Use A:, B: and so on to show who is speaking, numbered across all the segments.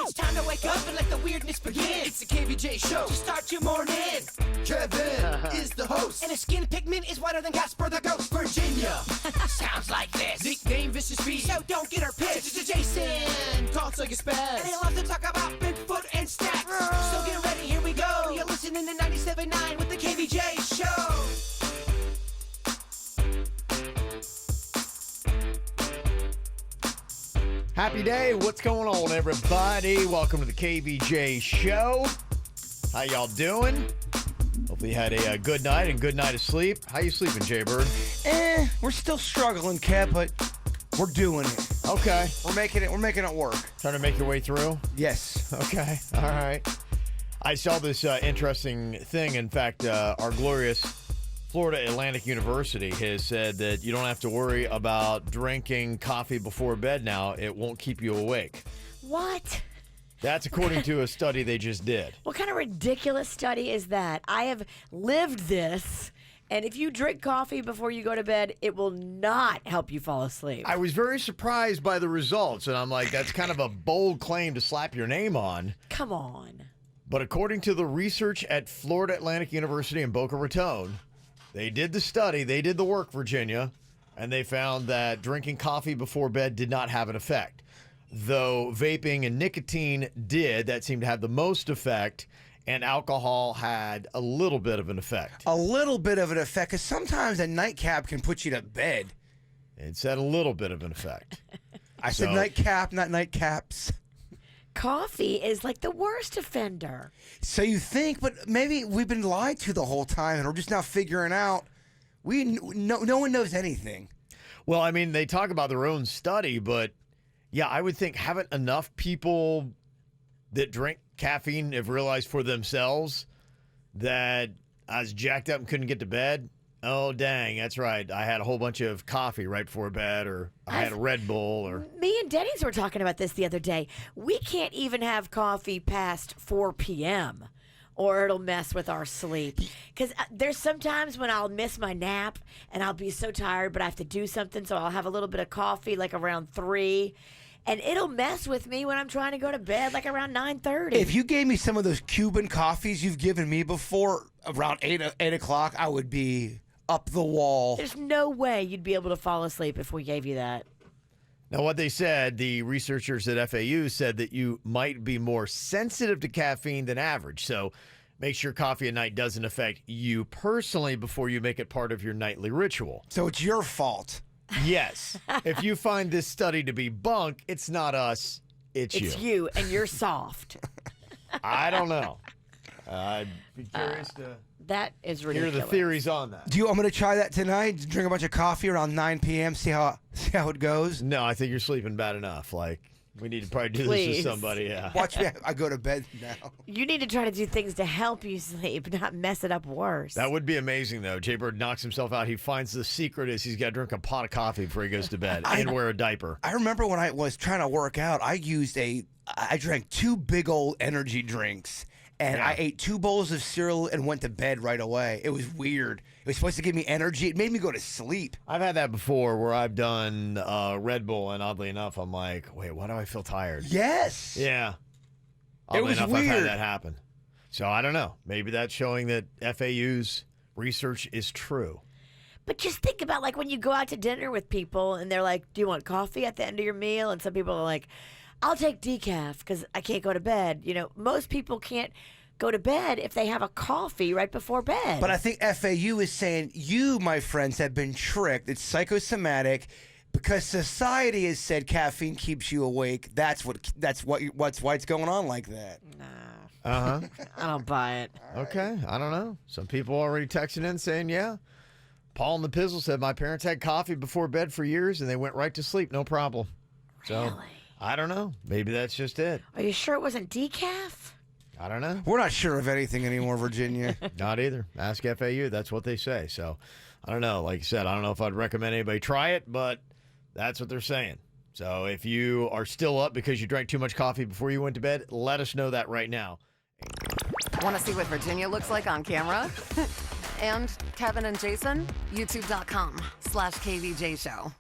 A: It's time to wake up and let the weirdness begin. It's the KVJ show to start your morning. Kevin is the host, and his skin pigment is whiter than Casper the Ghost. Virginia sounds like this. Nickname Vicious Beast, so don't get her pissed. Jason talks like a spaz, and he loves to talk about Bigfoot and stats. So get ready, here we go. You're listening to 97.9 with the KVJ show.
B: Happy day. What's going on, everybody? Welcome to the KVJ show. How y'all doing? Hopefully you had a good night and good night of sleep. How you sleeping, Jbird?
C: We're still struggling, Kev, but we're doing it.
B: Okay.
C: We're making it work.
B: Trying to make your way through?
C: Yes.
B: Okay. All right. I saw this interesting thing. In fact, our glorious Florida Atlantic University has said that you don't have to worry about drinking coffee before bed now. It won't keep you awake.
D: What?
B: That's according to a study they just did.
D: What kind of ridiculous study is that? I have lived this, and if you drink coffee before you go to bed, it will not help you fall asleep.
B: I was very surprised by the results, and I'm like, that's kind of a bold claim to slap your name on.
D: Come on.
B: But according to the research at Florida Atlantic University in Boca Raton, they did the study, they did the work, Virginia, and they found that drinking coffee before bed did not have an effect. Though vaping and nicotine did, that seemed to have the most effect, and alcohol had a little bit of an effect.
C: A little bit of an effect, because sometimes a nightcap can put you to bed.
B: It said a little bit of an effect.
C: I said nightcap, not nightcaps.
D: Coffee is like the worst offender.
C: So you think, but maybe we've been lied to the whole time, and we're just now figuring out. No one knows anything.
B: Well, I mean, they talk about their own study, but yeah, I would think haven't enough people that drink caffeine have realized for themselves that I was jacked up and couldn't get to bed? Oh, dang, that's right. I had a whole bunch of coffee right before bed, or I had a Red Bull. Or
D: Me and Dennys were talking about this the other day. We can't even have coffee past 4 p.m. or it'll mess with our sleep. Because there's sometimes when I'll miss my nap and I'll be so tired, but I have to do something, so I'll have a little bit of coffee like around 3. And it'll mess with me when I'm trying to go to bed, like around 9:30.
C: If you gave me some of those Cuban coffees you've given me before, around 8 o'clock, I would be up the wall.
D: There's no way you'd be able to fall asleep if we gave you that.
B: now, what they said, the researchers at FAU said that you might be more sensitive to caffeine than average. So make sure coffee at night doesn't affect you personally before you make it part of your nightly ritual.
C: So it's your fault.
B: Yes. If you find this study to be bunk, it's not us, it's you.
D: It's you, and you're soft.
B: I don't know. I'd be curious to
D: That is
B: hear
D: ridiculous.
B: the theories on that.
C: Do you want me to try that tonight? Drink a bunch of coffee around 9 p.m., see how it goes?
B: No, I think you're sleeping bad enough. Like, we need to probably do this
D: Please.
B: with somebody. Yeah.
C: Watch me. I go to bed now.
D: You need to try to do things to help you sleep, not mess it up worse.
B: That would be amazing, though. Jbird knocks himself out. He finds the secret is he's got to drink a pot of coffee before he goes to bed and wear a diaper.
C: I remember when I was trying to work out, I drank 2 big old energy drinks. And
B: Yeah.
C: I ate 2 bowls of cereal and went to bed right away. It was weird. It was supposed to give me energy. It made me go to sleep.
B: I've had that before where I've done Red Bull, and oddly enough, I'm like, wait, why do I feel tired?
C: Yes.
B: Yeah.
C: It
B: Oddly
C: was
B: enough, I've had
C: weird.
B: that happen. So I don't know. Maybe that's showing that FAU's research is true.
D: But just think about, like, when you go out to dinner with people and they're like, do you want coffee at the end of your meal? And some people are like, I'll take decaf because I can't go to bed. You know, most people can't go to bed if they have a coffee right before bed.
C: But I think FAU is saying you, my friends, have been tricked. It's psychosomatic because society has said caffeine keeps you awake. That's why it's going on like that.
D: Nah,
B: Uh-huh.
D: I don't buy it.
B: Okay. I don't know. Some people already texting in saying, yeah. Paul and the Pizzle said, my parents had coffee before bed for years, and they went right to sleep. No problem. So,
D: Really?
B: I don't know. Maybe that's just it.
D: Are you sure it wasn't decaf?
B: I don't know.
C: We're not sure of anything anymore, Virginia.
B: Not either. Ask FAU. That's what they say. So, I don't know. Like I said, I don't know if I'd recommend anybody try it, but that's what they're saying. So, if you are still up because you drank too much coffee before you went to bed, let us know that right now.
E: Want to see what Virginia looks like on camera? And Kevin and Jason? YouTube.com/KVJ Show.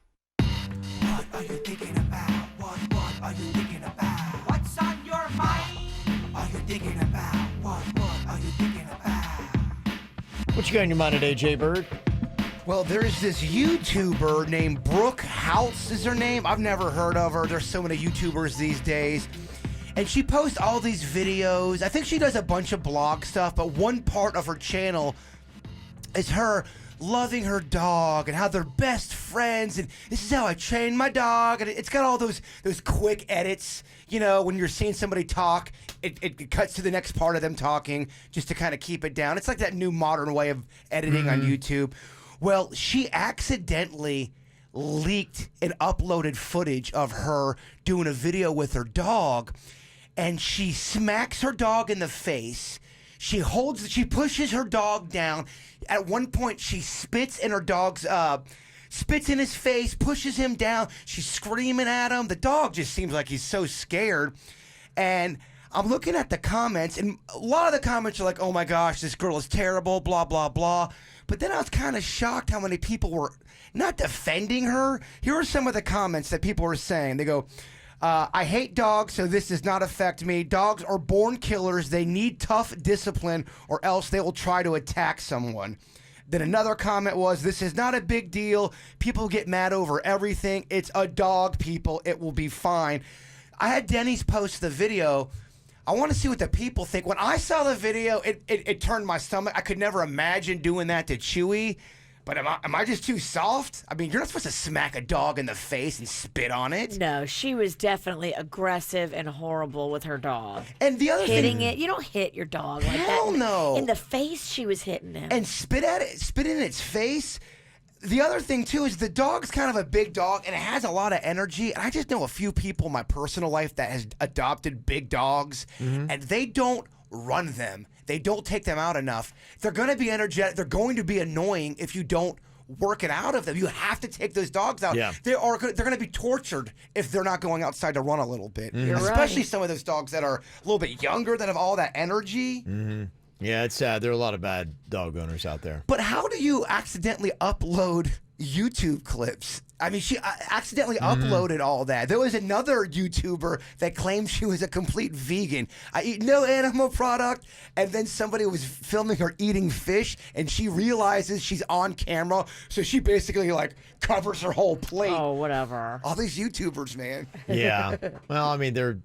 A: What are you thinking about? What are you thinking about? What's on your mind?
B: What you got in your mind today, Jbird?
C: Well, there's this YouTuber named Brooke House is her name. I've never heard of her. There's so many YouTubers these days. And she posts all these videos. I think she does a bunch of blog stuff, but one part of her channel is her loving her dog and how they're best friends and this is how I train my dog, and it's got all those quick edits, you know, when you're seeing somebody talk, it cuts to the next part of them talking just to kind of keep it down. It's like that new modern way of editing on YouTube. Well, she accidentally leaked and uploaded footage of her doing a video with her dog, and she smacks her dog in the face. She pushes her dog down. At one point, she spits in her dog's, spits in his face, pushes him down. She's screaming at him. The dog just seems like he's so scared. And I'm looking at the comments, and a lot of the comments are like, oh my gosh, this girl is terrible, blah, blah, blah. But then I was kind of shocked how many people were not defending her. Here are some of the comments that people were saying. They go, I hate dogs, so this does not affect me. Dogs are born killers. They need tough discipline, or else they will try to attack someone. Then another comment was, this is not a big deal. People get mad over everything. It's a dog, people. It will be fine. I had Dennys post the video. I want to see what the people think. When I saw the video, it turned my stomach. I could never imagine doing that to Chewy. But am I just too soft? I mean, you're not supposed to smack a dog in the face and spit on it.
D: No, she was definitely aggressive and horrible with her dog.
C: And the other
D: hitting
C: thing,
D: it, you don't hit your dog like that.
C: Hell no.
D: In the face, she was hitting him.
C: And spit in its face. The other thing too is the dog's kind of a big dog and it has a lot of energy. And I just know a few people in my personal life that has adopted big dogs, and they don't run them. They don't take them out enough. They're going to be energetic. They're going to be annoying if you don't work it out of them. You have to take those dogs out.
B: Yeah.
C: They're going to be tortured if they're not going outside to run a little bit.
D: You're
C: Especially
D: right.
C: some of those dogs that are a little bit younger that have all that energy.
B: Yeah, it's sad. There are a lot of bad dog owners out there.
C: But how do you accidentally upload YouTube clips? I mean, she accidentally uploaded all that. There was another YouTuber that claimed she was a complete vegan. I eat no animal product. And then somebody was filming her eating fish, and she realizes she's on camera. So she basically, like, covers her whole plate.
D: Oh, whatever.
C: All these YouTubers, man.
B: Yeah. Well, I mean, they're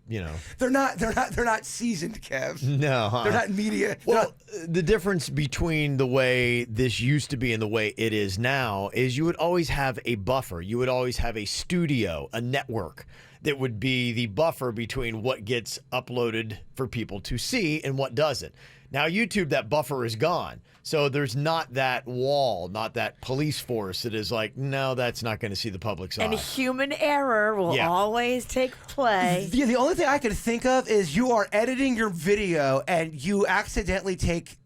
C: They're not seasoned, Kev.
B: no. Huh?
C: They're not media.
B: Well, the difference between the way this used to be and the way it is now is you would always have a buffer. You would always have a studio, a network that would be the buffer between what gets uploaded for people to see and what doesn't. Now, YouTube, that buffer is gone. So there's not that wall, not that police force that is like, no, that's not going to see the public's eye.
D: And human error will always take play.
C: The only thing I can think of is you are editing your video and you accidentally take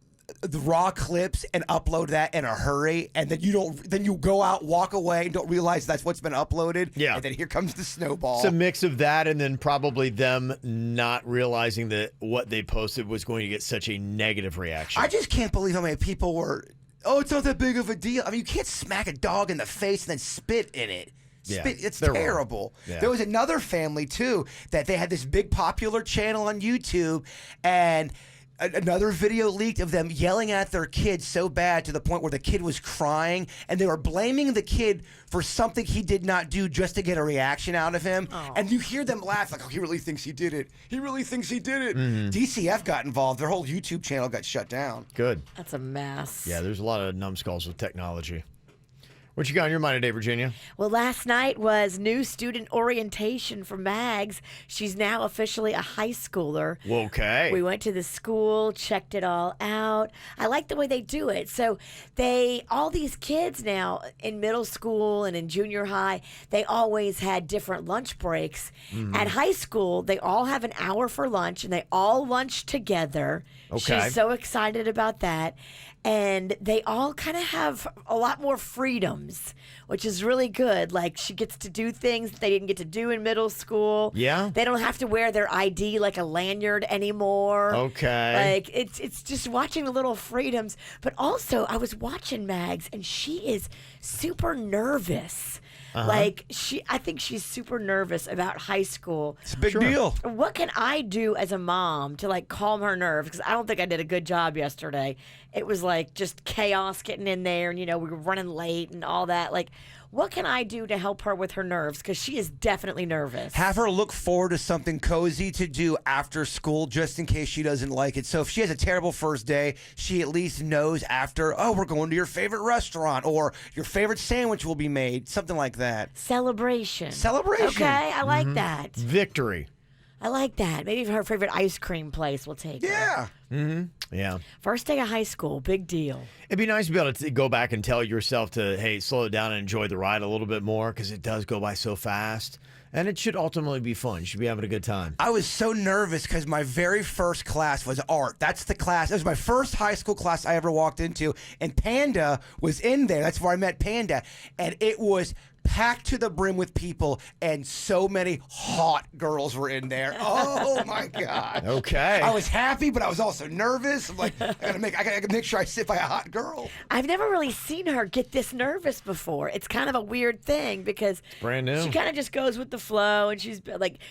C: the raw clips and upload that in a hurry, and then you go out, walk away, and don't realize that's what's been uploaded.
B: Yeah.
C: And then here comes the snowball.
B: It's a mix of that and then probably them not realizing that what they posted was going to get such a negative reaction.
C: I just can't believe how many people were, oh, it's not that big of a deal. I mean, you can't smack a dog in the face and then spit in it. It's
B: they're wrong.
C: terrible.
B: Yeah.
C: There was another family, too, that they had this big popular channel on YouTube, and another video leaked of them yelling at their kid so bad to the point where the kid was crying, and they were blaming the kid for something he did not do just to get a reaction out of him.
D: Oh.
C: And you hear them laugh like, oh, he really thinks he did it. He really thinks he did it.
B: Mm-hmm.
C: DCF got involved. Their whole YouTube channel got shut down.
B: Good.
D: That's a mess.
B: Yeah, there's a lot of numbskulls with technology. What you got on your mind today, Virginia?
D: Well, last night was new student orientation for Mags. She's now officially a high schooler.
B: Okay.
D: We went to the school, checked it all out. I like the way they do it. So all these kids now in middle school and in junior high, they always had different lunch breaks. At high school, they all have an hour for lunch and they all lunch together.
B: Okay.
D: She's so excited about that. And they all kind of have a lot more freedoms, which is really good. Like, she gets to do things that they didn't get to do in middle school.
B: Yeah.
D: They don't have to wear their ID like a lanyard anymore.
B: Okay.
D: Like, it's just watching the little freedoms. But also, I was watching Mags, and she is super nervous Like I think she's super nervous about high school.
C: It's a big deal.
D: What can I do as a mom to like calm her nerves? Because I don't think I did a good job yesterday. It was like just chaos getting in there, and we were running late and all that. Like, what can I do to help her with her nerves? Because she is definitely nervous.
C: Have her look forward to something cozy to do after school just in case she doesn't like it. So if she has a terrible first day, she at least knows after, oh, we're going to your favorite restaurant or your favorite sandwich will be made, something like that.
D: Celebration.
C: Celebration.
D: Okay, I like that.
B: Victory.
D: I like that. Maybe her favorite ice cream place will take her.
C: Yeah.
B: Yeah.
D: First day of high school, big deal.
B: It'd be nice to be able to go back and tell yourself to, hey, slow it down and enjoy the ride a little bit more because it does go by so fast. And it should ultimately be fun. You should be having a good time.
C: I was so nervous because my very first class was art. That's the class. It was my first high school class I ever walked into. And Panda was in there. That's where I met Panda. And it was packed to the brim with people, and so many hot girls were in there. Oh my God.
B: Okay.
C: I was happy, but I was also nervous. I'm like, I gotta make sure I sit by a hot girl.
D: I've never really seen her get this nervous before. It's kind of a weird thing because
B: brand new.
D: she kind of just goes with the flow, and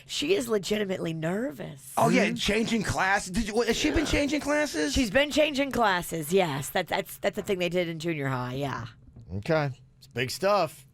D: she is legitimately nervous.
C: Oh yeah, changing class. Has she been changing classes?
D: She's been changing classes. Yes, that's the thing they did in junior high. Yeah.
B: Okay. It's big stuff.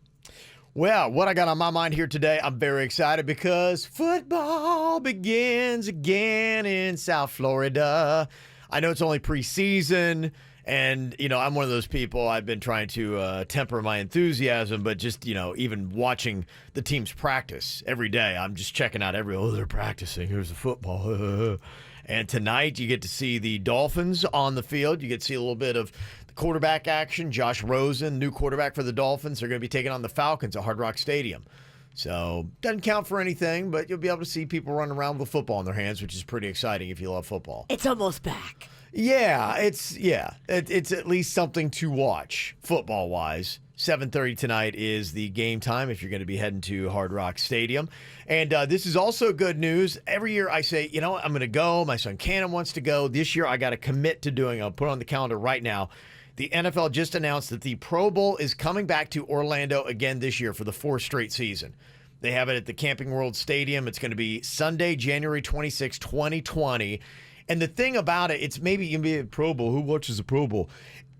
B: Well, what I got on my mind here today, I'm very excited because football begins again in South Florida. I know it's only preseason, and, I'm one of those people, I've been trying to temper my enthusiasm, but just, even watching the teams practice every day, I'm just checking out they're practicing. Here's the football. And tonight you get to see the Dolphins on the field. You get to see a little bit of quarterback action. Josh Rosen, new quarterback for the Dolphins. They're going to be taking on the Falcons at Hard Rock Stadium. So, doesn't count for anything, but you'll be able to see people running around with a football in their hands, which is pretty exciting if you love football.
D: It's almost back.
B: Yeah, it's at least something to watch football-wise. 7:30 tonight is the game time if you're going to be heading to Hard Rock Stadium. And this is also good news. Every year I say, I'm going to go. My son Cannon wants to go. This year I got to commit to doing it. I'll put it on the calendar right now. The NFL just announced that the Pro Bowl is coming back to Orlando again this year for the 4th straight season. They have it at the Camping World Stadium. It's going to be Sunday, January 26, 2020. And the thing about it, it's maybe you can be a Pro Bowl. Who watches a Pro Bowl?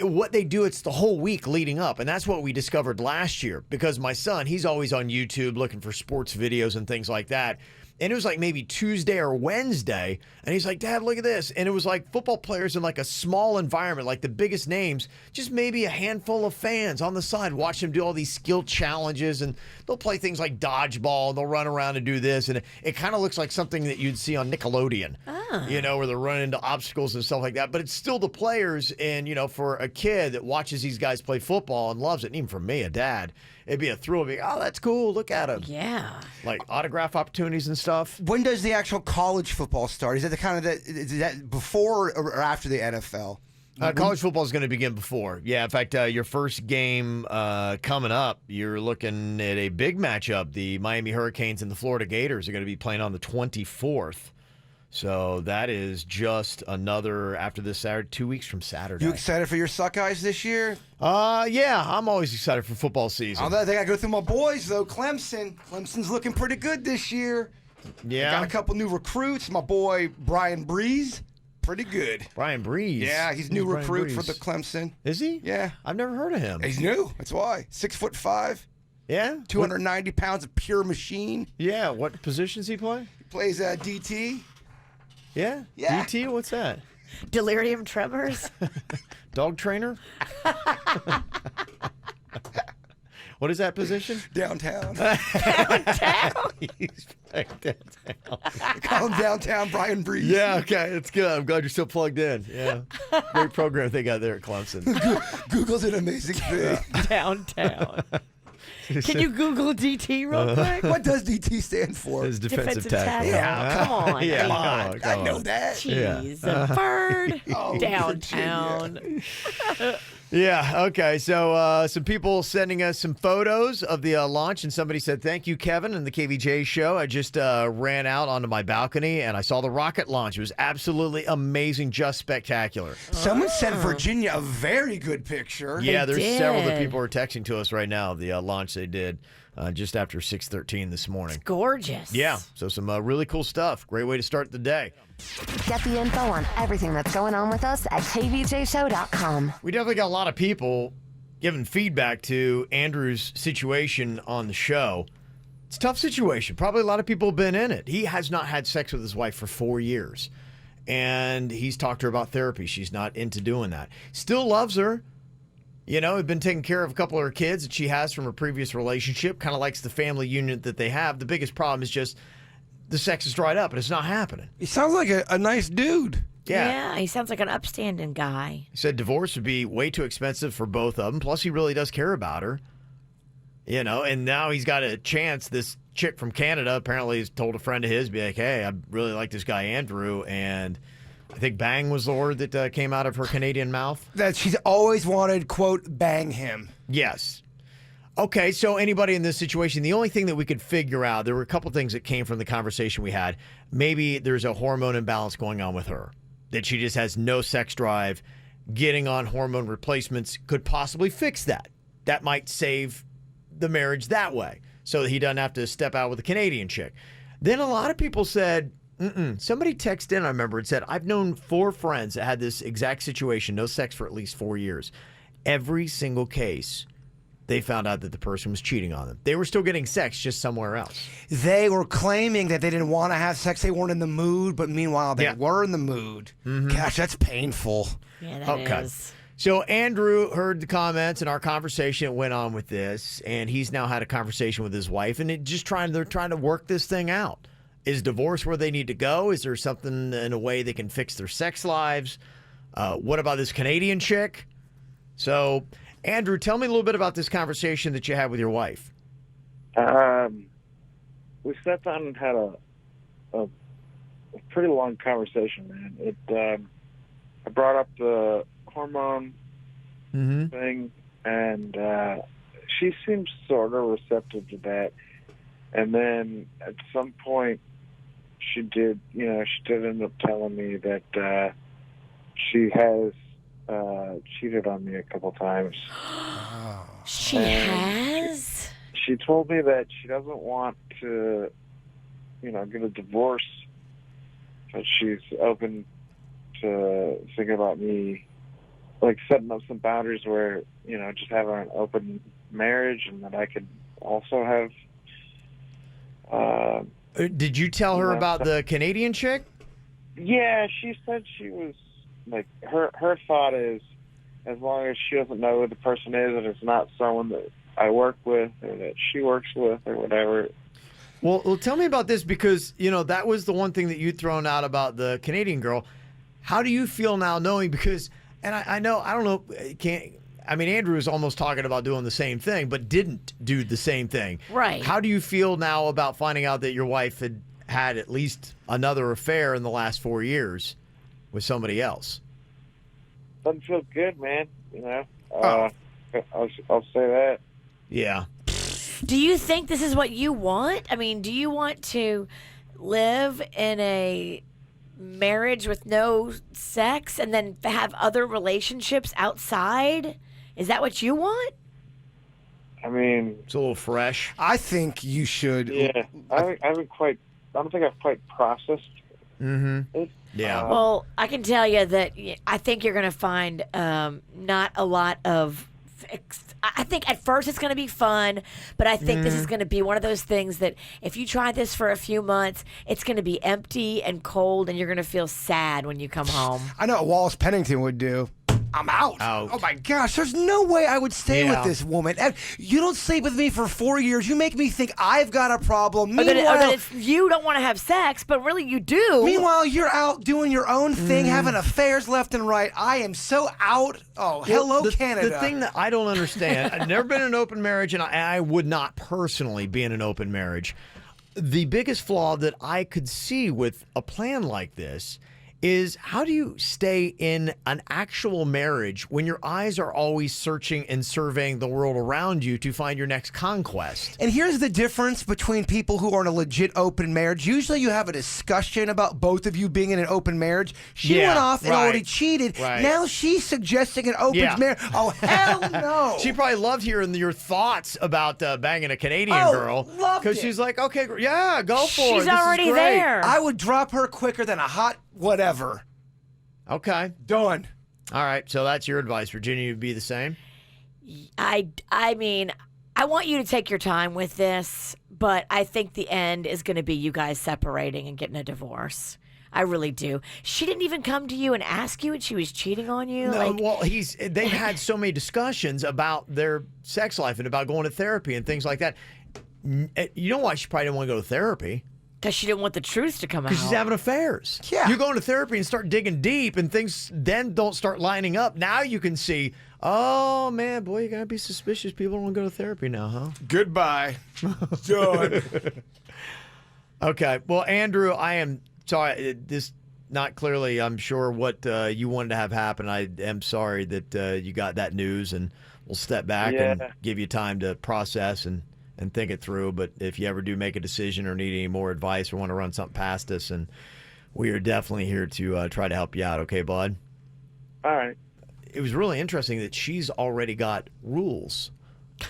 B: What they do, it's the whole week leading up. And that's what we discovered last year because my son, he's always on YouTube looking for sports videos and things like that. And it was like maybe Tuesday or Wednesday. And he's like, Dad, look at this. And it was like football players in like a small environment, like the biggest names, just maybe a handful of fans on the side, watch them do all these skill challenges. And they'll play things like dodgeball. And they'll run around and do this. And it kind of looks like something that you'd see on Nickelodeon, where they're running into obstacles and stuff like that. But it's still the players. And, for a kid that watches these guys play football and loves it, and even for me, a dad, it'd be a thrill. It'd be, oh, that's cool. Look at him.
D: Yeah.
B: Like autograph opportunities and stuff.
C: When does the actual college football start? Is that before or after the NFL?
B: College football is going to begin before. Yeah, in fact, your first game coming up, you're looking at a big matchup. The Miami Hurricanes and the Florida Gators are going to be playing on the 24th. So that is just another, after this Saturday, 2 weeks from Saturday.
C: You excited for your Suckeyes this year?
B: Yeah, I'm always excited for football season.
C: They got to go through my boys, though. Clemson's looking pretty good this year.
B: Yeah.
C: Got a couple new recruits. My boy, Brian Breeze, pretty good.
B: Brian Breeze?
C: Yeah, he's new recruit for the Clemson.
B: Is he?
C: Yeah.
B: I've never heard of him.
C: He's new. That's why. 6'5".
B: Yeah?
C: 290 pounds of pure machine.
B: Yeah, what positions he play?
C: He plays DT.
B: Yeah?
C: Yeah.
B: DT? What's that?
D: Delirium tremors.
B: Dog trainer? What is that position?
C: Downtown.
D: Downtown.
B: He's back downtown.
C: Call him Downtown Brian Breeze.
B: Yeah, okay. It's good. I'm glad you're still plugged in. Yeah. Great program they got there at Clemson.
C: Google's an amazing thing.
D: Downtown. Can you Google DT real quick?
C: What does DT stand for?
B: His defensive tackle.
C: Yeah,
D: come on.
B: Yeah,
C: Come on. I know that.
D: Jeez.
B: Yeah.
D: Bird.
C: Oh,
D: Downtown.
B: Yeah, okay. So some people sending us some photos of the launch, and somebody said, thank you, Kevin, and the KVJ show. I just ran out onto my balcony, and I saw the rocket launch. It was absolutely amazing, just spectacular.
C: Someone sent Virginia a very good picture.
B: Yeah, there's several that
D: did.
B: people are texting to us right now, the launch they did. just after 6:13 this morning.
D: Gorgeous.
B: Yeah, so some really cool stuff. Great way to start the day.
E: Get the info on everything that's going on with us at kvjshow.com.
B: We definitely got a lot of people giving feedback to Andrew's situation on the show. It's a tough situation. Probably a lot of people have been in it. He has not had sex with his wife for 4 years. And he's talked to her about therapy. She's not into doing that. Still loves her. You know, been taking care of a couple of her kids that she has from her previous relationship. Kind of likes the family unit that they have. The biggest problem is just the sex is dried up and it's not happening.
C: He sounds like a nice dude.
D: Yeah, he sounds like an upstanding guy.
B: He said divorce would be way too expensive for both of them. Plus, he really does care about her. You know, and now he's got a chance. This chick from Canada apparently has told a friend of his, be like, hey, I really like this guy, Andrew. And I think bang was the word that came out of her Canadian mouth.
C: That she's always wanted, quote, bang him.
B: Yes. Okay, so anybody in this situation, the only thing that we could figure out, there were a couple things that came from the conversation we had. Maybe there's a hormone imbalance going on with her, that she just has no sex drive. Getting on hormone replacements could possibly fix that. That might save the marriage that way, so that he doesn't have to step out with a Canadian chick. Then a lot of people said, somebody texted in, I remember, and said, I've known 4 friends that had this exact situation, no sex for at least 4 years. Every single case, they found out that the person was cheating on them. They were still getting sex, just somewhere else.
C: They were claiming that they didn't want to have sex, they weren't in the mood, but meanwhile they were in the mood. Gosh, that's painful.
D: Yeah, that is.
B: So Andrew heard the comments and our conversation went on with this, and he's now had a conversation with his wife, and they're trying to work this thing out. Is divorce where they need to go? Is there something in a way they can fix their sex lives? What about this Canadian chick? So, Andrew, tell me a little bit about this conversation that you had with your wife.
F: We sat down and had a pretty long conversation, man. I brought up the hormone thing, and she seems sort of receptive to that. And then at some point, she did end up telling me that she has cheated on me a couple times.
D: She has?
F: She told me that she doesn't want to, get a divorce, but she's open to thinking about me, like setting up some boundaries where, just having an open marriage, and that I could also have.
B: Did you tell her about the Canadian chick?
F: Yeah, she said she was, like, her thought is, as long as she doesn't know who the person is and it's not someone that I work with or that she works with or whatever.
B: Well, tell me about this, because, that was the one thing that you'd thrown out about the Canadian girl. How do you feel now knowing, because, and I don't know, Andrew was almost talking about doing the same thing, but didn't do the same thing.
D: Right.
B: How do you feel now about finding out that your wife had at least another affair in the last 4 years with somebody else?
F: Doesn't feel good, man. I'll say that.
B: Yeah.
D: Do you think this is what you want? I mean, do you want to live in a marriage with no sex and then have other relationships outside? Is that what you want?
F: I mean,
B: It's a little fresh.
C: I think you should.
F: yeah. I don't think I've quite processed it.
B: Yeah.
D: Well, I can tell you that I think you're going to find not a lot of. I think at first it's going to be fun, but I think this is going to be one of those things that if you try this for a few months, it's going to be empty and cold, and you're going to feel sad when you come home.
C: I know what Wallace Pennington would do. I'm out. Oh my gosh, there's no way I would stay with this woman. You don't sleep with me for 4 years. You make me think I've got a problem.
D: Or that it's, you don't want to have sex, but really you do.
C: Meanwhile, you're out doing your own thing, having affairs left and right. I am so out. Oh, hello, Canada.
B: The thing that I don't understand, I've never been in an open marriage, and I would not personally be in an open marriage. The biggest flaw that I could see with a plan like this is how do you stay in an actual marriage when your eyes are always searching and surveying the world around you to find your next conquest?
C: And here's the difference between people who are in a legit open marriage. Usually you have a discussion about both of you being in an open marriage. She went off and already cheated.
B: Right.
C: Now she's suggesting an open marriage. Oh, hell no.
B: She probably loved hearing your thoughts about banging a Canadian girl.
C: Loved it.
B: Because she's like, okay, yeah, go for it.
D: She's
B: This is
D: already
B: great.
D: there.
C: I would drop her quicker than a hot whatever.
B: Okay.
C: Done.
B: All right. So that's your advice. Virginia, you'd be the same?
D: I mean, I want you to take your time with this, but I think the end is going to be you guys separating and getting a divorce. I really do. She didn't even come to you and ask you, and she was cheating on you.
B: No,
D: like,
B: well, they've had so many discussions about their sex life and about going to therapy and things like that. You know why she probably didn't want to go to therapy?
D: because she didn't want the truth to come out.
B: Because she's having affairs.
C: Yeah.
B: You go into therapy and start digging deep, and things then don't start lining up. Now you can see, oh, man, boy, you got to be suspicious. People don't want to go to therapy now, huh?
C: Goodbye. Done.
B: Okay. Well, Andrew, I am sorry. This not clearly, I'm sure, what you wanted to have happen. I am sorry that you got that news, and we'll step back and give you time to process and think it through. But if you ever do make a decision or need any more advice or want to run something past us, and we are definitely here to try to help you out. Okay, bud?
F: All right.
B: It was really interesting that she's already got rules.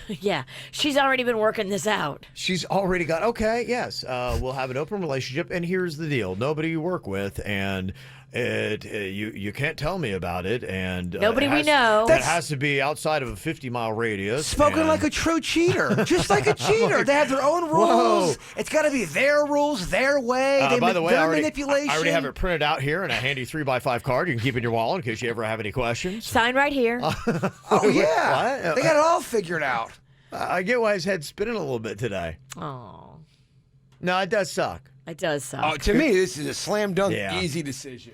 D: Yeah, she's already been working this out.
B: She's already got, okay, yes, we'll have an open relationship, and here's the deal. Nobody you work with, and you can't tell me about it, and
D: Nobody we know.
B: It has to be outside of a 50-mile radius.
C: Spoken
B: and-
C: like a true cheater. Just like a cheater. They have their own rules.
B: Whoa.
C: It's got to be their rules, their way,
B: by the way,
C: their
B: I already
C: manipulation.
B: have it printed out here in a handy 3x5 card. You can keep it in your wallet in case you ever have any questions.
D: Sign right here.
C: Oh, yeah.
B: What?
C: They got it all figured out.
B: I get why his head's spinning a little bit today.
D: Oh,
B: No, it does suck.
D: it does suck.
C: Oh, to me, this is a slam dunk,
B: Yeah.
C: easy decision.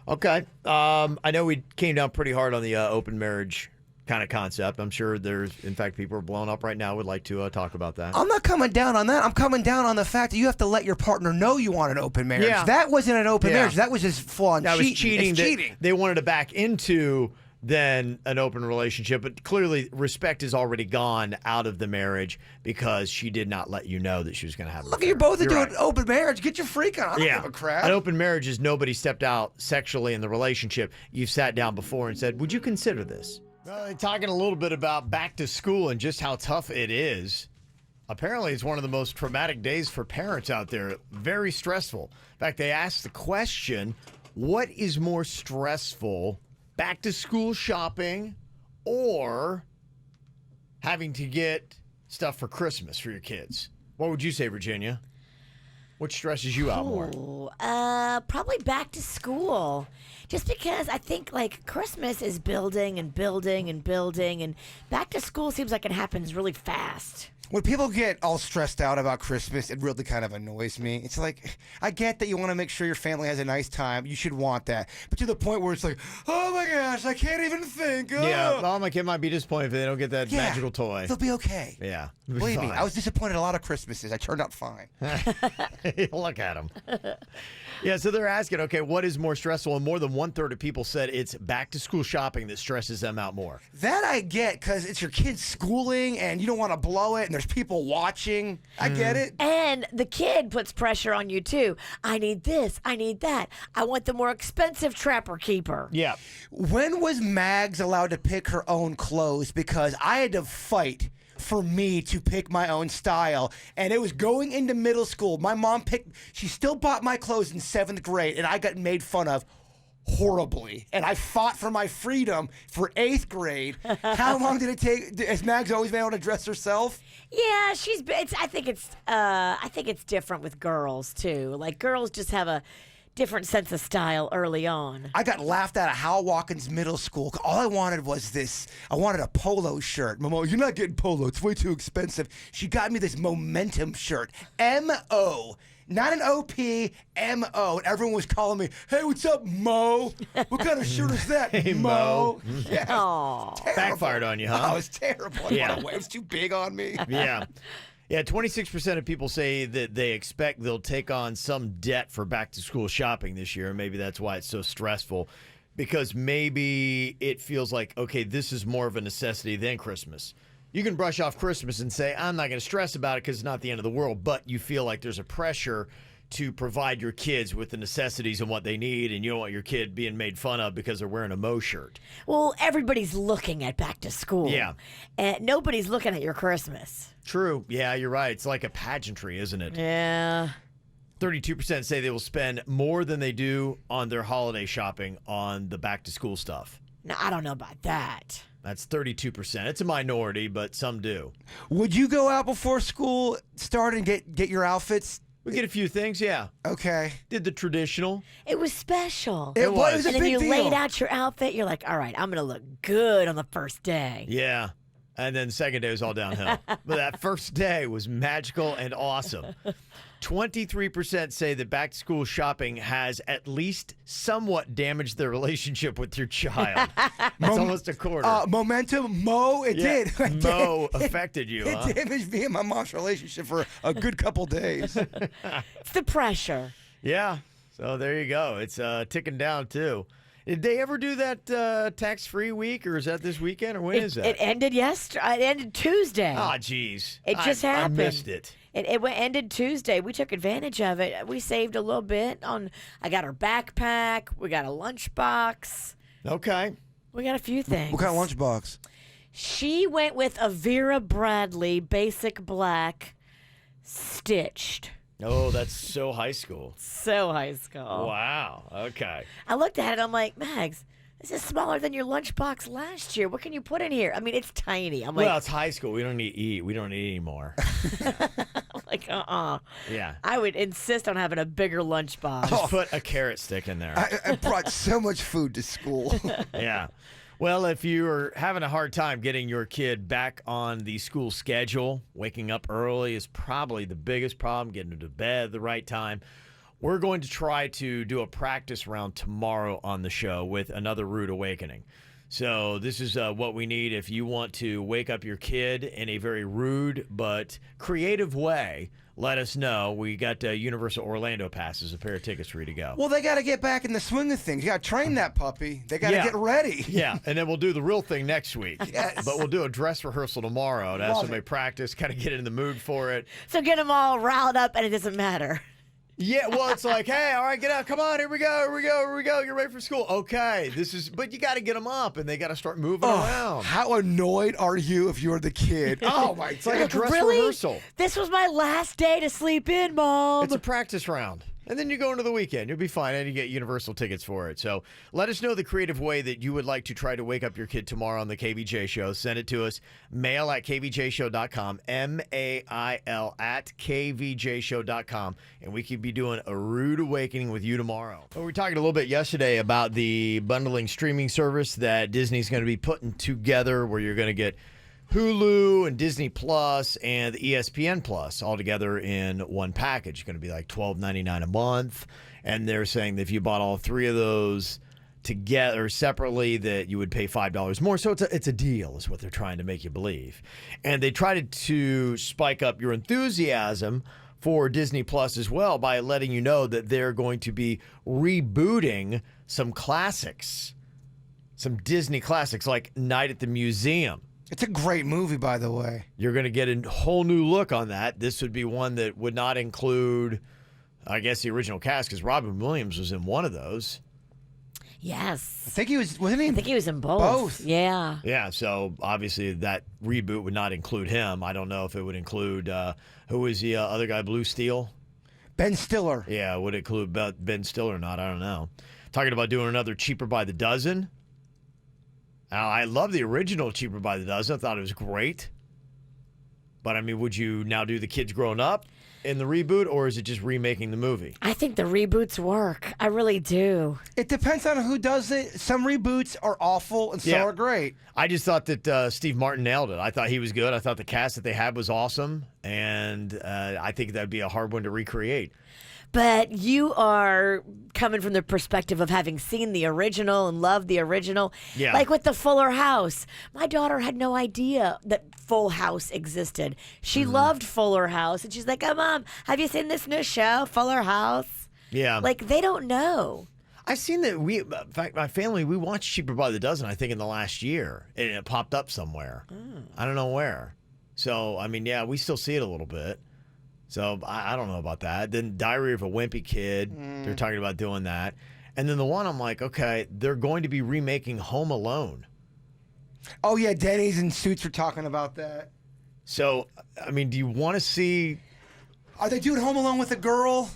B: Okay. I know we came down pretty hard on the open marriage kind of concept. I'm sure there's, in fact, people are blown up right now would like to talk about that.
C: I'm not coming down on that. I'm coming down on the fact that you have to let your partner know you want an open marriage.
B: Yeah.
C: That wasn't an open
B: Yeah.
C: marriage. That was just full on
B: That
C: cheating.
B: was cheating.
C: It's cheating.
B: They wanted to back into then an open relationship, but clearly respect is already gone out of the marriage because she did not let you know that she was going to have an
C: Look,
B: affair.
C: you're both into
B: You're
C: an open marriage. Get your freak on. I don't give a crap.
B: An open marriage is nobody stepped out sexually in the relationship. You've sat down before and said, would you consider this? Well, talking a little bit about back to school and just how tough it is. Apparently, it's one of the most traumatic days for parents out there. Very stressful. In fact, they asked the question, what is more stressful, back to school shopping or having to get stuff for Christmas for your kids? What would you say, Virginia? Which stresses you out more?
D: Ooh, probably back to school. Just because I think like Christmas is building and building and building, and back to school seems like it happens really fast.
C: When people get all stressed out about Christmas, it really kind of annoys me. It's like, I get that you want to make sure your family has a nice time. You should want that. But to the point where it's like, oh my gosh, I can't even think.
B: Yeah, well, my kid might be disappointed if they don't get that
C: Yeah,
B: magical toy.
C: They'll be okay.
B: Yeah.
C: Believe me,
B: fine.
C: I was disappointed a lot of Christmases. I turned out fine.
B: Look at them. Yeah, so they're asking, okay, what is more stressful? And more than 1/3 of people said it's back to school shopping that stresses them out more.
C: That I get because it's your kid's schooling and you don't want to blow it and there's people watching. I get it.
D: And the kid puts pressure on you too. I need this. I need that. I want the more expensive Trapper Keeper.
B: Yeah.
C: When was Mags allowed to pick her own clothes? Because I had to fight for me to pick my own style. And it was going into middle school. My mom she still bought my clothes in 7th grade, and I got made fun of horribly. And I fought for my freedom for 8th grade. How long did it take? Has Mags always been able to dress herself?
D: Yeah, I think it's different with girls too. Like girls just have a different sense of style early on.
C: I got laughed out of Hal Watkins Middle School. All I wanted was this. I wanted a polo shirt. Mama, you're not getting polo. It's way too expensive. She got me this Momentum shirt. M-O. Not an O-P, M-O. And everyone was calling me, hey, what's up, Mo? What kind of shirt is that,
B: Hey,
C: Mo?
B: Mo.
C: Yeah,
D: Aw.
C: terrible.
B: Backfired on you, huh?
C: Oh, it was terrible.
B: Yeah.
C: It was too big on me.
B: Yeah. Yeah, 26% of people say that they expect they'll take on some debt for back-to-school shopping this year. Maybe that's why it's so stressful, because maybe it feels like, okay, this is more of a necessity than Christmas. You can brush off Christmas and say, I'm not going to stress about it because it's not the end of the world, but you feel like there's a pressure to provide your kids with the necessities and what they need, and you don't want your kid being made fun of because they're wearing a Mo shirt.
D: Well, everybody's looking at back to school.
B: Yeah.
D: And nobody's looking at your Christmas.
B: True. Yeah, you're right. It's like a pageantry, isn't it?
D: Yeah.
B: 32% say they will spend more than they do on their holiday shopping on the back-to-school stuff.
D: Now, I don't know about that.
B: That's 32%. It's a minority, but some do.
C: Would you go out before school start and get your outfits?
B: We get a few things, yeah.
C: Okay.
B: Did the traditional.
D: It was special.
C: It was a
D: And then
C: big
D: you
C: deal.
D: laid out your outfit. You're like, all right, I'm going to look good on the first day.
B: Yeah. And then the second day was all downhill. But that first day was magical and awesome. 23% say that back-to-school shopping has at least somewhat damaged their relationship with your child. That's almost a quarter.
C: Momentum, it
B: Yeah,
C: did. It
B: Mo
C: did.
B: affected you, huh?
C: It damaged me and my mom's relationship for a good couple days.
D: It's the pressure.
B: Yeah. So there you go. It's ticking down, too. Did they ever do that tax-free week, or is that this weekend, or when is that?
D: It ended yesterday. It ended Tuesday.
B: Oh, geez.
D: It just happened.
B: I missed it.
D: It ended Tuesday. We took advantage of it. We saved a little bit on. I got our backpack. We got a lunchbox.
B: Okay.
D: We got a few things.
C: What kind of lunchbox?
D: She went with a Vera Bradley basic black stitched.
B: Oh, that's so high school.
D: So high school.
B: Wow. Okay.
D: I looked at it. I'm like, Mags, this is smaller than your lunchbox last year. What can you put in here? I mean, it's tiny. I'm like,
B: Well, it's high school. We don't need to eat. We don't eat anymore.
D: I'm like,
B: Yeah.
D: I would insist on having a bigger lunchbox.
B: Just put a carrot stick in there.
C: I brought so much food to school.
B: Yeah. Well, if you're having a hard time getting your kid back on the school schedule, waking up early is probably the biggest problem, getting them to bed at the right time. We're going to try to do a practice round tomorrow on the show with another rude awakening. So this is what we need if you want to wake up your kid in a very rude but creative way. Let us know. We got Universal Orlando passes, a pair of tickets for you to go.
C: Well, they got to get back in the swing of things. You got to train that puppy. They got to
B: Yeah.
C: get ready.
B: Yeah, and then we'll do the real thing next week.
C: Yes.
B: But we'll do a dress rehearsal tomorrow to have
C: Love
B: somebody
C: it.
B: practice, kind of get in the mood for it.
D: So get them all riled up, and it doesn't matter.
B: Yeah, well, it's like, hey, all right, get out. Come on, here we go, here we go, here we go. You're ready for school. Okay, but you got to get them up, and they got to start moving around.
C: How annoyed are you if you're the kid? Oh, my
B: It's like a
C: God.
B: dress
D: Really?
B: rehearsal.
D: This was my last day to sleep in, Mom.
B: It's a practice round. And then you go into the weekend. You'll be fine, and you get Universal tickets for it. So let us know the creative way that you would like to try to wake up your kid tomorrow on the KVJ Show. Send it to us. Mail at kvjshow.com. MAIL at kvjshow.com. And we could be doing a rude awakening with you tomorrow. Well, we were talking a little bit yesterday about the bundling streaming service that Disney's going to be putting together, where you're going to get Hulu and Disney Plus and ESPN Plus all together in one package. It's going to be like $12.99 a month. And they're saying that if you bought all three of those together separately, that you would pay $5 more. So it's a deal, is what they're trying to make you believe. And they tried to spike up your enthusiasm for Disney Plus as well by letting you know that they're going to be rebooting some classics, some Disney classics like Night at the Museum.
C: It's a great movie, by the way.
B: You're going to get a whole new look on that. This would be one that would not include, I guess, the original cast, because Robin Williams was in one of those.
D: Yes.
C: I think he was, wasn't he?
D: I think he was in both.
C: Both.
D: Yeah.
B: Yeah, so obviously that reboot would not include him. I don't know if it would include, who was the other guy, Blue Steel?
C: Ben Stiller.
B: Yeah, would it include Ben Stiller or not? I don't know. Talking about doing another Cheaper by the Dozen. I love the original Cheaper by the Dozen. I thought it was great. But, I mean, would you now do the kids grown up in the reboot, or is it just remaking the movie?
D: I think the reboots work. I really do.
C: It depends on who does it. Some reboots are awful and some are great.
B: I just thought that Steve Martin nailed it. I thought he was good. I thought the cast that they had was awesome. And I think that'd be a hard one to recreate.
D: But you are coming from the perspective of having seen the original and loved the original.
B: Yeah.
D: Like with the Fuller House. My daughter had no idea that Full House existed. She loved Fuller House. And she's like, oh, Mom, have you seen this new show, Fuller House?
B: Yeah.
D: Like, they don't know.
B: I've seen that in fact, my family, we watched Cheaper by the Dozen, I think, in the last year. And it popped up somewhere. I don't know where. So, I mean, yeah, we still see it a little bit. So I don't know about that. Then Diary of a Wimpy Kid, they're talking about doing that. And then the one I'm like, okay, they're going to be remaking Home Alone.
C: Oh, yeah, Dennys and Suits were talking about that.
B: So, I mean, do you want to see...
C: Are they doing Home Alone with a girl?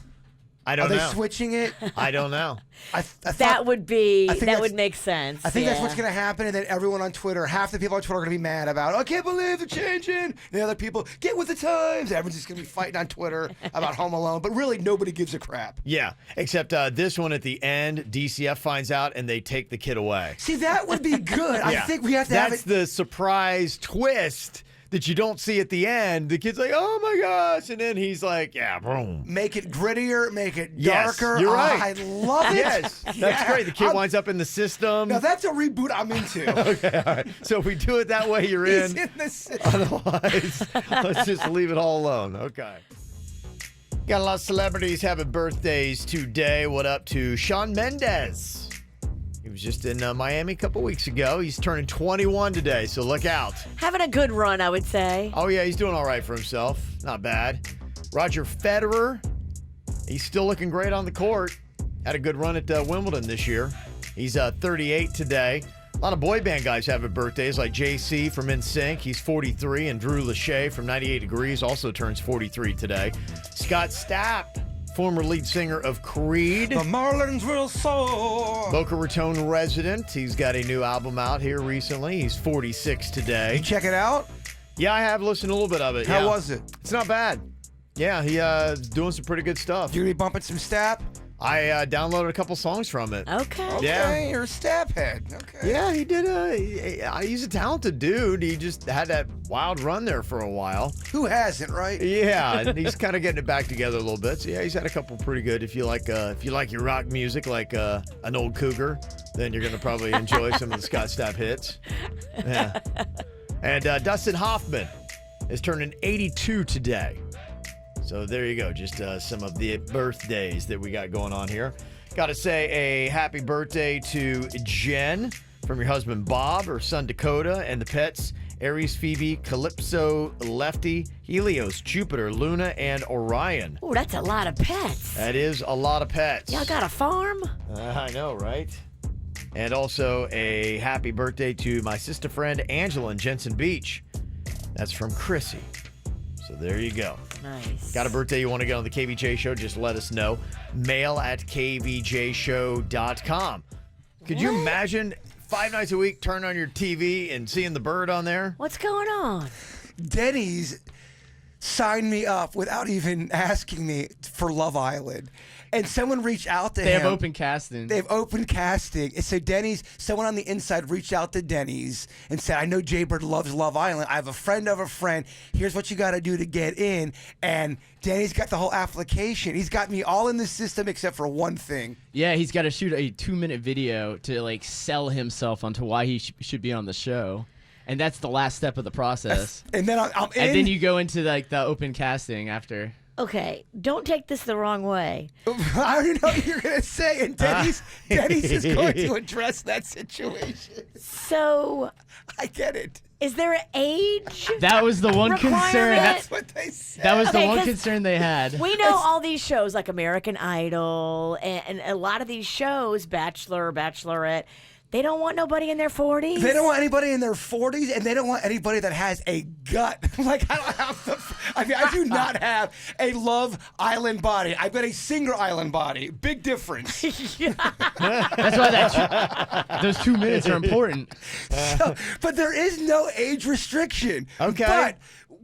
B: I don't
C: know.
B: know.
C: Are they switching it?
B: I don't know.
C: I thought,
D: That would
C: that's-
D: make sense.
C: I think that's
D: yeah.
C: what's going to happen, and then everyone on Twitter, half the people on Twitter are going to be mad about, I can't believe they're changing. And the other people, get with the times. Everyone's just going to be fighting on Twitter about Home Alone, but really nobody gives a crap.
B: Yeah, except this one at the end, DCF finds out and they take the kid away.
C: See, that would be good. I think we have to have
B: That's
C: it.
B: the surprise twist that you don't see at the end. The kid's like, oh my gosh. And then he's like, yeah, boom.
C: Make it grittier, make it
B: Yes,
C: darker.
B: you're right.
C: I love it.
B: Yes, that's great. The kid winds up in the system.
C: Now, that's a reboot I'm into.
B: Okay, all right. So if we do it that way, you're
C: He's
B: in.
C: in the system.
B: Otherwise, let's just leave it all alone. Okay. Got a lot of celebrities having birthdays today. What up to Shawn Mendes? He was just in Miami a couple weeks ago. He's turning 21 today, so look out.
D: Having a good run, I would say.
B: Oh, yeah, he's doing all right for himself. Not bad. Roger Federer, he's still looking great on the court. Had a good run at Wimbledon this year. He's 38 today. A lot of boy band guys having birthdays, like JC from NSYNC. He's 43, and Drew Lachey from 98 Degrees also turns 43 today. Scott Stapp, former lead singer of Creed.
C: The Marlins will soar.
B: Boca Raton resident. He's got a new album out here recently. He's 46 today.
C: You check it out?
B: Yeah, I have listened to a little bit of it.
C: How
B: yeah.
C: was it?
B: It's not bad. Yeah, he's doing some pretty good stuff.
C: You gonna be bumping some Stapp?
B: I downloaded a couple songs from it.
D: Okay.
B: Yeah.
C: You're a Stapp head. Okay.
B: Yeah, he did. He's a talented dude. He just had that wild run there for a while.
C: Who hasn't, right?
B: Yeah, and he's kind of getting it back together a little bit. So yeah, he's had a couple pretty good. If you like your rock music, like an old cougar, then you're gonna probably enjoy some of the Scott Stapp hits. Yeah. And Dustin Hoffman is turning 82 today. So there you go. Just some of the birthdays that we got going on here. Got to say a happy birthday to Jen from your husband Bob, her son Dakota, and the pets Aries, Phoebe, Calypso, Lefty, Helios, Jupiter, Luna, and Orion.
D: Oh, that's a lot of pets.
B: That is a lot of pets.
D: Y'all got a farm?
B: I know, right? And also a happy birthday to my sister friend Angela in Jensen Beach. That's from Chrissy. So there you go.
D: Nice.
B: Got a birthday you want to get on the KVJ show? Just let us know. Mail at kvjshow.com. Could you imagine 5 nights a week turning on your TV and seeing the bird on there?
D: What's going on?
C: Denny's signed me up without even asking me for Love Island. And someone reached out to him.
G: They have open casting.
C: They have open casting. And so Denny's, someone on the inside reached out to Denny's and said, I know Jbird loves Love Island. I have a friend of a friend. Here's what you got to do to get in. And Denny's got the whole application. He's got me all in the system except for one thing.
G: Yeah, he's got to shoot a 2-minute video to like sell himself onto why he should be on the show. And that's the last step of the process.
C: And then I'm in.
G: And then you go into like the open casting after.
D: Okay, don't take this the wrong way.
C: I already know what you're going to say. And Denny's is going to address that situation.
D: So,
C: I get it.
D: is there an age?
G: That was the one concern.
D: requirement?
C: That's what they said.
G: That was
D: Okay,
G: the one
D: 'cause
G: concern they had.
D: We know all these shows like American Idol and a lot of these shows, Bachelor, Bachelorette, they don't want nobody in their 40s.
C: They don't want anybody in their 40s, and they don't want anybody that has a gut. Like, I don't have I do not have a Love Island body. I've got a Singer Island body. Big difference.
G: That's why those 2 minutes are important.
C: But there is no age restriction.
B: Okay.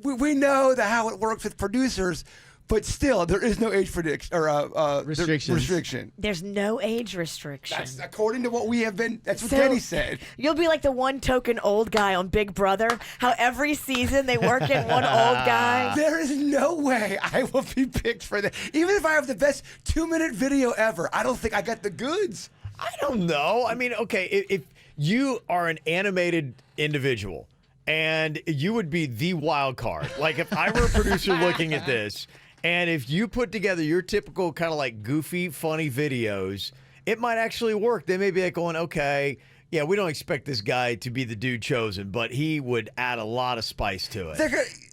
C: But we know that how it works with producers. But still, there is no age restriction.
D: There's no age restriction.
C: That's according to what we have been. That's what
D: So,
C: Denny said.
D: You'll be like the one token old guy on Big Brother. How every season they work in one old guy.
C: There is no way I will be picked for that. Even if I have the best 2-minute video ever, I don't think I got the goods.
B: I don't know. I mean, okay, if you are an animated individual and you would be the wild card, like if I were a producer looking at this, and if you put together your typical kind of like goofy, funny videos, it might actually work. They may be like going, okay, yeah, we don't expect this guy to be the dude chosen, but he would add a lot of spice to it.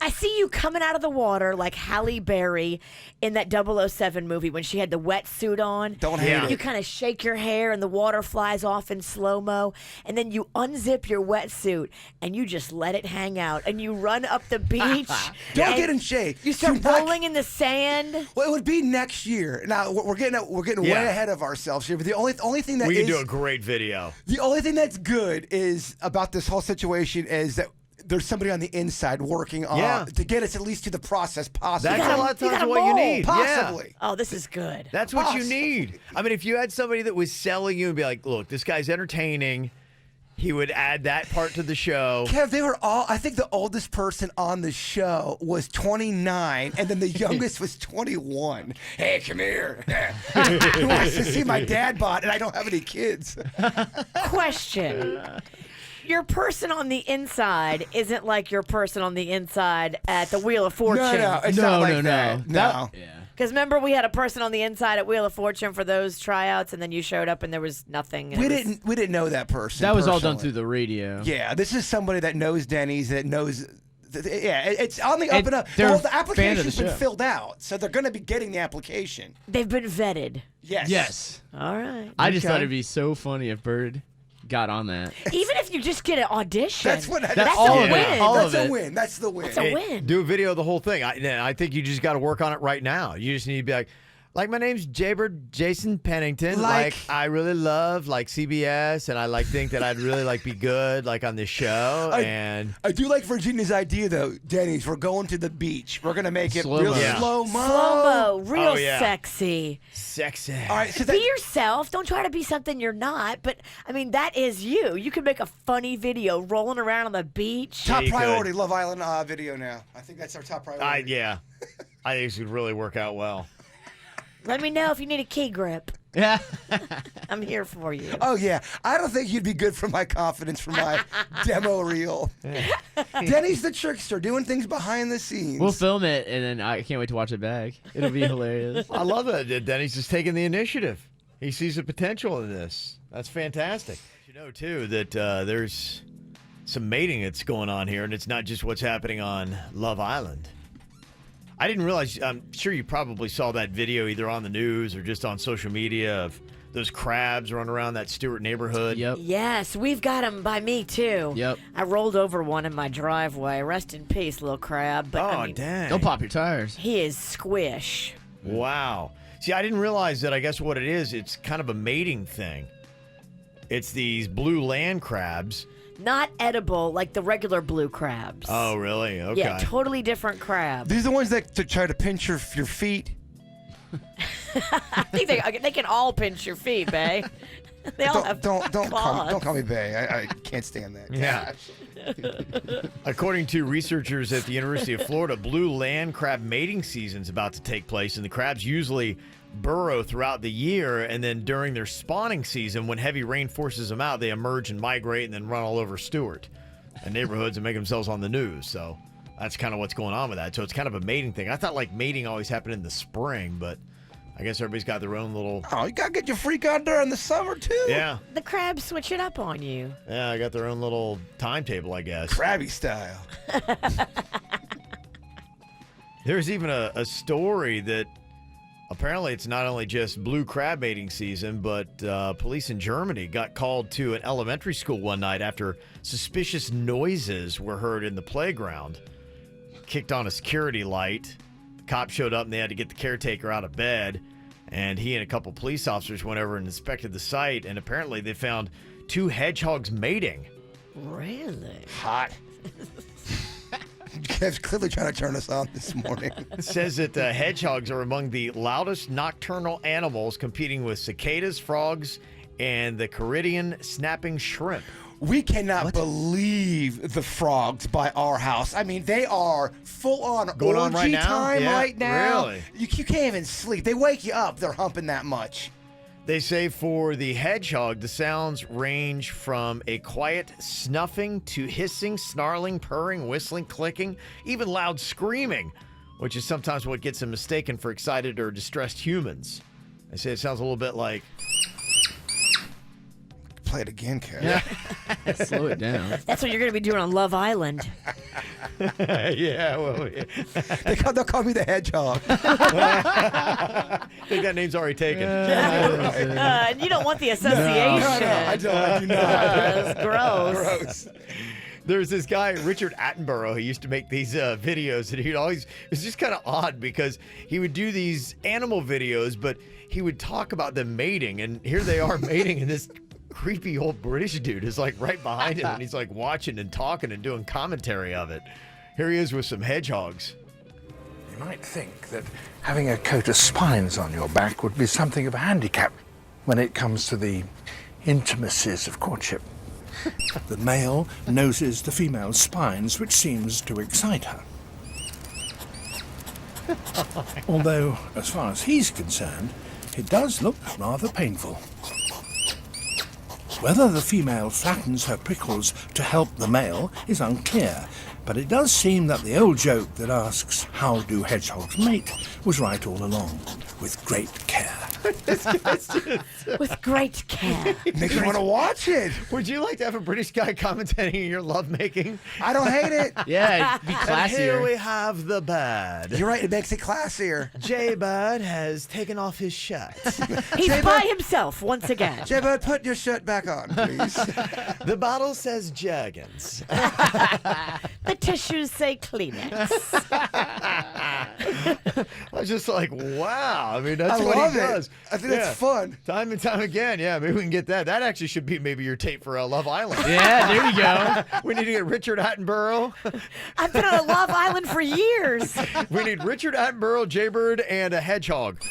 D: I see you coming out of the water like Halle Berry in that 007 movie when she had the wetsuit on.
C: Don't hate it.
D: You kind of shake your hair and the water flies off in slow-mo, and then you unzip your wetsuit and you just let it hang out, and you run up the beach.
C: Don't get in shape.
D: You start
C: Do not-
D: rolling in the sand.
C: Well, it would be next year. Now we're getting way
B: Yeah.
C: ahead of ourselves here. But the only thing that
B: We can
C: is-
B: do a great video.
C: the only thing that's good is about this whole situation is that there's somebody on the inside working on to get us at least to the process possible.
B: That's a lot of
D: you
B: times
D: got a
B: what you
D: mole.
B: need. Yeah.
C: Possibly.
D: Oh, this is good.
B: That's what you need. I mean, if you had somebody that was selling you and be like, look, this guy's entertaining, he would add that part to the show.
C: Kev, they were all, I think the oldest person on the show was 29, and then the youngest was 21. Hey, come here. Who wants to see my dad bod, and I don't have any kids?
D: Question. Your person on the inside isn't like your person on the inside at the Wheel of Fortune.
C: No, it's
G: No,
C: not like
G: no,
C: that.
G: no.
C: No.
G: Yeah.
D: Because remember, we had a person on the inside at Wheel of Fortune for those tryouts, and then you showed up and there was nothing. and
C: We
D: it was-
C: didn't know that person.
G: That was all done
C: personally.
G: through the radio.
C: Yeah, this is somebody that knows Denny's, that knows. It's on the up and up.
G: they're
C: Well,
G: a
C: the
G: fan of the
C: application's been
G: show.
C: filled out, so they're going to be getting the application.
D: They've been vetted.
C: Yes.
G: Yes.
D: All right.
G: I just thought it'd be so funny if Bird got on that.
D: Even if you just get an audition,
C: That's what.
D: that's
G: all
D: a
G: of it.
D: win.
G: All
C: That's
G: of
C: a
G: it.
C: win. That's the win.
D: That's a win.
B: Do a video of the whole thing. I think you just got to work on it right now. You just need to be like my name's Jbird Jason Pennington.
C: Like-
B: I really love CBS, and I think that I'd really be good on this show.
C: I do like Virginia's idea though, Denny's. We're going to the beach. We're gonna make it
G: Slow-mo.
C: real
B: Yeah.
C: slow-mo.
D: Slow-mo, real
B: Oh, yeah.
D: sexy.
B: Sexy.
C: All right, so
D: Be yourself. Don't try to be something you're not. But, I mean, that is you. You can make a funny video rolling around on the beach.
C: top
B: Yeah, you
C: priority,
B: could.
C: Love Island video now. I think that's our top priority.
B: Yeah. I think this would really work out well.
D: Let me know if you need a key grip.
G: Yeah.
D: I'm here for you.
C: Oh yeah, I don't think you'd be good for my confidence for my demo reel. Denny's the trickster, doing things behind the scenes.
G: We'll film it, and then I can't wait to watch it back. It'll be hilarious.
B: I love that Denny's just taking the initiative. He sees the potential in this. That's fantastic. You know, too, that there's some mating that's going on here, and it's not just what's happening on Love Island. I didn't realize, I'm sure you probably saw that video either on the news or just on social media of those crabs running around that Stewart neighborhood.
G: Yep.
D: Yes, we've got them by me, too.
G: Yep.
D: I rolled over one in my driveway. Rest in peace, little crab. But,
B: Oh,
D: I mean,
B: dang.
G: Don't pop your tires.
D: he is squish.
B: Wow. See, I didn't realize that. I guess what it is, it's kind of a mating thing. It's these blue land crabs.
D: Not edible like the regular blue crabs.
B: Oh, really? Okay.
D: Yeah, totally different crab.
C: These are the ones that to try to pinch your feet.
D: I think they can all pinch your feet, bae. They all have
C: Don't
D: claws.
C: call me Bay. I can't stand that.
B: Yeah. According to researchers at the University of Florida, blue land crab mating season is about to take place, and the crabs usually burrow throughout the year, and then during their spawning season, when heavy rain forces them out, they emerge and migrate and then run all over Stewart and neighborhoods and make themselves on the news. So that's kind of what's going on with that. So it's kind of a mating thing. I thought mating always happened in the spring, but I guess everybody's got their own little...
C: Oh, you gotta get your freak out there in the summer too.
B: Yeah.
D: The crabs switch it up on you.
B: Yeah, I got their own little timetable, I guess.
C: Crabby style.
B: There's even a story that apparently it's not only just blue crab mating season, but police in Germany got called to an elementary school one night after suspicious noises were heard in the playground. Kicked on a security light. The cops showed up and they had to get the caretaker out of bed. And he and a couple police officers went over and inspected the site. And apparently they found 2 hedgehogs mating.
D: Really?
C: Hot. Kev's clearly trying to turn us on this morning.
B: It says that hedgehogs are among the loudest nocturnal animals, competing with cicadas, frogs, and the Caridian snapping shrimp.
C: We cannot believe the frogs by our house. I mean, they are full on
B: Going on
C: orgy
B: right now?
C: time
B: Yeah,
C: right now.
B: really?
C: You can't even sleep. They wake you up. They're humping that much.
B: They say for the hedgehog, the sounds range from a quiet snuffing to hissing, snarling, purring, whistling, clicking, even loud screaming, which is sometimes what gets them mistaken for excited or distressed humans. They say it sounds a little bit like...
C: Play it again, Kev.
B: Yeah.
G: Slow it down.
D: That's what you're going to be doing on Love Island.
B: Yeah, well, yeah.
C: They'll call me the hedgehog.
B: I think that name's already taken.
D: And you don't want the association.
C: No, I don't. I do not.
D: That's gross.
C: Gross.
B: There's this guy, Richard Attenborough, who used to make these videos, and he'd always, it was just kind of odd because he would do these animal videos, but he would talk about them mating, and here they are mating, and this creepy old British dude is like right behind him, and he's like watching and talking and doing commentary of it. Here he is with some hedgehogs.
H: You might think that having a coat of spines on your back would be something of a handicap when it comes to the intimacies of courtship. The male noses the female's spines, which seems to excite her. Although, as far as he's concerned, it does look rather painful. Whether the female flattens her prickles to help the male is unclear, but it does seem that the old joke that asks, how do hedgehogs mate, was right all along, with great care.
D: With great care.
C: Makes me want to watch it.
B: Would you like to have a British guy commentating your lovemaking?
C: I don't hate it.
G: Yeah, be
B: And here we
G: classier.
B: have the bed.
C: You're right. It makes it classier.
B: Jbird has taken off his shirt.
D: He's by himself once again.
C: Jbird, put your shirt back on, please.
B: The bottle says Jergens.
D: The tissues say Kleenex.
B: I was just like, wow. I mean, that's
C: I
B: what
C: love
B: he
C: it.
B: does.
C: I think it's fun.
B: Time and time again. Yeah, maybe we can get that. That actually should be maybe your tape for Love Island.
G: Yeah, there you go.
B: We need to get Richard Attenborough.
D: I've been on a Love Island for years.
B: We need Richard Attenborough, Jbird, and a hedgehog.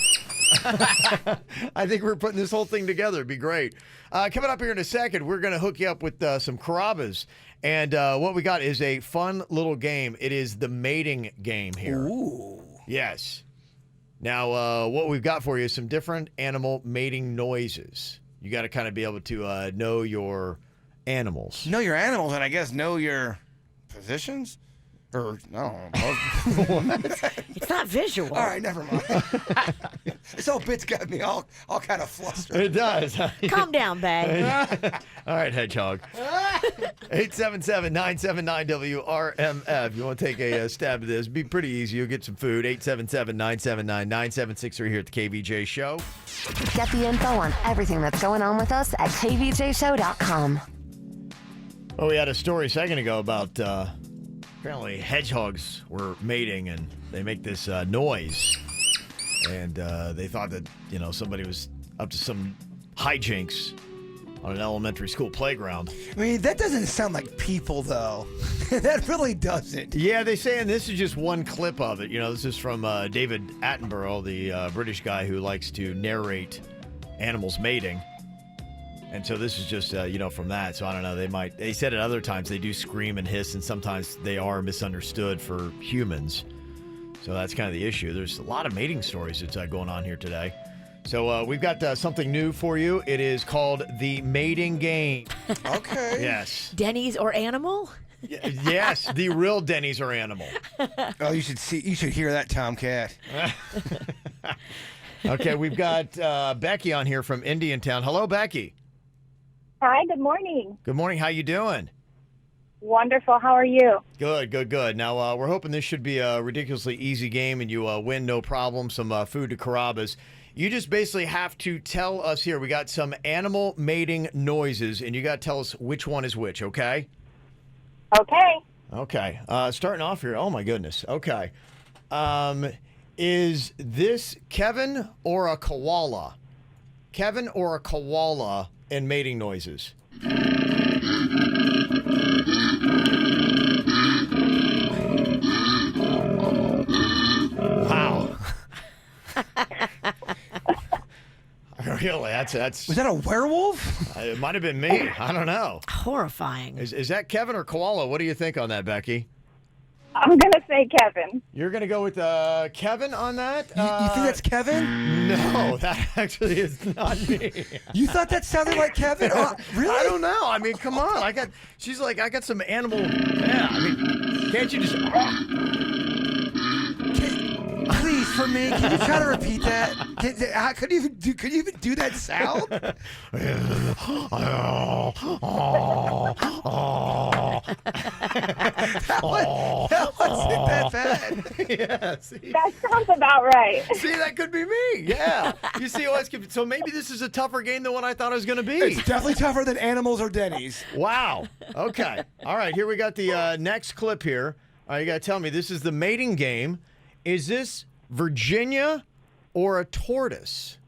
B: I think we're putting this whole thing together. It'd be great. Coming up here in a second, we're going to hook you up with some Carrabba's. And what we got is a fun little game. It is the mating game here.
C: Ooh.
B: Yes. Now, what we've got for you is some different animal mating noises. You got to kind of be able to know your animals.
C: Know your animals and I guess know your positions? Or, no. What?
D: It's not visual.
C: All right, never mind. This whole bit's got me all kind of flustered.
B: It does.
D: Calm down, babe.
B: All right, hedgehog. 877-979-WRMF. You want to take a stab at this? Be pretty easy. You'll get some food. 877-979-9763 here at the KVJ Show.
I: Get the info on everything that's going on with us at kvjshow.com.
B: Well, we had a story a second ago about apparently hedgehogs were mating and they make this noise. And they thought that, somebody was up to some hijinks on an elementary school playground.
C: I mean, that doesn't sound like people, though. That really doesn't.
B: Yeah, they say, and this is just one clip of it. This is from David Attenborough, the British guy who likes to narrate animals mating. And so this is just, from that. So I don't know. They said at other times they do scream and hiss, and sometimes they are misunderstood for humans. So that's kind of the issue. There's a lot of mating stories that's going on here today. So we've got something new for you. It is called the mating game.
C: Okay.
B: Yes.
D: Denny's or animal?
B: Yes, the real Dennys are animal.
C: Oh, you should hear that, Tomcat.
B: Okay, we've got Becky on here from Indiantown. Hello, Becky.
J: Hi, good morning.
B: Good morning. How you doing?
J: Wonderful. How are you?
B: Good. Now, we're hoping this should be a ridiculously easy game and you win no problem, some food to Carrabba's. You just basically have to tell us here. We got some animal mating noises, and you got to tell us which one is which, okay?
J: Okay.
B: Okay. Starting off here. Oh, my goodness. Okay. Is this Kevin or a koala? Kevin or a koala in mating noises? really? That's.
C: Was that a werewolf?
B: It might have been me. I don't know.
D: Horrifying.
B: Is that Kevin or Koala? What do you think on that, Becky?
J: I'm going to say Kevin.
B: You're going to go with Kevin on that?
C: You think that's Kevin?
B: No, that actually is not me.
C: You thought that sounded like Kevin? Really?
B: I don't know. I mean, come on. She's like, I got some animal. Yeah, I mean, can't you just.
C: Please, for me, can you try to repeat that? Could you even do that sound?
B: That
C: wasn't that bad.
B: Yeah, see?
J: That sounds about right.
B: See, that could be me. Yeah. You see, so maybe this is a tougher game than what I thought it was going to be.
C: It's definitely tougher than Animals or Denny's.
B: Wow. Okay. All right. Here we got the next clip here. All right, you got to tell me, this is the mating game. Is this Virginia or a tortoise?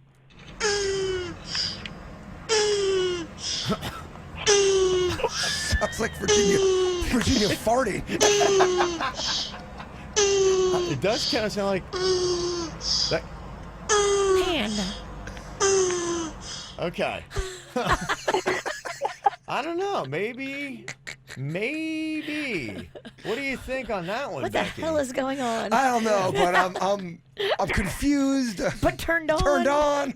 C: Sounds like Virginia farting.
B: It does kind of sound like that.
D: Panda.
B: Okay. I don't know. Maybe. What do you think on that one,
D: What the
B: Becky?
D: hell is going on?
C: I don't know, but I'm confused.
D: But turned on.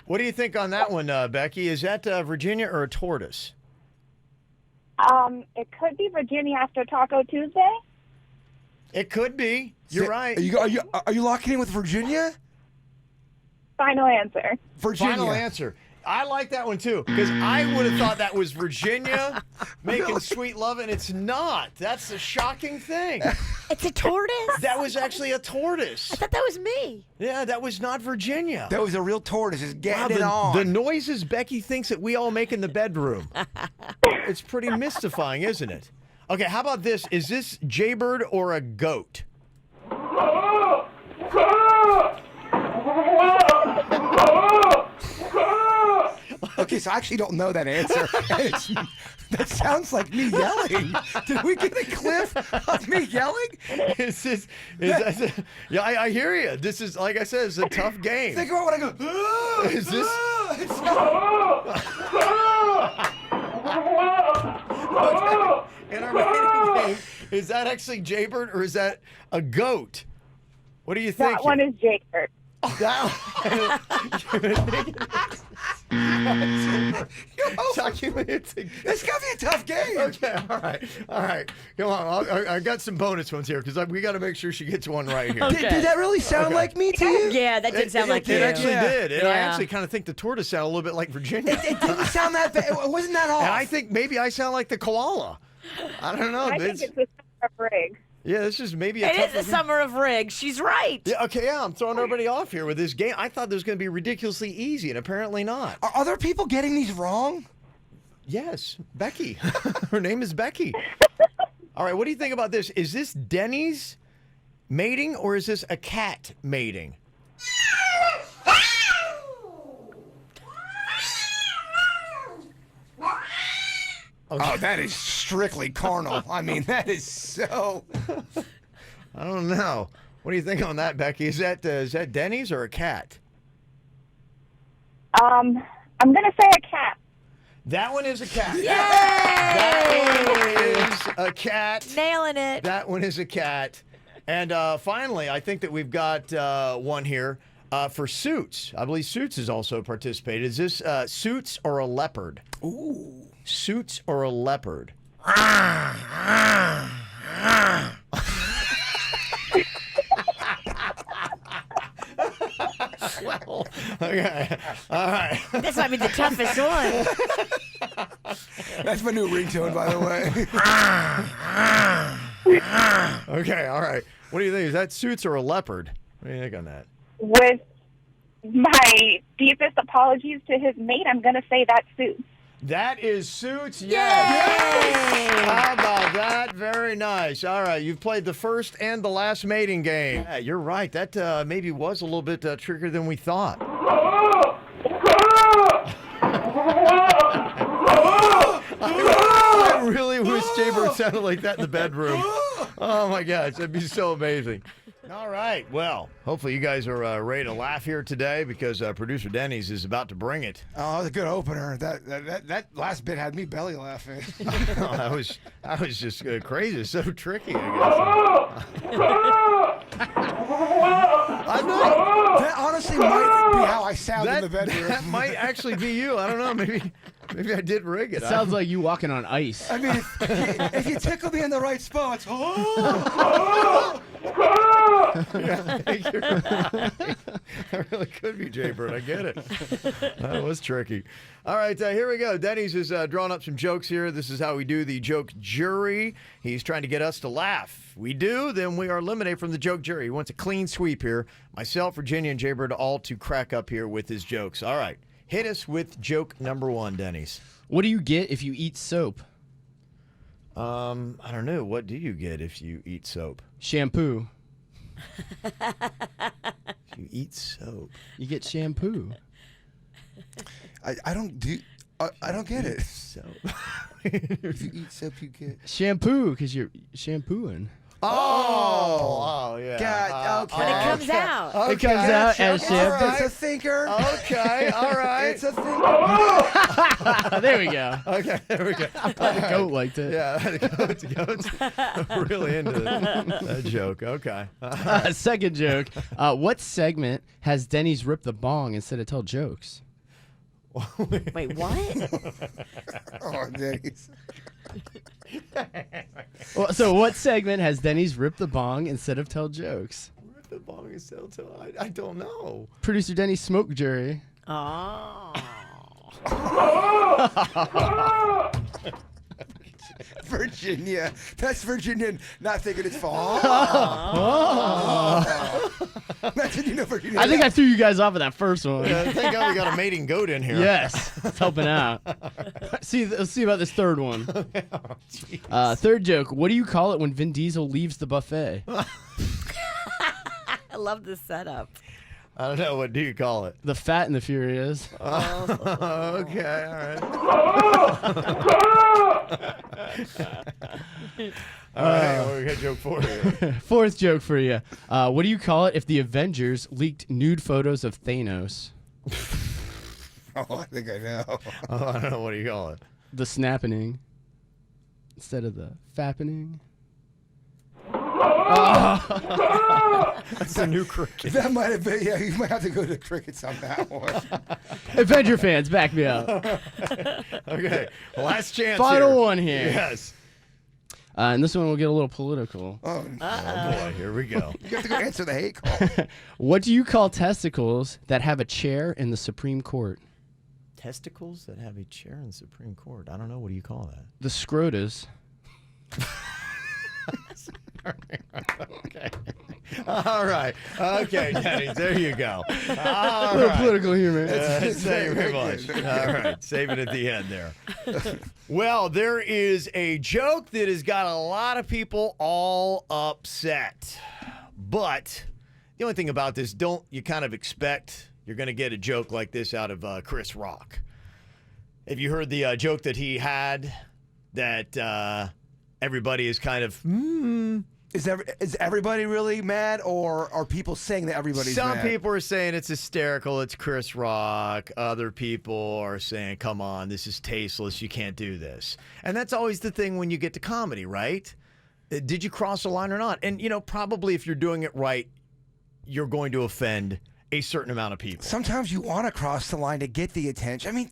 B: What do you think on that one, Becky? Is that Virginia or a tortoise?
J: It could be Virginia after Taco Tuesday.
B: It could be. You're right.
C: Are you locking in with Virginia?
J: Final answer.
C: Virginia.
B: Final answer. I like that one too, because I would have thought that was Virginia making sweet love, and it's not. That's a shocking thing.
D: It's a tortoise?
B: That was actually a tortoise.
D: I thought that was me.
B: Yeah, that was not Virginia.
C: That was a real tortoise. It's getting it
B: the,
C: on.
B: the noises Becky thinks that we all make in the bedroom. It's pretty mystifying, isn't it? Okay, how about this? Is this Jbird or a goat?
C: Okay, so I actually don't know that answer. That sounds like me yelling. Did we get a clip of me yelling?
B: Yeah, I hear you. This is, like I said, it's a tough game.
C: Think about when I go,
B: Is this? In our mating game, is that actually Jbird or is that a goat? What do you think?
J: That one is Jbird.
C: It's gonna be a tough game.
B: Okay, all right. Come on, I got some bonus ones here because we got to make sure she gets one right here.
D: Okay.
C: Did that really sound like me to you?
D: Yeah, that did sound like you.
B: It actually did, and I
D: Yeah.
B: actually kind of think the tortoise sounded a little bit like Virginia.
C: It didn't sound that bad. It wasn't that off.
B: And I think maybe I sound like the koala. I don't know.
J: I think it's the Summer of Rig.
B: Yeah, this is maybe a
D: It is
B: tougher
D: the
B: game.
D: summer of Rig. She's right.
B: Yeah, okay, yeah, I'm throwing everybody off here with this game. I thought this was going to be ridiculously easy, and apparently not.
C: Are other people getting these wrong?
B: Yes, Becky. Her name is Becky. All right, what do you think about this? Is this Dennys mating or is this a cat mating?
C: Oh, that is strictly carnal. I mean, that is so.
B: I don't know. What do you think on that, Becky? Is that Dennys or a cat?
J: I'm gonna say a cat.
B: That one is a cat.
D: Yay!
B: That one is a cat.
D: Nailing it.
B: That one is a cat. And finally, I think that we've got one here for Suits. I believe Suits has also participated. Is this Suits or a leopard?
C: Ooh.
B: Suits or a leopard? Well, okay. All right.
D: This might be the toughest one.
C: That's my new ringtone, by the way.
B: Okay, all right. What do you think? Is that Suits or a leopard? What do you think on that?
J: With my deepest apologies to his mate, I'm gonna say that Suits.
B: That is Suits. Yes. How about that? Very nice. All right, you've played the first and the last mating game. Yeah, you're right. That maybe was a little bit trickier than we thought. I really wish Jbird sounded like that in the bedroom. Oh my gosh, that'd be so amazing. All right. Well, hopefully you guys are ready to laugh here today because producer Dennys is about to bring it.
C: Oh, that was a good opener. That last bit had me belly laughing.
B: I was just crazy. It's so tricky, I guess.
C: That honestly might be how I sound in the bedroom.
B: That might actually be you. I don't know. Maybe I did rig it.
G: It sounds like you walking on ice.
C: I mean, if you tickle me in the right spots.
B: Yeah, I think you're right. That really could be Jbird. I get it. That was tricky. All right, here we go. Dennys has drawn up some jokes here. This is how we do the joke jury. He's trying to get us to laugh. We do, then we are eliminated from the joke jury. He wants a clean sweep here. Myself, Virginia, and Jbird all to crack up here with his jokes. All right, hit us with joke number one, Dennys.
G: What do you get if you eat soap?
B: I don't know. What do you get if you eat soap?
G: Shampoo.
B: If you eat soap,
G: you get shampoo.
C: I don't get it.
B: Soap.
C: If you eat soap, you get
G: Shampoo, because you're shampooing.
B: Oh, yeah.
C: God, okay.
D: When it comes out.
G: It comes out as shampoo.
C: It's a thinker.
B: Okay, all right.
C: It's a thinker.
G: There we go.
B: Okay, there we go.
G: The goat liked it.
B: Yeah, the goat's really into that joke. Okay.
G: Second joke. What segment has Dennys rip the bong instead of tell jokes?
D: Wait, what?
C: Oh, Dennys.
G: Well, so what segment has Dennys rip the bong instead of tell jokes?
B: Rip the bong instead of tell. I don't know.
G: Producer Dennys Smoke Jury.
D: Oh.
C: Virginia. That's Virginia not thinking it's fall. Imagine you know Virginia.
G: I think I threw you guys off of that first one.
B: Thank God we got a mating goat in here.
G: Yes, it's helping out. Let's see about this third one. Third joke. What do you call it when Vin Diesel leaves the buffet?
D: I love this setup.
B: I don't know. What do you call it?
G: The Fat and the Furious.
B: Okay, all right. All right, well, we got joke 4 here.
G: Fourth joke for you. What do you call it if the Avengers leaked nude photos of Thanos?
C: Oh, I think I know.
B: Oh, I don't know. What do you call it?
G: The snappening instead of the fappening.
B: That's a new cricket.
C: That might have been, yeah, you might have to go to crickets on that one.
G: Avenger fans, back me up.
B: Okay, last chance.
G: Final one here.
B: Yes.
G: And this one will get a little political.
C: Oh,
B: boy, here we go.
C: You have to go answer the hate call.
G: What do you call testicles that have a chair in the Supreme Court?
B: Testicles that have a chair in the Supreme Court. I don't know. What do you call that?
G: The scrotas.
B: Okay. All right. Okay, Dennys, there you go. All
G: Little
B: right.
G: political humor.
B: Thank you very much. All right, save it at the end there. Well, there is a joke that has got a lot of people all upset. But the only thing about this, don't you kind of expect you're going to get a joke like this out of Chris Rock? Have you heard the joke that he had that everybody is kind of,
C: Is everybody really mad, or are people saying that everybody's
B: Some
C: mad?
B: people are saying it's hysterical, it's Chris Rock. Other people are saying, come on, this is tasteless, you can't do this. And that's always the thing when you get to comedy, right? Did you cross the line or not? And, you know, probably if you're doing it right, you're going to offend a certain amount of people.
C: Sometimes you want to cross the line to get the attention. I mean,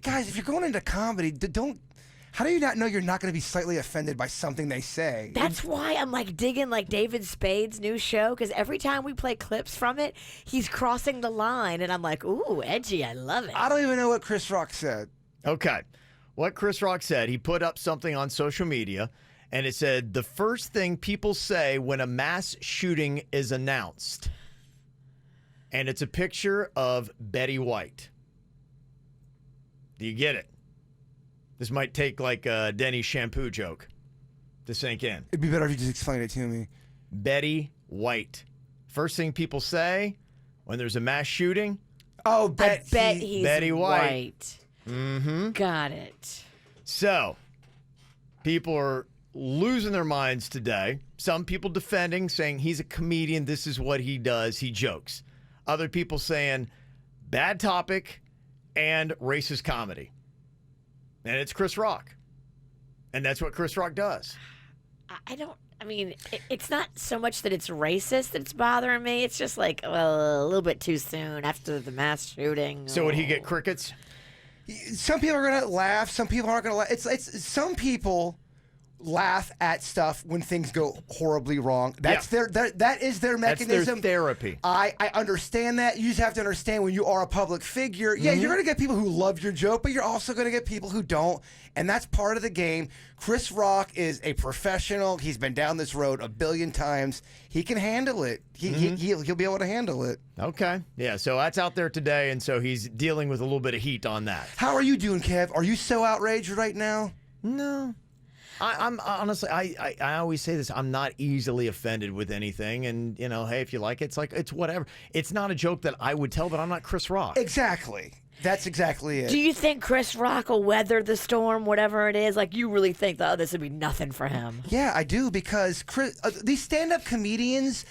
C: guys, if you're going into comedy, don't... How do you not know you're not going to be slightly offended by something they say?
D: That's why I'm like digging like David Spade's new show, because every time we play clips from it, he's crossing the line, and I'm like, ooh, edgy, I love it.
C: I don't even know what Chris Rock said.
B: Okay. What Chris Rock said, he put up something on social media, and it said, the first thing people say when a mass shooting is announced. And it's a picture of Betty White. Do you get it? This might take like a Denny shampoo joke to sink in.
C: It'd be better if you just explained it to me.
B: Betty White. First thing people say when there's a mass shooting.
C: Oh,
D: I bet he's
B: Betty White.
D: Mm-hmm. Got it.
B: So, people are losing their minds today. Some people defending, saying he's a comedian. This is what he does. He jokes. Other people saying bad topic and racist comedy. And it's Chris Rock. And that's what Chris Rock does.
D: I mean, it's not so much that it's racist that's bothering me. It's just like, well, a little bit too soon after the mass shooting.
B: So would he get crickets?
C: Some people are gonna laugh. Some people aren't gonna laugh. It's some people laugh at stuff when things go horribly wrong. That's that is their mechanism.
B: That's their therapy.
C: I understand that. You just have to understand when you are a public figure. Yeah, you're gonna get people who love your joke, but you're also gonna get people who don't, and that's part of the game. Chris Rock is a professional. He's been down this road a billion times. He can handle it. He'll be able to handle it.
B: Okay. Yeah, so that's out there today, and so he's dealing with a little bit of heat on that.
C: How are you doing, Kev? Are you so outraged right now?
B: No. I'm honestly, I always say this. I'm not easily offended with anything, and hey, if you like it, it's whatever. It's not a joke that I would tell, but I'm not Chris Rock.
C: Exactly. That's exactly it.
D: Do you think Chris Rock will weather the storm, whatever it is? Like, you really think that this would be nothing for him?
C: Yeah, I do, because these stand-up comedians,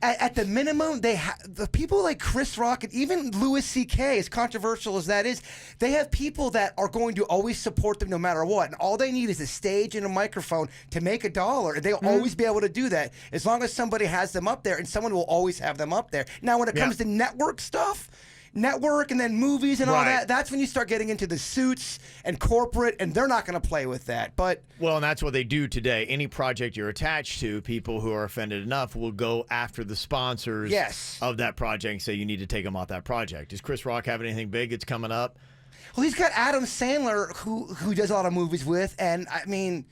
C: at the minimum, the people like Chris Rock and even Louis C.K., as controversial as that is, they have people that are going to always support them no matter what. And all they need is a stage and a microphone to make $1, and they'll always be able to do that as long as somebody has them up there, and someone will always have them up there. Now, when it comes to network stuff, and then movies and all that, that's when you start getting into the suits and corporate, and they're not going to play with that. Well,
B: and that's what they do today. Any project you're attached to, people who are offended enough will go after the sponsors of that project and say you need to take them off that project. Does Chris Rock have anything big that's coming up?
C: Well, he's got Adam Sandler, who does a lot of movies with, and I mean,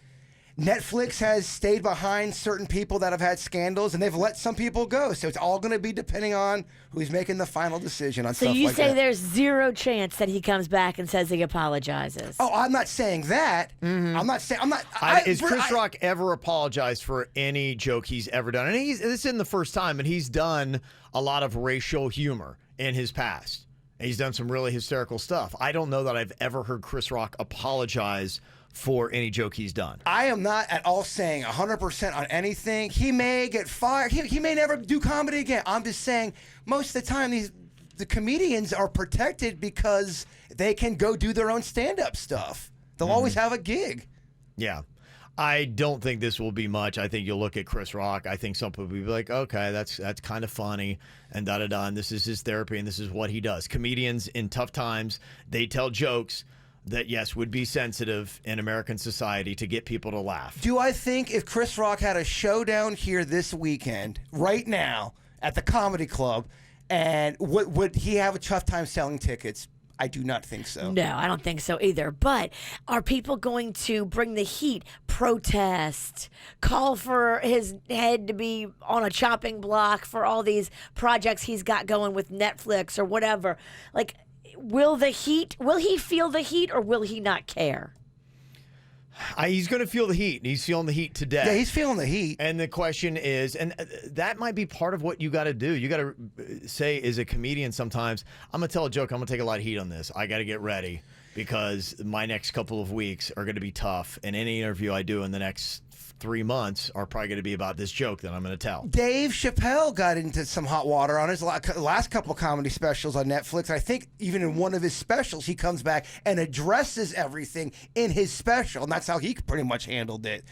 C: Netflix has stayed behind certain people that have had scandals, and they've let some people go. So it's all going to be depending on who's making the final decision on stuff like that.
D: So you say there's zero chance that he comes back and says he apologizes?
C: Oh, I'm not saying that. I'm not saying.
B: Is Chris Rock ever apologized for any joke he's ever done? And this isn't the first time, and he's done a lot of racial humor in his past. He's done some really hysterical stuff. I don't know that I've ever heard Chris Rock apologize for any joke he's done.
C: I am not at all saying 100% on anything. He may get fired. He may never do comedy again. I'm just saying most of the time the comedians are protected because they can go do their own stand-up stuff. They'll always have a gig.
B: Yeah. I don't think this will be much. I think you'll look at Chris Rock. I think some people will be like, okay, that's kind of funny, and da-da-da, and this is his therapy, and this is what he does. Comedians in tough times, they tell jokes that, yes, would be sensitive in American society to get people to laugh.
C: Do I think if Chris Rock had a showdown here this weekend, right now, at the Comedy Club, and would he have a tough time selling tickets? I do not think so.
D: No, I don't think so either. But are people going to bring the heat, protest, call for his head to be on a chopping block for all these projects he's got going with Netflix or whatever? Like, will he feel the heat, or will he not care?
B: He's going to feel the heat. He's feeling the heat today.
C: Yeah, he's feeling the heat.
B: And the question is, and that might be part of what you got to do. You got to say, as a comedian sometimes, I'm going to tell a joke. I'm going to take a lot of heat on this. I got to get ready because my next couple of weeks are going to be tough. And any interview I do in the next 3 months are probably going to be about this joke that I'm going to tell.
C: Dave Chappelle got into some hot water on his last couple of comedy specials on Netflix. I think even in one of his specials, he comes back and addresses everything in his special, and that's how he pretty much handled it.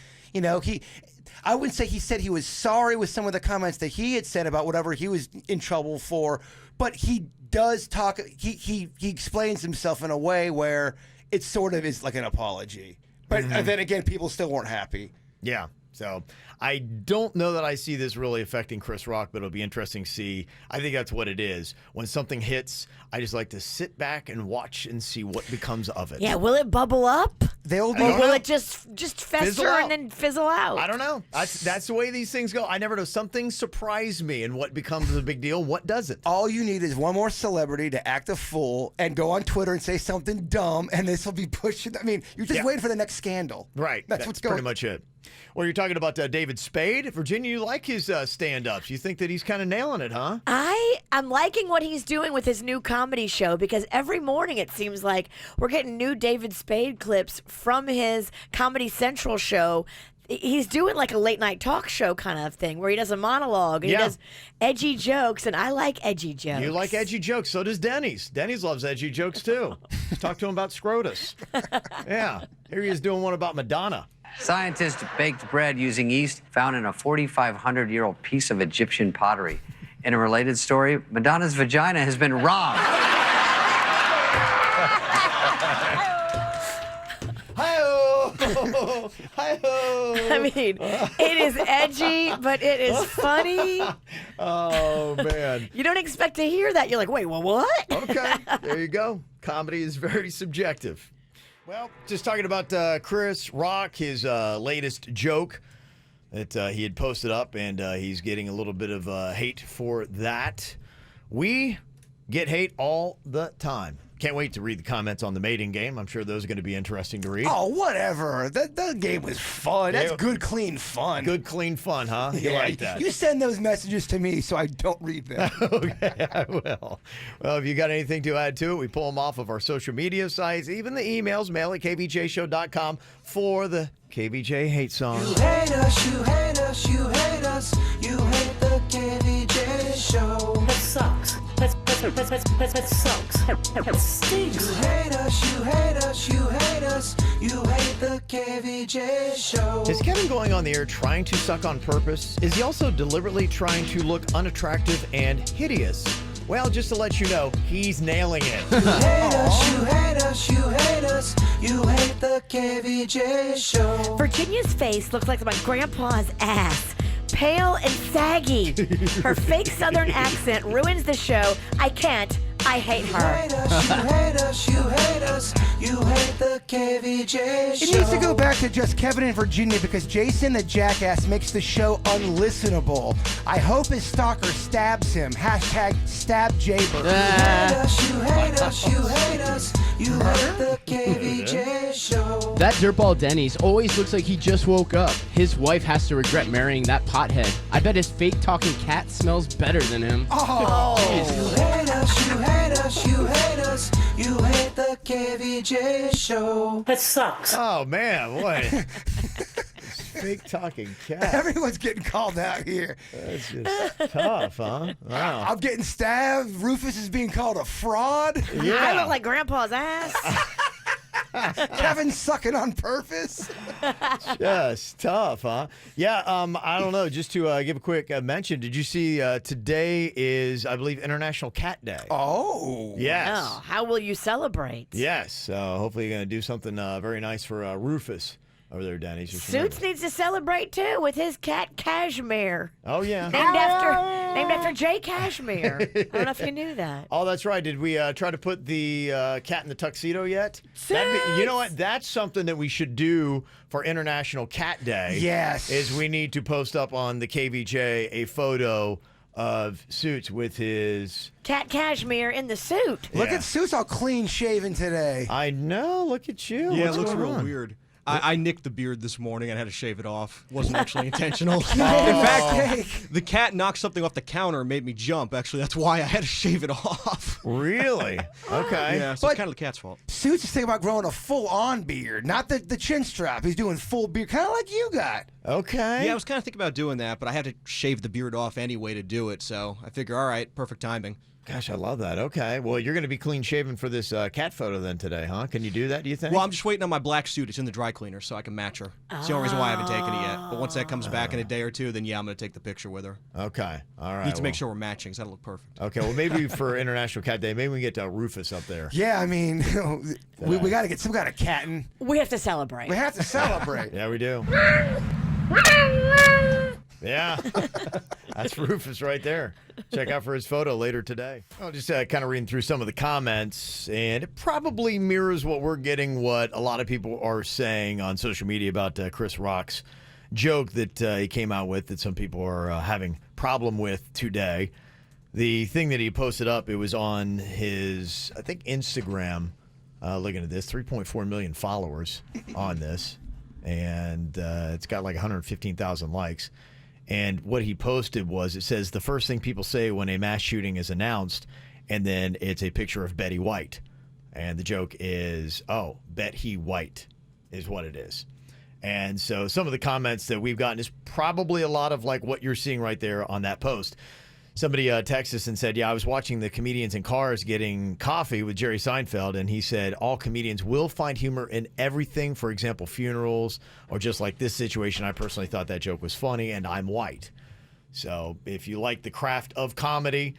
C: I wouldn't say he said he was sorry with some of the comments that he had said about whatever he was in trouble for, but he does talk. He explains himself in a way where it sort of is like an apology. But then again, people still weren't happy.
B: Yeah, so I don't know that I see this really affecting Chris Rock, but it'll be interesting to see. I think that's what it is. When something hits, I just like to sit back and watch and see what becomes of it.
D: Yeah, will it bubble up? Or will it just fester
B: out.
D: and then fizzle out?
B: I don't know. That's the way these things go. I never know. Some things surprise me, and what becomes a big deal, what doesn't.
C: All you need is one more celebrity to act a fool and go on Twitter and say something dumb, and this will be pushing. I mean, you're just waiting for the next scandal.
B: Right. That's
C: what's going on.
B: Pretty much it. Well, you're talking about David Spade. Virginia, you like his stand-ups. You think that he's kind of nailing it, huh?
D: I'm liking what he's doing with his new comedy show, because every morning it seems like we're getting new David Spade clips from his Comedy Central show he's doing like a late night talk show kind of thing where he does a monologue and he does edgy jokes, and I like edgy jokes.
B: You like edgy jokes. So does Dennys. Dennys loves edgy jokes too. Talk to him about Scrotus. Yeah. Here he is doing one about Madonna.
K: Scientists baked bread using yeast found in a 4,500-year-old piece of Egyptian pottery. In a related story, Madonna's vagina has been robbed.
B: Hi-ho! Hi-ho!
D: I mean, it is edgy, but it is funny.
B: Oh, man.
D: You don't expect to hear that. You're like, wait, what?
B: Okay, there you go. Comedy is very subjective. Well, just talking about Chris Rock, his latest joke that he had posted up, and he's getting a little bit of hate for that. We get hate all the time. Can't wait to read the comments on the mating game. I'm sure those are going to be interesting to read.
C: Oh, whatever. That game was fun. That's good, clean fun.
B: Good, clean fun, huh? You like that?
C: You send those messages to me so I don't read them.
B: Okay, I will. Well, if you got anything to add to it, we pull them off of our social media sites, even the emails, mail at kvjshow.com for the KVJ Hate Song.
A: You hate us, you hate us, you hate us. You hate the KVJ show. That sucks. That sucks. That stinks. You hate us, you hate us, you hate us. You hate the KVJ show.
B: Is Kevin going on the air trying to suck on purpose? Is he also deliberately trying to look unattractive and hideous? Well, just to let you know, he's nailing it.
A: You hate us, you hate us, you hate us. You hate the KVJ show.
D: Virginia's face looks like my grandpa's ass. Pale and saggy. Her fake southern accent ruins the show. I can't. I hate her.
A: You hate us, you hate us, you hate us. You hate the KVJ show.
C: It needs to go back to just Kevin and Virginia because Jason the jackass makes the show unlistenable. I hope his stalker stabs him. Hashtag stab Jbird.
A: You hate us, you hate us, you hate us. You hate the KVJ show.
G: That dirtball Denny's always looks like he just woke up. His wife has to regret marrying that pothead. I bet his fake talking cat smells better than him.
C: Oh.
A: You hate us, you hate us, you hate us. You hate the KVJ show. That sucks.
B: Oh, man, what? Fake talking cat.
C: Everyone's getting called out here.
B: That's just tough, huh? Wow.
C: I'm getting stabbed. Rufus is being called a fraud.
B: Yeah.
D: I look like grandpa's ass.
C: Kevin's sucking on purpose.
B: Just tough, huh? Yeah, I don't know. Just to give a quick mention, did you see today is, I believe, International Cat Day?
C: Oh.
B: Yes.
D: Oh, how will you celebrate?
B: Yes. Hopefully you're going to do something very nice for Rufus over there, Dennys. Just
D: Suits
B: remember.
D: needs to celebrate too with his cat Cashmere.
B: Oh, yeah.
D: Named after Jay Cashmere. I don't know if you knew that.
B: Oh, that's right. Did we try to put the cat in the tuxedo yet? You know what? That's something that we should do for International Cat Day.
C: Yes.
B: Is we need to post up on the KVJ a photo of Suits with his
D: Cat Cashmere in the suit.
C: Look at Suits all clean shaven today.
B: I know. Look at you.
L: Yeah,
B: What's
L: it looks
B: going
L: real
B: on?
L: weird. I nicked the beard this morning and had to shave it off. Wasn't actually intentional.
C: You made
L: In
C: a
L: fact,
C: mistake.
L: the cat knocked something off the counter and made me jump. Actually, that's why I had to shave it off.
B: Really? Okay.
L: Yeah, so it's kind of the cat's fault.
C: Suits is thinking about growing a full-on beard, not the chin strap. He's doing full beard, kind of like you got.
B: Okay.
L: Yeah, I was kind of thinking about doing that, but I had to shave the beard off anyway to do it, so I figure, all right, perfect timing.
B: Gosh, I love that. Okay. Well, you're going to be clean shaven for this cat photo then today, huh? Can you do that, do you think?
L: Well, I'm just waiting on my black suit. It's in the dry cleaner, so I can match her. It's the only reason why I haven't taken it yet. But once that comes back in a day or two, then yeah, I'm going to take the picture with her.
B: Okay. All right.
L: Need to make sure we're matching, so that'll look perfect.
B: Okay. Well, maybe for International Cat Day, maybe we can get Rufus up there.
C: Yeah, I mean, we got to get some kind of catting.
D: We have to celebrate.
C: We have to celebrate.
B: Yeah, we do. Yeah. That's Rufus right there. Check out for his photo later today. I'll just kind of reading through some of the comments, and it probably mirrors what we're getting, what a lot of people are saying on social media about Chris Rock's joke that he came out with that some people are having problem with today. The thing that he posted up, it was on his, I think, Instagram. Looking at this, 3.4 million followers on this, and it's got like 115,000 likes. And what he posted was, it says the first thing people say when a mass shooting is announced, and then it's a picture of Betty White. And the joke is, oh, Bet He White is what it is. And so some of the comments that we've gotten is probably a lot of like what you're seeing right there on that post. Somebody texted us and said, yeah, I was watching the comedians in cars getting coffee with Jerry Seinfeld, and he said all comedians will find humor in everything. For example, funerals, or just like this situation. I personally thought that joke was funny, and I'm white. So if you like the craft of comedy,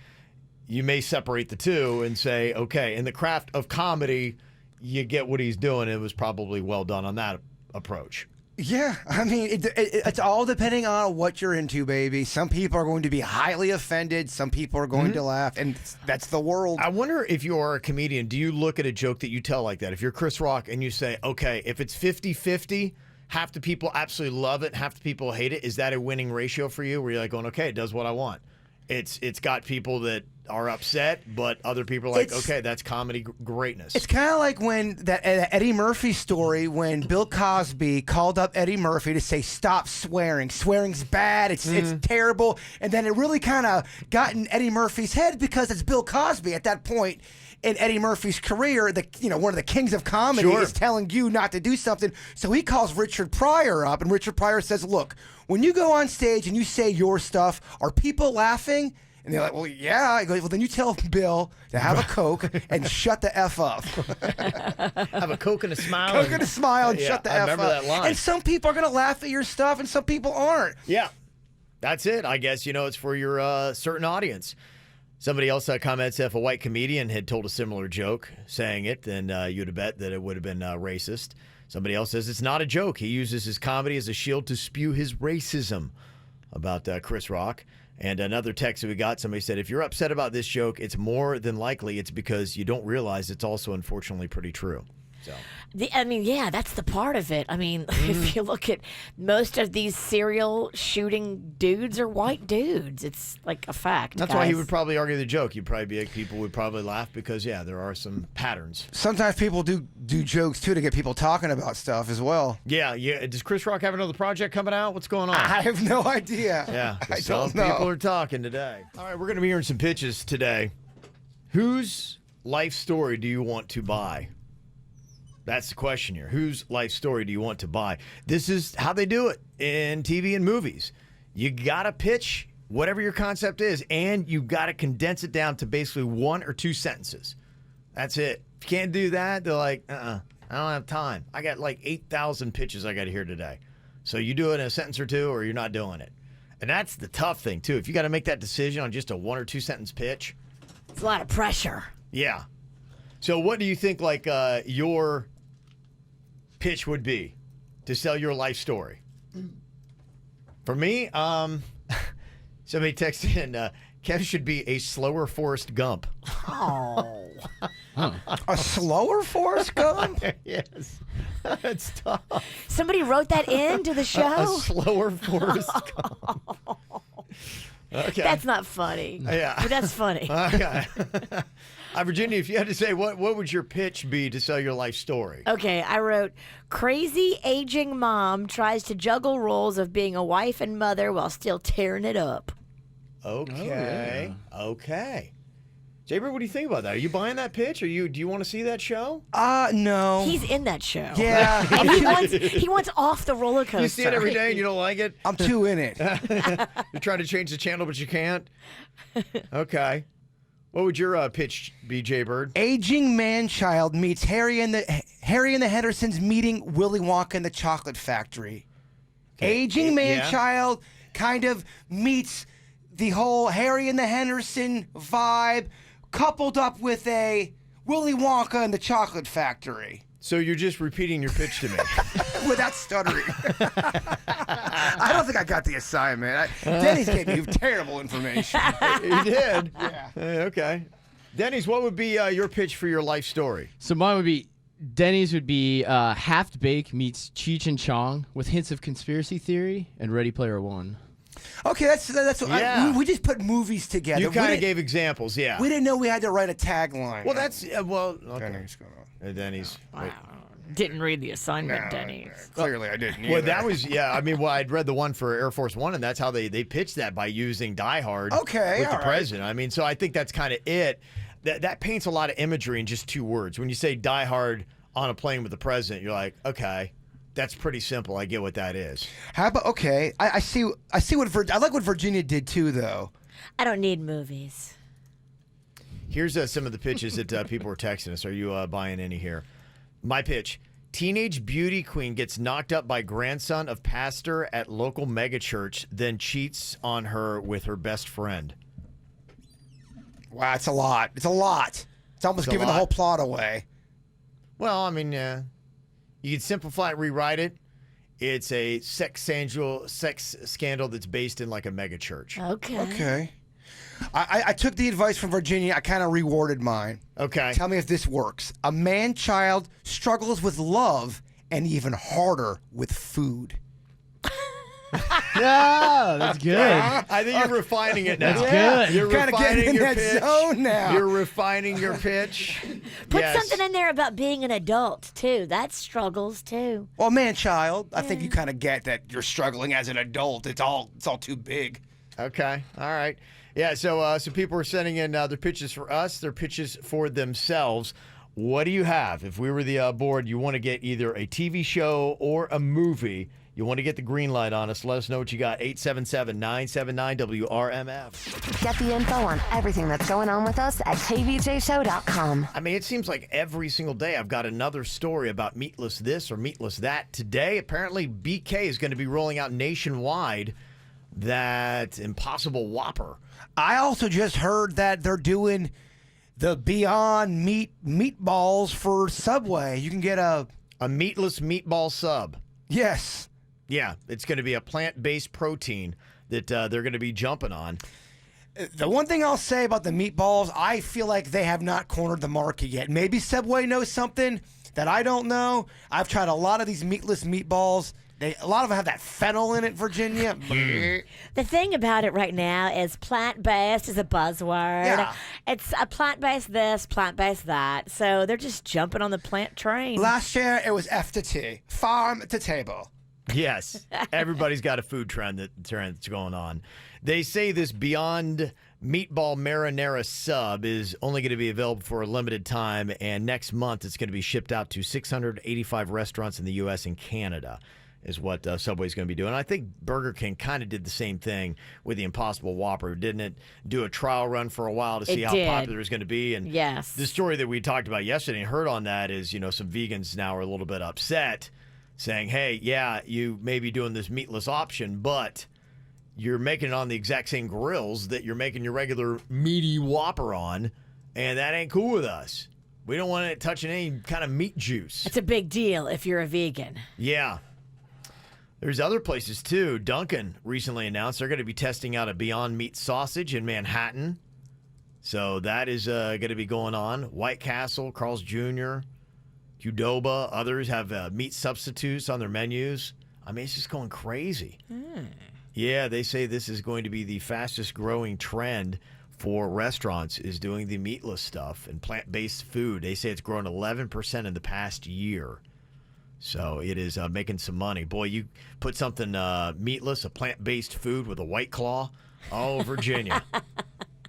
B: you may separate the two and say, okay, in the craft of comedy, you get what he's doing. It was probably well done on that approach.
C: Yeah, I mean, it's all depending on what you're into, baby. Some people are going to be highly offended. Some people are going to laugh, and that's the world.
B: I wonder if you are a comedian, do you look at a joke that you tell like that? If you're Chris Rock and you say, okay, if it's 50-50, half the people absolutely love it, half the people hate it, is that a winning ratio for you where you're like going, okay, it does what I want? It's got people that are upset, but other people are like, okay, that's comedy greatness.
C: It's kind of like when that Eddie Murphy story when Bill Cosby called up Eddie Murphy to say, stop swearing. Swearing's bad. It's terrible. And then it really kind of got in Eddie Murphy's head because it's Bill Cosby at that point in Eddie Murphy's career, one of the kings of comedy is telling you not to do something. So he calls Richard Pryor up, and Richard Pryor says, look, when you go on stage and you say your stuff, are people laughing? And they're like, well, yeah. He goes, well, then you tell Bill to have a Coke and shut the F up.
B: Have a Coke and a smile.
C: Coke and a smile and shut the F up.
B: I remember that line.
C: And some people are going to laugh at your stuff and some people aren't.
B: Yeah. That's it. I guess, it's for your certain audience. Somebody else comments, if a white comedian had told a similar joke saying it, then you'd have bet that it would have been racist. Somebody else says it's not a joke. He uses his comedy as a shield to spew his racism about Chris Rock. And another text that we got, somebody said, if you're upset about this joke, it's more than likely it's because you don't realize it's also unfortunately pretty true. So.
D: That's the part of it. I mean, if you look at most of these serial shooting dudes are white dudes. It's like a fact.
B: That's why he would probably argue the joke. People would probably laugh because, there are some patterns.
C: Sometimes people do jokes, too, to get people talking about stuff as well.
B: Yeah. Does Chris Rock have another project coming out? What's going on?
C: I have no idea.
B: Yeah.
C: I
B: some
C: don't know.
B: people are talking today. All right, we're going to be hearing some pitches today. Whose life story do you want to buy? That's the question here. Whose life story do you want to buy? This is how they do it in TV and movies. You got to pitch whatever your concept is, and you got to condense it down to basically 1 or 2 sentences. That's it. If you can't do that, they're like, I don't have time. I got like 8,000 pitches I got to hear today. So you do it in a sentence or 2, or you're not doing it. And that's the tough thing, too. If you got to make that decision on just a 1 or 2 sentence pitch.
D: It's a lot of pressure.
B: Yeah. So what do you think, like, your pitch would be to sell your life story? For me, somebody texted in, Kev should be a slower Forrest Gump.
D: Oh.
C: A slower Forrest Gump?
B: Yes. That's tough.
D: Somebody wrote that into the show?
B: A slower Forrest Gump. Okay.
D: That's not funny.
B: Yeah.
D: But that's funny.
B: Okay. Virginia, if you had to say, what would your pitch be to sell your life story?
D: Okay, I wrote, crazy aging mom tries to juggle roles of being a wife and mother while still tearing it up.
B: Okay. Oh, yeah. Okay. Jbird, what do you think about that? Are you buying that pitch? Do you want to see that show?
C: No.
D: He's in that show.
C: Yeah.
D: And he wants off the roller coaster.
B: You see it every day and you don't like it?
C: I'm too in it.
B: You're trying to change the channel, but you can't? Okay. What would your pitch be, Jbird?
C: Aging man-child meets Harry and the Hendersons meeting Willy Wonka in the Chocolate Factory. Okay. Aging man-child kind of meets the whole Harry and the Henderson vibe, coupled up with a Willy Wonka in the Chocolate Factory.
B: So you're just repeating your pitch to me.
C: Without stuttering. I don't think I got the assignment. Dennys gave me terrible information.
B: He did?
C: Yeah.
B: Okay. Dennys, what would be your pitch for your life story?
G: So mine would be, Dennys would be Half Baked meets Cheech and Chong with hints of conspiracy theory and Ready Player One.
C: Okay, that's
B: yeah.
C: we just put movies together.
B: You kind of gave examples, yeah.
C: We didn't know we had to write a tagline.
B: Well, that's okay.
C: Dennys going on.
B: Dennys.
D: Wow. Didn't read the assignment, Dennys.
C: Clearly, I didn't.
B: Well, that was I'd read the one for Air Force One, and that's how they pitched that by using Die Hard.
C: Okay,
B: with the
C: right.
B: president. I mean, so I think that's kind of it. That paints a lot of imagery in just 2 words. When you say Die Hard on a plane with the president, you're like, okay. That's pretty simple. I get what that is.
C: How about I see what I like what Virginia did too, though.
D: I don't need movies.
B: Here's some of the pitches that people were texting us. Are you buying any here? My pitch. Teenage beauty queen gets knocked up by grandson of pastor at local megachurch, then cheats on her with her best friend.
C: Wow, it's a lot. It's a lot. It's almost giving the whole plot away.
B: Well, I mean, you can simplify it, rewrite it. It's a sex scandal that's based in like a megachurch.
C: Okay. I took the advice from Virginia. I kind of reworded mine.
B: Okay.
C: Tell me if this works. A man-child struggles with love and even harder with food.
G: Yeah, that's good.
B: I think you're refining it now.
G: That's good.
B: You're
C: Kinda
B: refining
C: getting in
B: your
C: that
B: pitch.
C: zone now.
B: You're refining your pitch.
D: Put
B: Yes.
D: something in there about being an adult, too. That's struggles, too.
C: Well, man-child, I think you kind of get that you're struggling as an adult. It's all too big.
B: Okay. All right. Yeah. So people are sending in their pitches for us, their pitches for themselves. What do you have? If we were the board, you want to get either a TV show or a movie. You want to get the green light on us. Let us know what you got. 877-979-WRMF.
I: Get the info on everything that's going on with us at kvjshow.com.
B: I mean, it seems like every single day I've got another story about meatless this or meatless that. Today, apparently, BK is going to be rolling out nationwide that Impossible Whopper.
C: I also just heard that they're doing the Beyond Meat meatballs for Subway. You can get a
B: meatless meatball sub.
C: Yes.
B: Yeah, it's going to be a plant-based protein that they're going to be jumping on.
C: The one thing I'll say about the meatballs, I feel like they have not cornered the market yet. Maybe Subway knows something that I don't know. I've tried a lot of these meatless meatballs. A lot of them have that fennel in it, Virginia.
D: The thing about it right now is plant-based is a buzzword.
C: Yeah.
D: It's a plant-based this, plant-based that. So they're just jumping on the plant train.
C: Last year, it was F to T, farm to table.
B: Yes, everybody's got a food trend that's going on. They say this Beyond Meatball Marinara sub is only going to be available for a limited time, and next month it's going to be shipped out to 685 restaurants in the U.S. and Canada. Is what Subway's going to be doing. I think Burger King kind of did the same thing with the Impossible Whopper, didn't it? Do a trial run for a while to see how popular it's going to be. And
D: yes,
B: the story that we talked about yesterday and heard on that is, some vegans now are a little bit upset, saying, hey, yeah, you may be doing this meatless option, but you're making it on the exact same grills that you're making your regular meaty Whopper on, and that ain't cool with us. We don't want it touching any kind of meat juice.
D: It's a big deal if you're a vegan.
B: Yeah. There's other places, too. Dunkin' recently announced they're going to be testing out a Beyond Meat sausage in Manhattan. So that is going to be going on. White Castle, Carl's Jr., Qdoba, others have meat substitutes on their menus. I mean, it's just going crazy. Yeah, they say this is going to be the fastest growing trend for restaurants is doing the meatless stuff and plant-based food. They say it's grown 11% in the past year. So it is making some money. Boy, you put something meatless, a plant-based food with a White Claw. Oh, Virginia.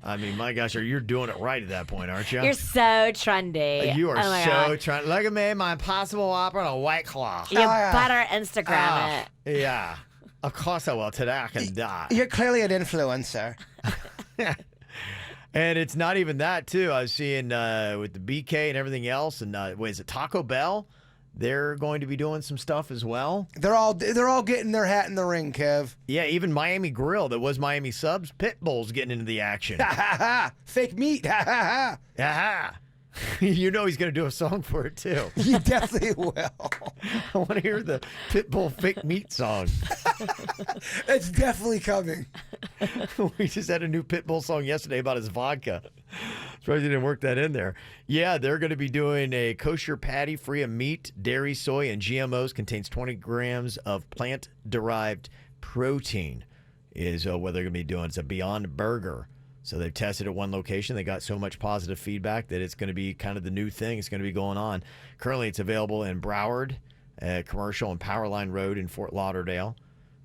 B: I mean, my gosh, you're doing it right at that point, aren't you?
D: You're so trendy.
B: You are
D: oh my God.
B: trendy. Look at me, my Impossible Whopper and a White Claw.
D: You better Instagram it.
B: Yeah. Of course I will. Today I can die.
C: You're clearly an influencer.
B: And it's not even that, too. I was seeing with the BK and everything else. And is it Taco Bell? They're going to be doing some stuff as well.
C: They're all getting their hat in the ring, Kev.
B: Yeah, even Miami Grill, that was Miami Subs, Pitbull's getting into the action.
C: Fake meat.
B: Aha. You know he's going to do a song for it, too.
C: You definitely will.
B: I want to hear the Pitbull fake meat song.
C: It's definitely coming.
B: We just had a new Pitbull song yesterday about his vodka. Surprised he didn't work that in there. Yeah, they're going to be doing a kosher patty free of meat, dairy, soy, and GMOs. Contains 20 grams of plant-derived protein is what they're going to be doing. It's a Beyond Burger. So they've tested at one location. They got so much positive feedback that it's going to be kind of the new thing. It's going to be going on. Currently, it's available in Broward, Commercial and Powerline Road in Fort Lauderdale,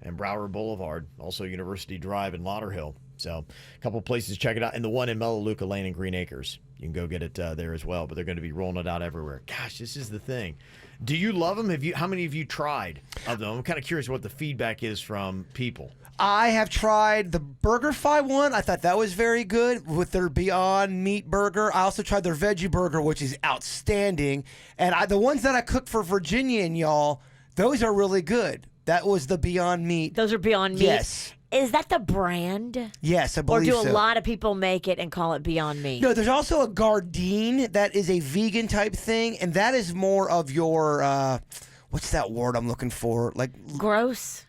B: and Broward Boulevard, also University Drive in Lauderhill. So a couple places to check it out. And the one in Melaleuca Lane in Green Acres. You can go get it there as well, but they're going to be rolling it out everywhere. Gosh, this is the thing. Do you love them? How many of you tried of them? I'm kind of curious what the feedback is from people.
C: I have tried the BurgerFi one. I thought that was very good with their Beyond Meat burger. I also tried their veggie burger, which is outstanding. And the ones that I cooked for Virginia and y'all, those are really good. That was the Beyond Meat.
D: Those are Beyond Meat?
C: Yes.
D: Is that the brand?
C: Yes, I believe so.
D: Or do a lot of people make it and call it Beyond Meat?
C: No, there's also a Gardein that is a vegan type thing, and that is more of your, what's that word I'm looking for? Like
D: gross?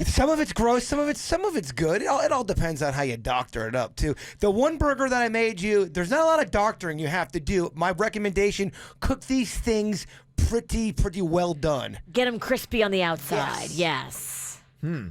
C: Some of it's gross, some of it's good. It all depends on how you doctor it up, too. The one burger that I made you, there's not a lot of doctoring you have to do. My recommendation, cook these things pretty well done.
D: Get them crispy on the outside, yes.
C: Okay.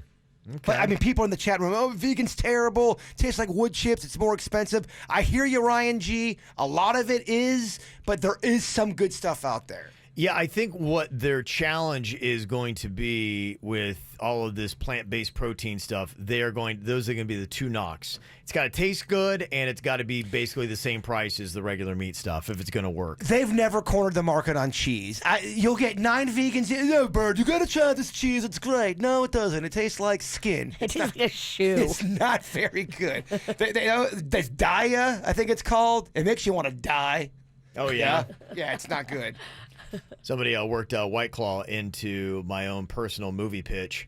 C: But, I mean, people in the chat room, oh, vegan's terrible, tastes like wood chips, it's more expensive. I hear you, Ryan G. A lot of it is, but there is some good stuff out there.
B: Yeah, I think what their challenge is going to be with all of this plant-based protein stuff, those are going to be the two knocks. It's got to taste good, and it's got to be basically the same price as the regular meat stuff if it's going to work.
C: They've never cornered the market on cheese. You'll get 9 vegans. No, Bird, you got to try this cheese. It's great. No, it doesn't. It tastes like skin.
D: It tastes like a shoe.
C: It's not very good. There's Daya, I think it's called. It makes you want to die.
B: Oh, yeah?
C: Yeah, it's not good.
B: Somebody worked White Claw into my own personal movie pitch.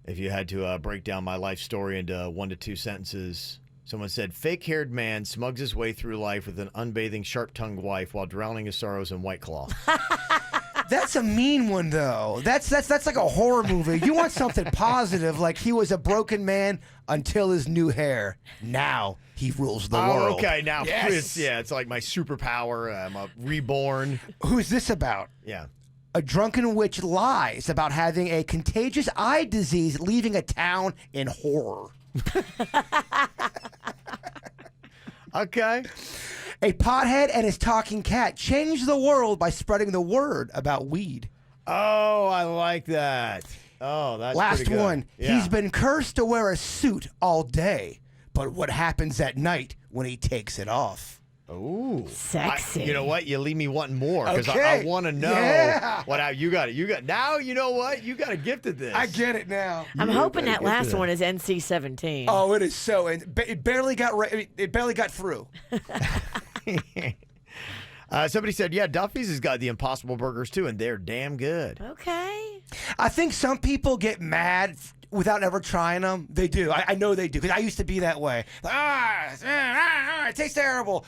B: If you had to break down my life story into 1 to 2 sentences, someone said, fake-haired man smugs his way through life with an unbathing, sharp-tongued wife while drowning his sorrows in White Claw.
C: That's a mean one, though. That's like a horror movie. You want something positive, like he was a broken man until his new hair. Now he rules the world.
B: Okay, now
C: yes.
B: It's like my superpower. I'm a reborn.
C: Who's this about?
B: Yeah.
C: A drunken witch lies about having a contagious eye disease, leaving a town in horror.
B: Okay.
C: A pothead and his talking cat changed the world by spreading the word about weed.
B: Oh, I like that. Oh, that's
C: Last
B: pretty good.
C: one.
B: Yeah.
C: He's been cursed to wear a suit all day, but what happens at night when he takes it off?
B: Ooh,
D: sexy.
B: You know what? You leave me wanting more because
C: Okay.
B: I want to know what you got. Now you know what you got a gift at this.
C: I get it now.
D: I'm hoping that last one is NC-17.
C: Oh, it is so. And it barely got. It barely got through.
B: Somebody said, yeah, Duffy's has got the Impossible Burgers too, and they're damn good.
D: Okay.
C: I think some people get mad without ever trying them. They do. I know they do because I used to be that way. It tastes terrible.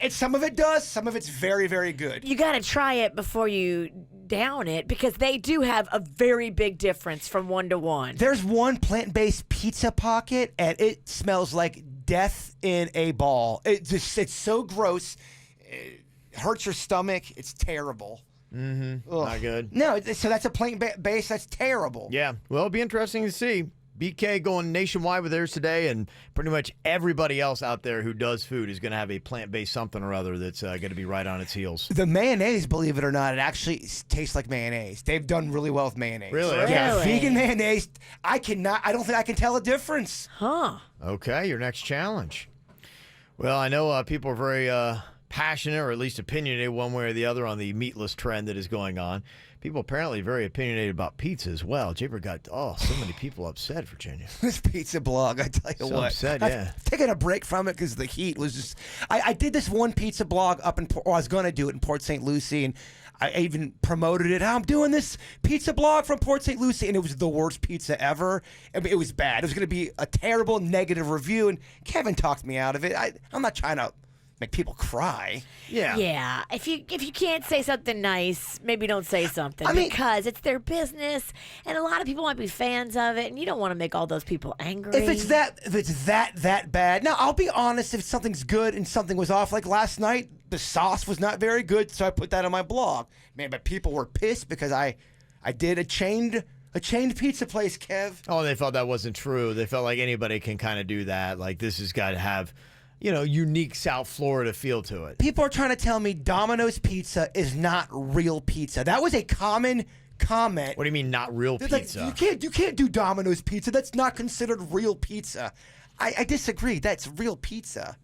C: Some of it does. Some of it's very, very good.
D: You got to try it before you down it because they do have a very big difference from 1 to 1.
C: There's one plant-based pizza pocket, and it smells like death in a ball. It's so gross. It hurts your stomach. It's terrible.
B: Mm-hmm. Not good.
C: No, so that's a plant-based. That's terrible.
B: Yeah. Well, it'll be interesting to see. BK going nationwide with theirs today, and pretty much everybody else out there who does food is going to have a plant-based something or other that's going to be right on its heels.
C: The mayonnaise, believe it or not, it actually tastes like mayonnaise. They've done really well with mayonnaise.
B: Really?
C: Yeah,
D: Really?
C: vegan mayonnaise. I don't think I can tell a difference.
D: Huh.
B: Okay, your next challenge. Well, I know people are very passionate, or at least opinionated one way or the other on the meatless trend that is going on. People apparently very opinionated about pizza as well. Jbird got so many people upset, Virginia.
C: This pizza blog, I tell you
B: So
C: what.
B: upset, yeah.
C: I've taken a break from it because the heat was just. I did this one pizza blog I was going to do it in Port St. Lucie, and I even promoted it. I'm doing this pizza blog from Port St. Lucie, and it was the worst pizza ever. I mean, it was bad. It was going to be a terrible negative review, and Kevin talked me out of it. I'm not trying to make people cry.
B: Yeah.
D: Yeah. If you can't say something nice, maybe don't say something because it's their business, and a lot of people might be fans of it, and you don't want to make all those people angry.
C: If it's that bad. Now, I'll be honest, if something's good and something was off, like last night, the sauce was not very good, so I put that on my blog. Man, but people were pissed because I did a chained pizza place, Kev.
B: Oh, they felt that wasn't true. They felt like anybody can kind of do that. Like, this has got to have, unique South Florida feel to it.
C: People are trying to tell me Domino's pizza is not real pizza. That was a common comment.
B: What do you mean not real
C: They're
B: pizza?
C: Like, you can't do Domino's pizza. That's not considered real pizza. I disagree. That's real pizza.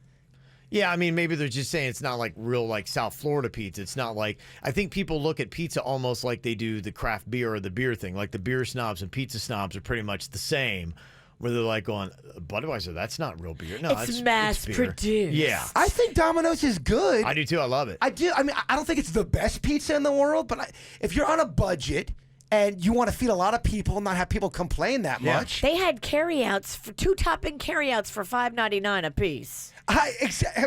B: Yeah, I mean, maybe they're just saying it's not like real like South Florida pizza. It's not like, I think people look at pizza almost like they do the craft beer or the beer thing. Like the beer snobs and pizza snobs are pretty much the same. Where they're like going, Budweiser, that's not real beer. No,
D: it's mass
B: beer.
D: produced.
B: Yeah.
C: I think Domino's is good.
B: I do too. I love it.
C: I do. I mean, I don't think it's the best pizza in the world, but if you're on a budget and you want to feed a lot of people and not have people complain that much.
D: They had carryouts for 2-topping carryouts for $5.99 a piece.
C: I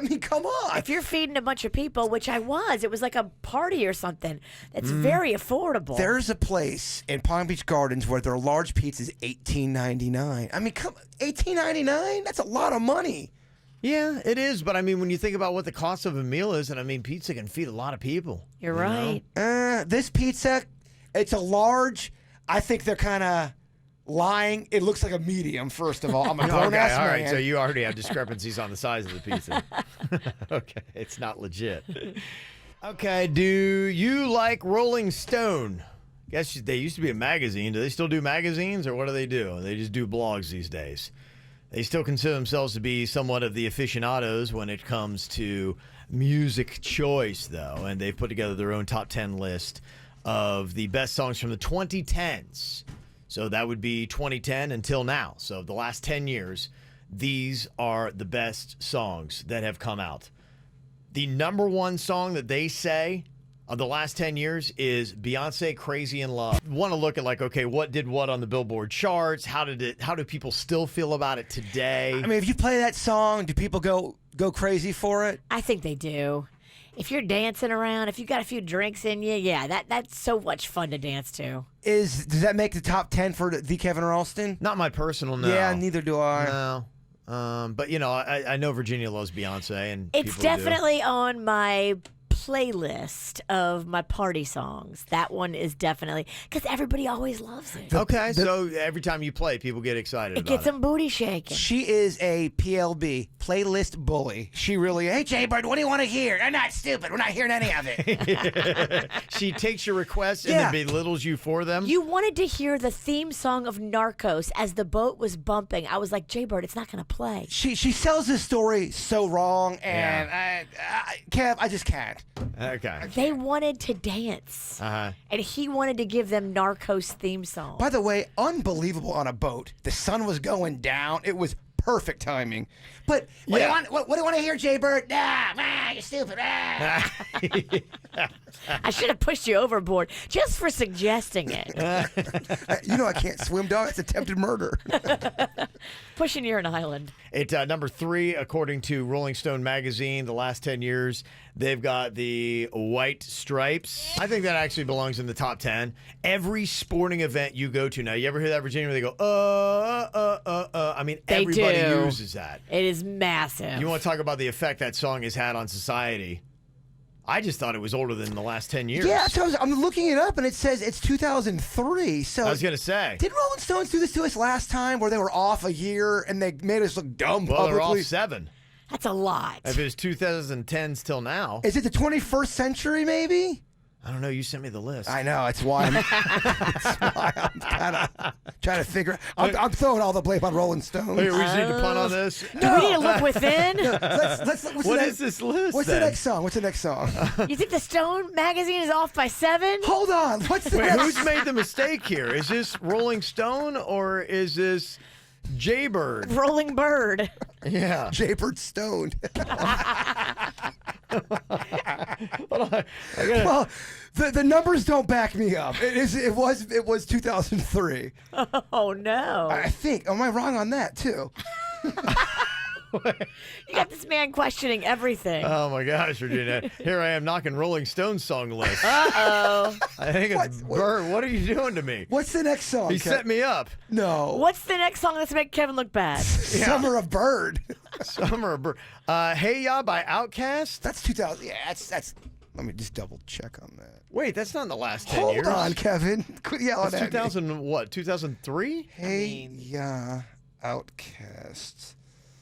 C: mean, come on.
D: If you're feeding a bunch of people, which I was, it was like a party or something. It's very affordable.
C: There's a place in Palm Beach Gardens where their large pizza is $18.99. I mean, come $18.99? That's a lot of money.
B: Yeah, it is. But I mean, when you think about what the cost of a meal is, and I mean, pizza can feed a lot of people.
D: You're right.
C: This pizza, it's a large. I think they're kind of lying. It looks like a medium, first of all. I'm a grown-ass man.
B: All right, so you already have discrepancies on the size of the pizza. Okay, it's not legit. Okay, do you like Rolling Stone? Guess they used to be a magazine. Do they still do magazines, or what do? They just do blogs these days. They still consider themselves to be somewhat of the aficionados when it comes to music choice, though, and they've put together their own top 10 list of the best songs from the 2010s. So that would be 2010 until now. So the last 10 years, these are the best songs that have come out. The number one song that they say of the last 10 years is Beyonce, Crazy in Love. Want to look at like, okay, what did what on the Billboard charts? How do people still feel about it today?
C: I mean, if you play that song, do people go crazy for it?
D: I think they do. If you're dancing around, if you got a few drinks in you, yeah, that's so much fun to dance to.
C: Does that make the top 10 for the Kevin Ralston?
B: Not my personal, no.
C: Yeah, neither do I.
B: No. But, you know, I know Virginia loves Beyonce. And
D: it's
B: people
D: definitely on my playlist of my party songs. That one is definitely, because everybody always loves it.
B: Okay, so every time you play, people get excited
D: It gets them booty shaking.
C: She is a PLB, playlist bully. She really, hey, Jbird, what do you want to hear? I'm not stupid. We're not hearing any of it.
B: She takes your requests and then belittles you for them.
D: You wanted to hear the theme song of Narcos as the boat was bumping. I was like, Jbird, it's not going to play.
C: She sells this story so wrong, and Kev, I just can't.
B: Okay.
D: They wanted to dance. And he wanted to give them Narcos theme song.
C: By the way, unbelievable on a boat. The sun was going down. It was perfect timing. But what do you want to hear, Jbird? You're stupid.
D: I should have pushed you overboard just for suggesting it.
C: You know I can't swim, dog. It's attempted murder.
D: Pushing you in an island.
B: It's number 3, according to Rolling Stone magazine, the last 10 years. They've got the White Stripes. I think that actually belongs in the top 10. Every sporting event you go to now, you ever hear that, Virginia, where they go, I mean,
D: they
B: everybody
D: do.
B: uses that.
D: It is massive.
B: You want to talk about the effect that song has had on society? I just thought it was older than the last 10 years.
C: Yeah, so I'm looking it up, and it says it's 2003. So
B: I was going to say.
C: Did Rolling Stones do this to us last time where they were off a year and they made us look dumb
B: Well,
C: publicly?
B: they're off 7.
D: That's a lot.
B: If it was 2010s till now.
C: Is it the 21st century, maybe?
B: I don't know. You sent me the list.
C: I know. It's why I'm kind of trying to figure out. I'm throwing all the blame on Rolling Stones.
B: Wait, we just need to punt on this?
D: Do we need to look within?
C: Let's
B: What is this list,
C: What's
B: then?
C: the next song? What's the next song?
D: You think the Stone magazine is off by 7?
C: Hold on. What's the
B: Wait,
C: next?
B: who's made the mistake here? Is this Rolling Stone or is this Jbird?
D: Rolling Bird.
B: Yeah.
C: Jbird Stoned.
B: I gotta,
C: Well, the numbers don't back me up. It was 2003.
D: Oh no!
C: I think. Am I wrong on that too?
D: You got this man questioning everything.
B: oh my gosh, Virginia! Here I am knocking Rolling Stone's song list.
D: Uh-oh.
B: I think it's Bird. What are you doing to me?
C: What's the next song?
B: He set me up.
C: No.
D: What's the next song that's make Kevin look bad?
C: Summer of Bird.
B: Summer of Bird. Hey Ya by Outkast.
C: That's 2000. Yeah, that's. Let me just double check on that.
B: Wait, that's not in the last 10
C: Hold
B: years.
C: on, Kevin. Quit yelling
B: That's
C: at
B: 2000
C: me.
B: what? 2003?
C: Hey Ya, Outkast.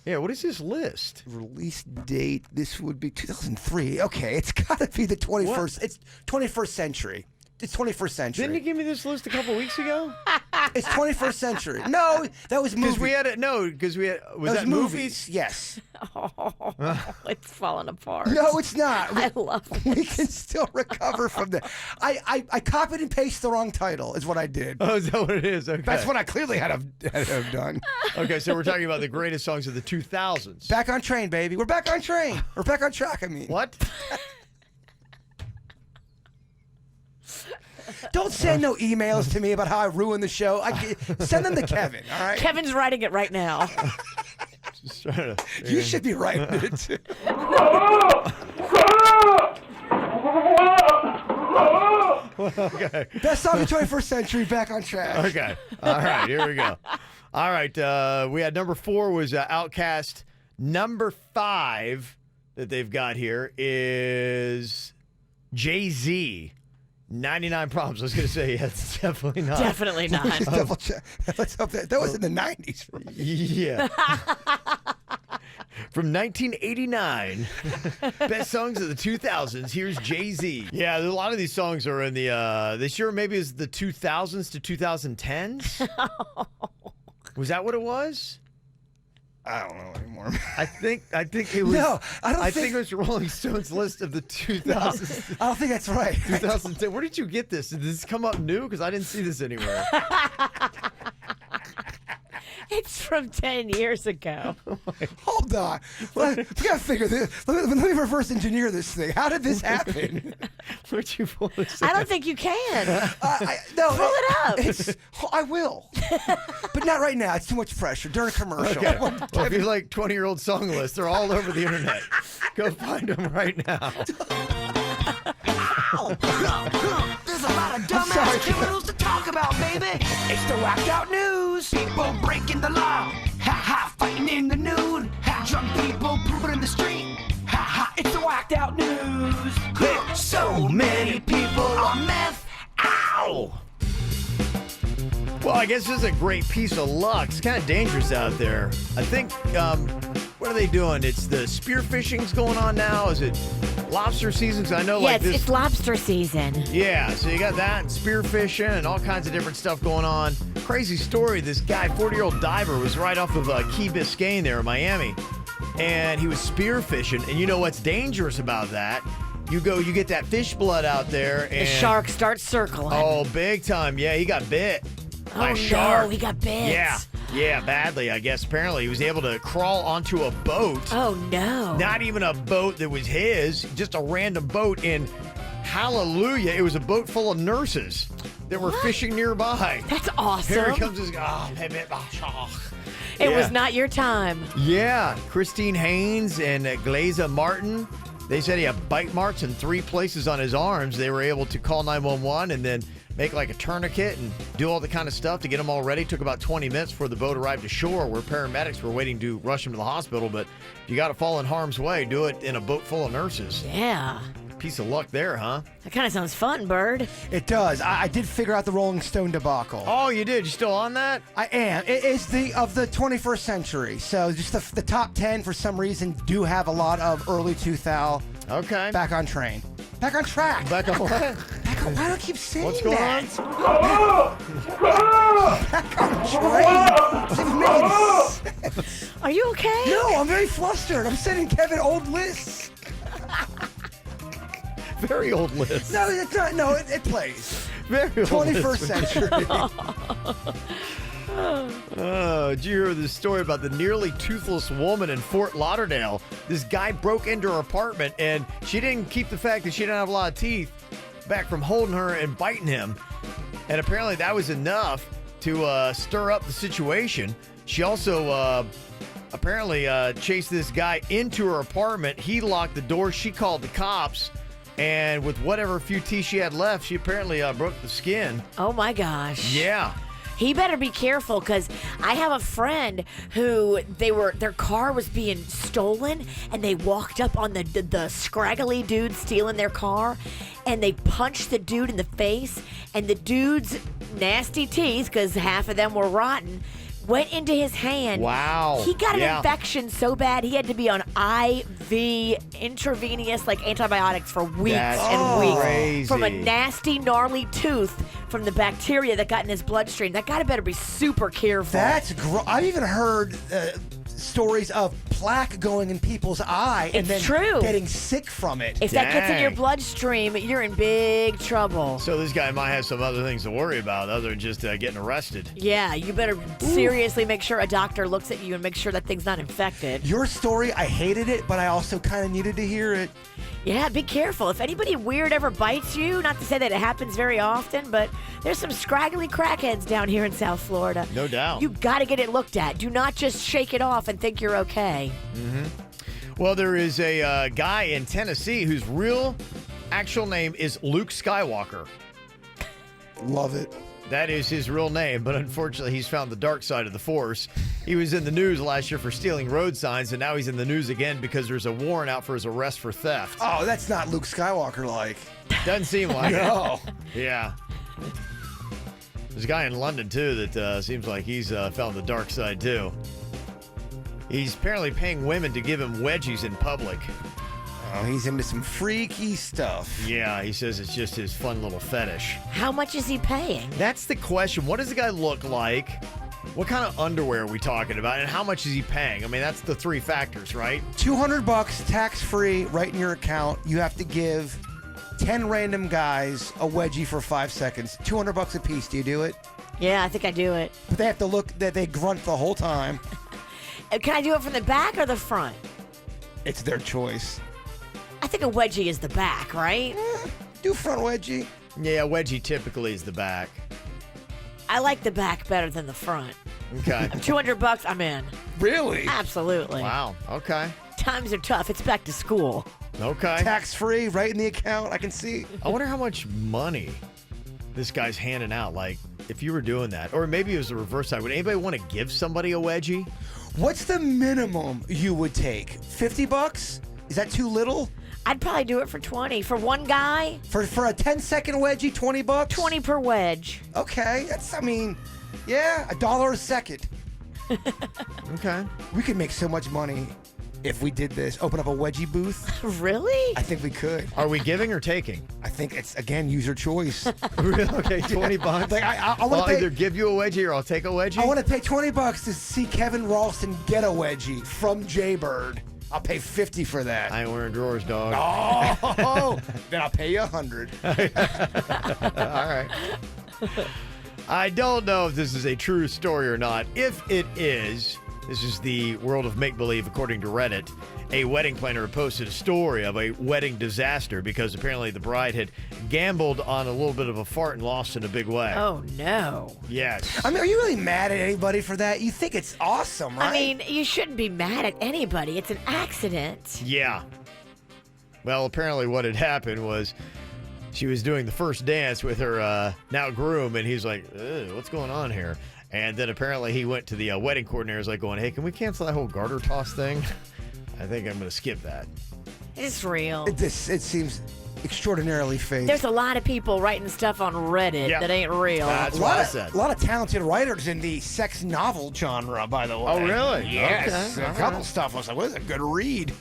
B: Yeah. What is this list?
C: Release date. This would be 2003. Okay, it's got to be the 21st. It's 21st century. It's 21st century.
B: Didn't you give me this list a couple weeks ago?
C: It's 21st century. No, that was movies.
B: Because we had was that movies?
C: Yes.
D: Oh, it's falling apart.
C: No, it's not.
D: I love it.
C: We can still recover from that. I copied and pasted the wrong title is what I did.
B: Oh, is that what it is? Okay.
C: That's what I clearly had to have done.
B: Okay, so we're talking about the greatest songs of the 2000s.
C: Back on train, baby. We're back on train. We're back on track, I mean.
B: What?
C: Don't send no emails to me about how I ruined the show. Send them to Kevin, all right?
D: Kevin's writing it right now.
B: Just trying to.
C: You should be writing it, too.
B: Okay.
C: Best song of the 21st century, back on track.
B: Okay. All right, here we go. All right, we had number 4 was Outkast. Number 5 that they've got here is Jay-Z. 99 Problems. I was going to say, yeah, it's definitely not.
D: Definitely not.
C: Let's double check. Let's hope that was in the 90s. Right?
B: Yeah. From 1989, best songs of the 2000s. Here's Jay-Z. Yeah, a lot of these songs are in the. This year maybe is the 2000s to 2010s. Was that what it was?
C: I don't know anymore.
B: I think it was.
C: No,
B: I think it was Rolling Stone's list of the 2000s.
C: No, I don't think that's right.
B: 2010. Where did you get this? Did this come up new? Because I didn't see this anywhere.
D: It's from 10 years ago.
C: Hold on. We got to figure this. Let me reverse engineer this thing. How did this happen?
B: Where'd you pull this
D: I don't think you can.
C: No,
D: pull it up.
C: I will. But not right now. It's too much pressure. During a commercial.
B: Okay. Well, if you like 20-year-old song lists, they're all over the internet. Go find them right now.
A: There's a lot of dumbass criminals to talk about, baby. It's the whacked out news. People breaking the law. Ha ha, fighting in the nude. Ha, drunk people pooping in the street. Ha ha, it's the whacked out news. So many people on meth. Ow!
B: Well, I guess this is a great piece of luck. It's kind of dangerous out there. I think, what are they doing? It's the spearfishing's going on now. Is it lobster season? 'Cause I know like this.
D: It's lobster season.
B: Yeah, so you got that, and spearfishing, and all kinds of different stuff going on. Crazy story. This guy, 40-year-old diver, was right off of Key Biscayne there in Miami, and he was spearfishing. And you know what's dangerous about that? You get that fish blood out there, and
D: the shark starts circling.
B: Oh, big time. Yeah, he got bit.
D: Oh, no, he got bit.
B: Yeah, badly, I guess. Apparently, he was able to crawl onto a boat.
D: Oh, no.
B: Not even a boat that was his, just a random boat. And hallelujah, it was a boat full of nurses that were fishing nearby.
D: That's awesome.
B: Here comes this guy.
D: It was not your time.
B: Yeah, Christine Haynes and Glaza Martin. They said he had bite marks in 3 places on his arms. They were able to call 911 and then make like a tourniquet and do all the kind of stuff to get him all ready. Took about 20 minutes before the boat arrived ashore where paramedics were waiting to rush him to the hospital. But if you got to fall in harm's way, do it in a boat full of nurses.
D: Yeah.
B: Piece of luck there, huh?
D: That kind of sounds fun, Bird.
C: It does. I did figure out the Rolling Stone debacle.
B: Oh, you did? You still on that?
C: I am. It is of the 21st century. So just the top 10 for some reason do have a lot of early 2000.
B: Okay.
C: Back on train. Back on track.
B: Back on what?
C: Back on, why do I keep saying
B: What's going
C: that?
B: on?
C: Back on train. It's even making sense.
D: Are you okay?
C: No, I'm very flustered. I'm sending Kevin old lists.
B: Very old list.
C: No, it's not. No, it plays.
B: Very old
C: 21st
B: list.
C: century.
B: Did you hear this story about the nearly toothless woman in Fort Lauderdale? This guy broke into her apartment, and she didn't keep the fact that she didn't have a lot of teeth back from holding her and biting him. And apparently that was enough to stir up the situation. She also apparently chased this guy into her apartment. He locked the door. She called the cops. And with whatever few teeth she had left, she apparently broke the skin.
D: Oh, my gosh.
B: Yeah.
D: He better be careful, because I have a friend who their car was being stolen, and they walked up on the scraggly dude stealing their car, and they punched the dude in the face, and the dude's nasty teeth, because half of them were rotten, went into his hand.
B: Wow.
D: He got an infection so bad he had to be on IV intravenous antibiotics for weeks and weeks
B: crazy.
D: from a nasty, gnarly tooth from the bacteria that got in his bloodstream. That guy better be super careful.
C: That's I've even heard stories of plaque going in people's eye and then getting sick from it.
D: If that gets in your bloodstream, you're in big trouble.
B: So this guy might have some other things to worry about other than just getting arrested.
D: Yeah, you better seriously make sure a doctor looks at you and make sure that thing's not infected.
C: Your story, I hated it, but I also kind of needed to hear it.
D: Yeah, be careful. If anybody weird ever bites you, not to say that it happens very often, but there's some scraggly crackheads down here in South Florida.
B: No doubt.
D: You got to get it looked at. Do not just shake it off and think you're okay.
B: Well, there is a guy in Tennessee whose actual name is Luke Skywalker.
C: Love it.
B: That is his real name, but unfortunately he's found the dark side of the Force. He was in the news last year for stealing road signs, and now he's in the news again because there's a warrant out for his arrest for theft.
C: Oh, that's not Luke Skywalker like.
B: Doesn't seem like
C: No.
B: it. Yeah. There's a guy in London, too, that seems like he's found the dark side, too. He's apparently paying women to give him wedgies in public.
C: Oh, he's into some freaky stuff.
B: Yeah, he says it's just his fun little fetish.
D: How much is he paying?
B: That's the question. What does the guy look like? What kind of underwear are we talking about? And how much is he paying? I mean, that's the three factors, right?
C: $200 tax-free right in your account. You have to give 10 random guys a wedgie for 5 seconds. $200 a piece. Do you do it?
D: Yeah, I think I do it.
C: But they have to look that they grunt the whole time.
D: Can I do it from the back or the front?
C: It's their choice.
D: I think a wedgie is the back, right?
C: Do front wedgie.
B: Yeah, wedgie typically is the back.
D: I like the back better than the front.
B: Okay.
D: $200, I'm in.
C: Really?
D: Absolutely.
B: Wow. Okay.
D: Times are tough. It's back to school.
B: Okay.
C: Tax-free, right in the account. I can see.
B: I wonder how much money this guy's handing out. Like, if you were doing that, or maybe it was the reverse side. Would anybody want to give somebody a wedgie?
C: What's the minimum you would take? $50? Is that too little?
D: I'd probably do it for 20 for one guy.
C: For a 10-second wedgie, $20?
D: 20 per wedge.
C: Okay, that's yeah, $1 a second.
B: Okay.
C: We could make so much money if we did this. Open up a wedgie booth.
D: Really?
C: I think we could.
B: Are we giving or taking?
C: I think it's, again, user choice.
B: Really? Okay, $20.
C: Like, I
B: I'll either give you a wedgie or I'll take a wedgie.
C: I want to pay $20 to see Kevin Ralston get a wedgie from Jbird. I'll pay $50 for that.
B: I ain't wearing drawers, dog.
C: Oh, then I'll pay you $100.
B: All right. I don't know if this is a true story or not. If it is, this is the world of make-believe according to Reddit. A wedding planner posted a story of a wedding disaster because apparently the bride had gambled on a little bit of a fart and lost in a big way.
D: Oh, no.
B: Yes.
C: I mean, are you really mad at anybody for that? You think it's awesome, right?
D: I mean, you shouldn't be mad at anybody. It's an accident.
B: Yeah. Well, apparently what had happened was she was doing the first dance with her now groom, and he's like, what's going on here? And then apparently he went to the wedding coordinator, like going, hey, can we cancel that whole garter toss thing? I think I'm going to skip that.
D: It's real.
C: It seems extraordinarily fake.
D: There's a lot of people writing stuff on Reddit that ain't real.
B: That's what I said.
C: A lot of talented writers in the sex novel genre, by the way.
B: Oh, really?
C: Yes.
B: Okay.
C: A couple stuff. I was like, what is a good read?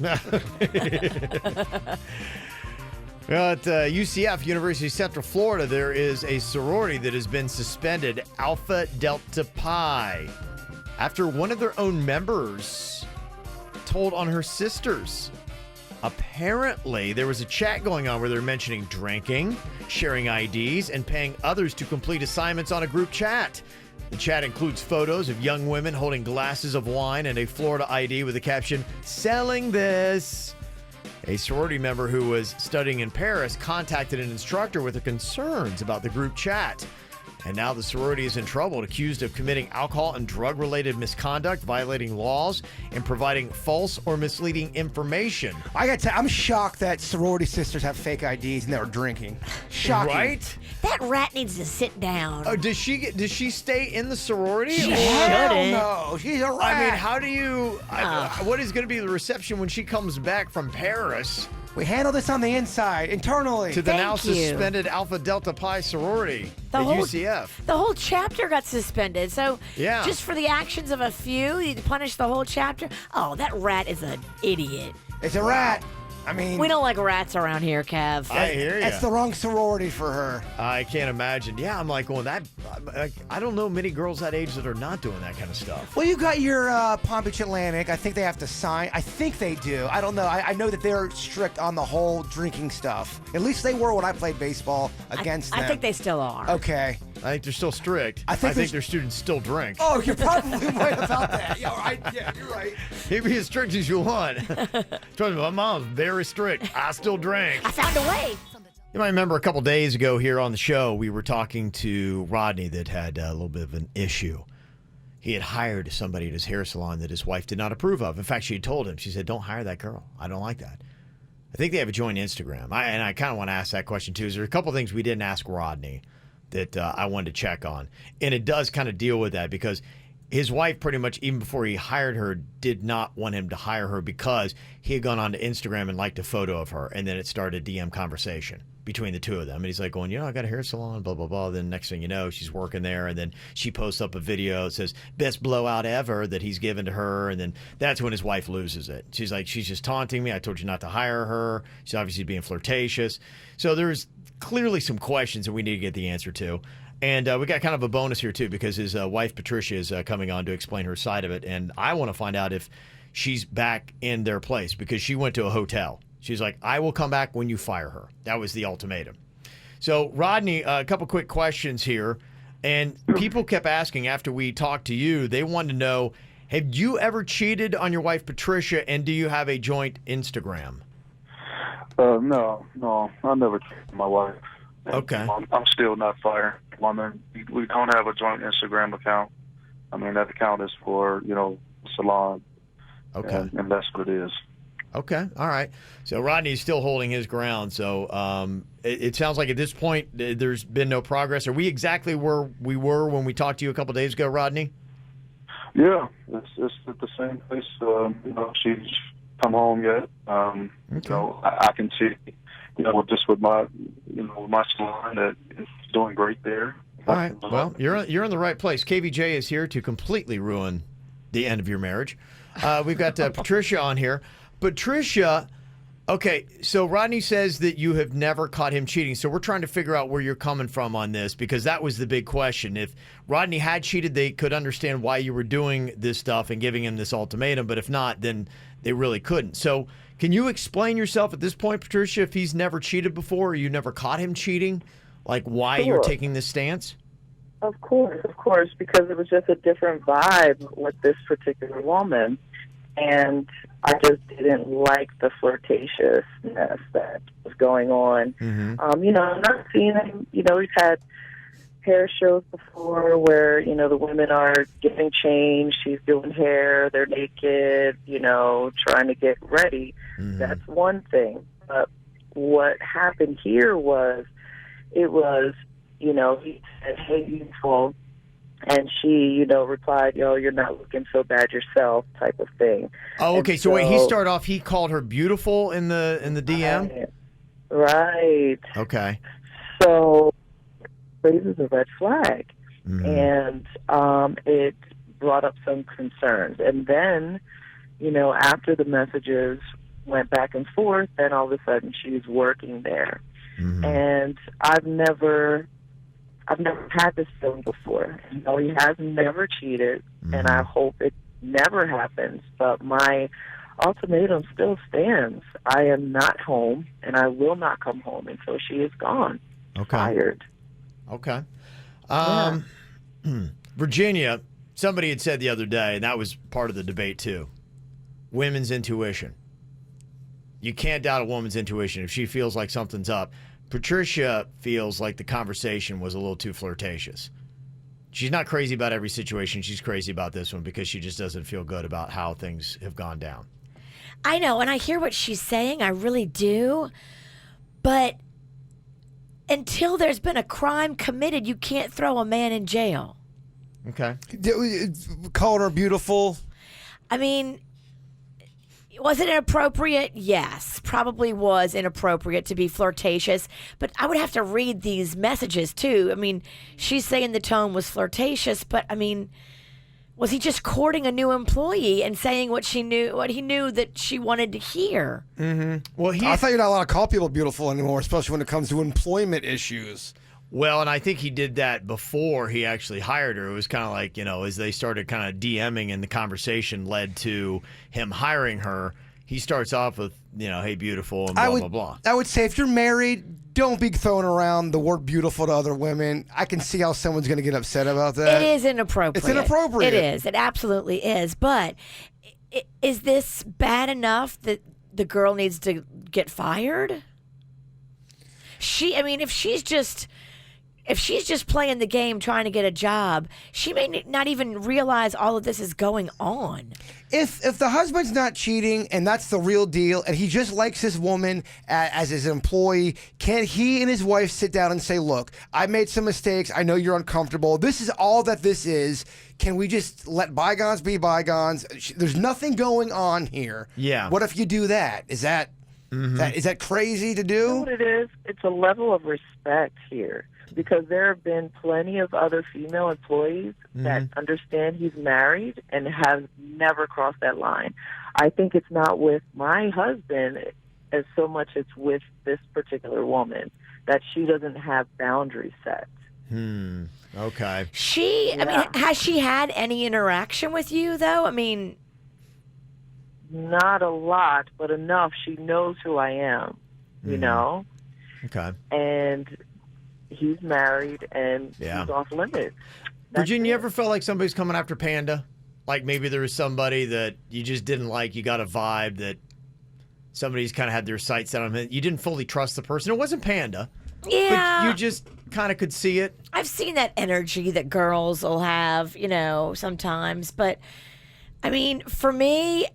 B: Well, at UCF, University of Central Florida, there is a sorority that has been suspended, Alpha Delta Pi, after one of their own members told on her sisters. Apparently, there was a chat going on where they're mentioning drinking, sharing IDs, and paying others to complete assignments on a group chat. The chat includes photos of young women holding glasses of wine and a Florida ID with the caption, "Selling this." A sorority member who was studying in Paris contacted an instructor with her concerns about the group chat. And now the sorority is in trouble, accused of committing alcohol and drug-related misconduct, violating laws, and providing false or misleading information.
C: I got to. I'm shocked that sorority sisters have fake IDs and they're drinking. Shocking,
B: right?
D: That rat needs to sit down.
B: Oh, does she stay in the sorority?
D: She
C: Hell
D: shouldn't.
C: no, she's a rat.
B: I mean, how do you? What is going to be the reception when she comes back from Paris?
C: We handle this on the inside, internally.
B: To the now
D: Thank you.
B: suspended Alpha Delta Pi sorority at UCF.
D: The whole chapter got suspended. So
B: Yeah.
D: just for the actions of a few, you punish the whole chapter? Oh, that rat is an idiot.
C: It's a rat. I mean,
D: We don't like rats around here, Kev.
B: I hear you.
C: That's the wrong sorority for her.
B: I can't imagine. Yeah, I'm like, well, I don't know many girls that age that are not doing that kind of stuff.
C: Well, you got your Palm Beach Atlantic. I think they have to sign. I think they do. I don't know. I know that they're strict on the whole drinking stuff. At least they were when I played baseball against them.
D: I think they still are.
C: Okay.
B: I think they're still strict. I think their students still drink.
C: Oh, you're probably right about that. Yeah, you're right.
B: You be as strict as you want. Trust me, my mom's very strict. I still drink.
D: I found a way.
B: You might remember a couple days ago here on the show, we were talking to Rodney that had a little bit of an issue. He had hired somebody at his hair salon that his wife did not approve of. In fact, she had told him, she said, don't hire that girl. I don't like that. I think they have a joint Instagram. And I kind of want to ask that question too. Is there a couple things we didn't ask Rodney that I wanted to check on? And it does kind of deal with that because his wife pretty much, even before he hired her, did not want him to hire her because he had gone onto Instagram and liked a photo of her. And then it started a DM conversation between the two of them. And he's like going, I got a hair salon, blah, blah, blah. Then next thing you know, she's working there. And then she posts up a video that says, best blowout ever that he's given to her. And then that's when his wife loses it. She's like, she's just taunting me. I told you not to hire her. She's obviously being flirtatious. So there's clearly some questions that we need to get the answer to. And we got kind of a bonus here, too, because his wife, Patricia, is coming on to explain her side of it. And I want to find out if she's back in their place because she went to a hotel. She's like, I will come back when you fire her. That was the ultimatum. So, Rodney, a couple quick questions here. And people kept asking after we talked to you, they wanted to know, have you ever cheated on your wife, Patricia, and do you have a joint Instagram?
F: No, I never cheated on my wife.
B: Okay.
F: I'm still not fired. I mean, we don't have a joint Instagram account. I mean, that account is for, salon.
B: Okay.
F: And that's what it is.
B: Okay. All right. So Rodney's still holding his ground. So it sounds like at this point there's been no progress. Are we exactly where we were when we talked to you a couple days ago, Rodney?
F: Yeah. It's at the same place. She's come home yet. I can see, just with my salon that it's doing great there.
B: All right. Well, you're in the right place. KVJ is here to completely ruin the end of your marriage. We've got Patricia on here. Patricia, okay, so Rodney says that you have never caught him cheating. So we're trying to figure out where you're coming from on this because that was the big question. If Rodney had cheated, they could understand why you were doing this stuff and giving him this ultimatum. But if not, then they really couldn't. So can you explain yourself at this point, Patricia, if he's never cheated before or you never caught him cheating, like why you're taking this stance?
M: Of course, because it was just a different vibe with this particular woman. And I just didn't like the flirtatiousness that was going on.
B: Mm-hmm.
M: I'm not seeing him, we've had hair shows before where, the women are getting changed, she's doing hair, they're naked, trying to get ready.
B: Mm-hmm.
M: That's one thing. But what happened here was, he said, hey, beautiful. And she, replied, you're not looking so bad yourself, type of thing.
B: Oh, okay. So wait, he started off, he called her beautiful in the DM?
M: Right.
B: Okay.
M: So, raises a red flag.
B: Mm-hmm.
M: And it brought up some concerns. And then, after the messages went back and forth, then all of a sudden she's working there.
B: Mm-hmm.
M: And I've never had this feeling before. He has never cheated, and I hope it never happens. But my ultimatum still stands. I am not home, and I will not come home until she is gone.
B: Okay.
M: Fired.
B: Okay. Virginia, somebody had said the other day, and that was part of the debate too, women's intuition. You can't doubt a woman's intuition. If she feels like something's up, Patricia feels like the conversation was a little too flirtatious. She's not crazy about every situation. She's crazy about this one because she just doesn't feel good about how things have gone down.
D: I know, and I hear what she's saying. I really do. But until there's been a crime committed, you can't throw a man in jail.
B: Okay.
C: Called her beautiful.
D: I mean, was it inappropriate? Yes, probably was inappropriate to be flirtatious, but I would have to read these messages too. I mean, she's saying the tone was flirtatious, but I mean, Was he just courting a new employee and saying what he knew that she wanted to hear?
C: Mm-hmm. Well, I thought you're not allowed to call people beautiful anymore, especially when it comes to employment issues.
B: Well, and I think he did that before he actually hired her. It was kind of like, as they started kind of DMing and the conversation led to him hiring her, he starts off with, hey, beautiful, and blah, blah, blah.
C: I would say if you're married, don't be throwing around the word beautiful to other women. I can see how someone's going to get upset about that.
D: It is inappropriate.
C: It's inappropriate.
D: It is. It absolutely is. But is this bad enough that the girl needs to get fired? If she's just playing the game trying to get a job, she may not even realize all of this is going on.
C: If the husband's not cheating and that's the real deal and he just likes this woman as his employee, can he and his wife sit down and say, look, I made some mistakes. I know you're uncomfortable. This is all that this is. Can we just let bygones be bygones? There's nothing going on here.
B: Yeah.
C: What if you do that? Is that crazy to do?
M: You know what it is? It's a level of respect here. Because there have been plenty of other female employees that understand he's married and have never crossed that line. I think it's not with my husband as so much it's with this particular woman, that she doesn't have boundaries set.
B: Okay.
D: Has she had any interaction with you, though?
M: Not a lot, but enough. She knows who I am, you know?
B: Okay.
M: And he's married and he's off limits.
B: Virginia, you ever felt like somebody's coming after Panda? Like maybe there was somebody that you just didn't like, you got a vibe that somebody's kind of had their sights set on him. You didn't fully trust the person. It wasn't Panda.
D: Yeah.
B: But you just kind of could see it.
D: I've seen that energy that girls will have, sometimes. But, for me,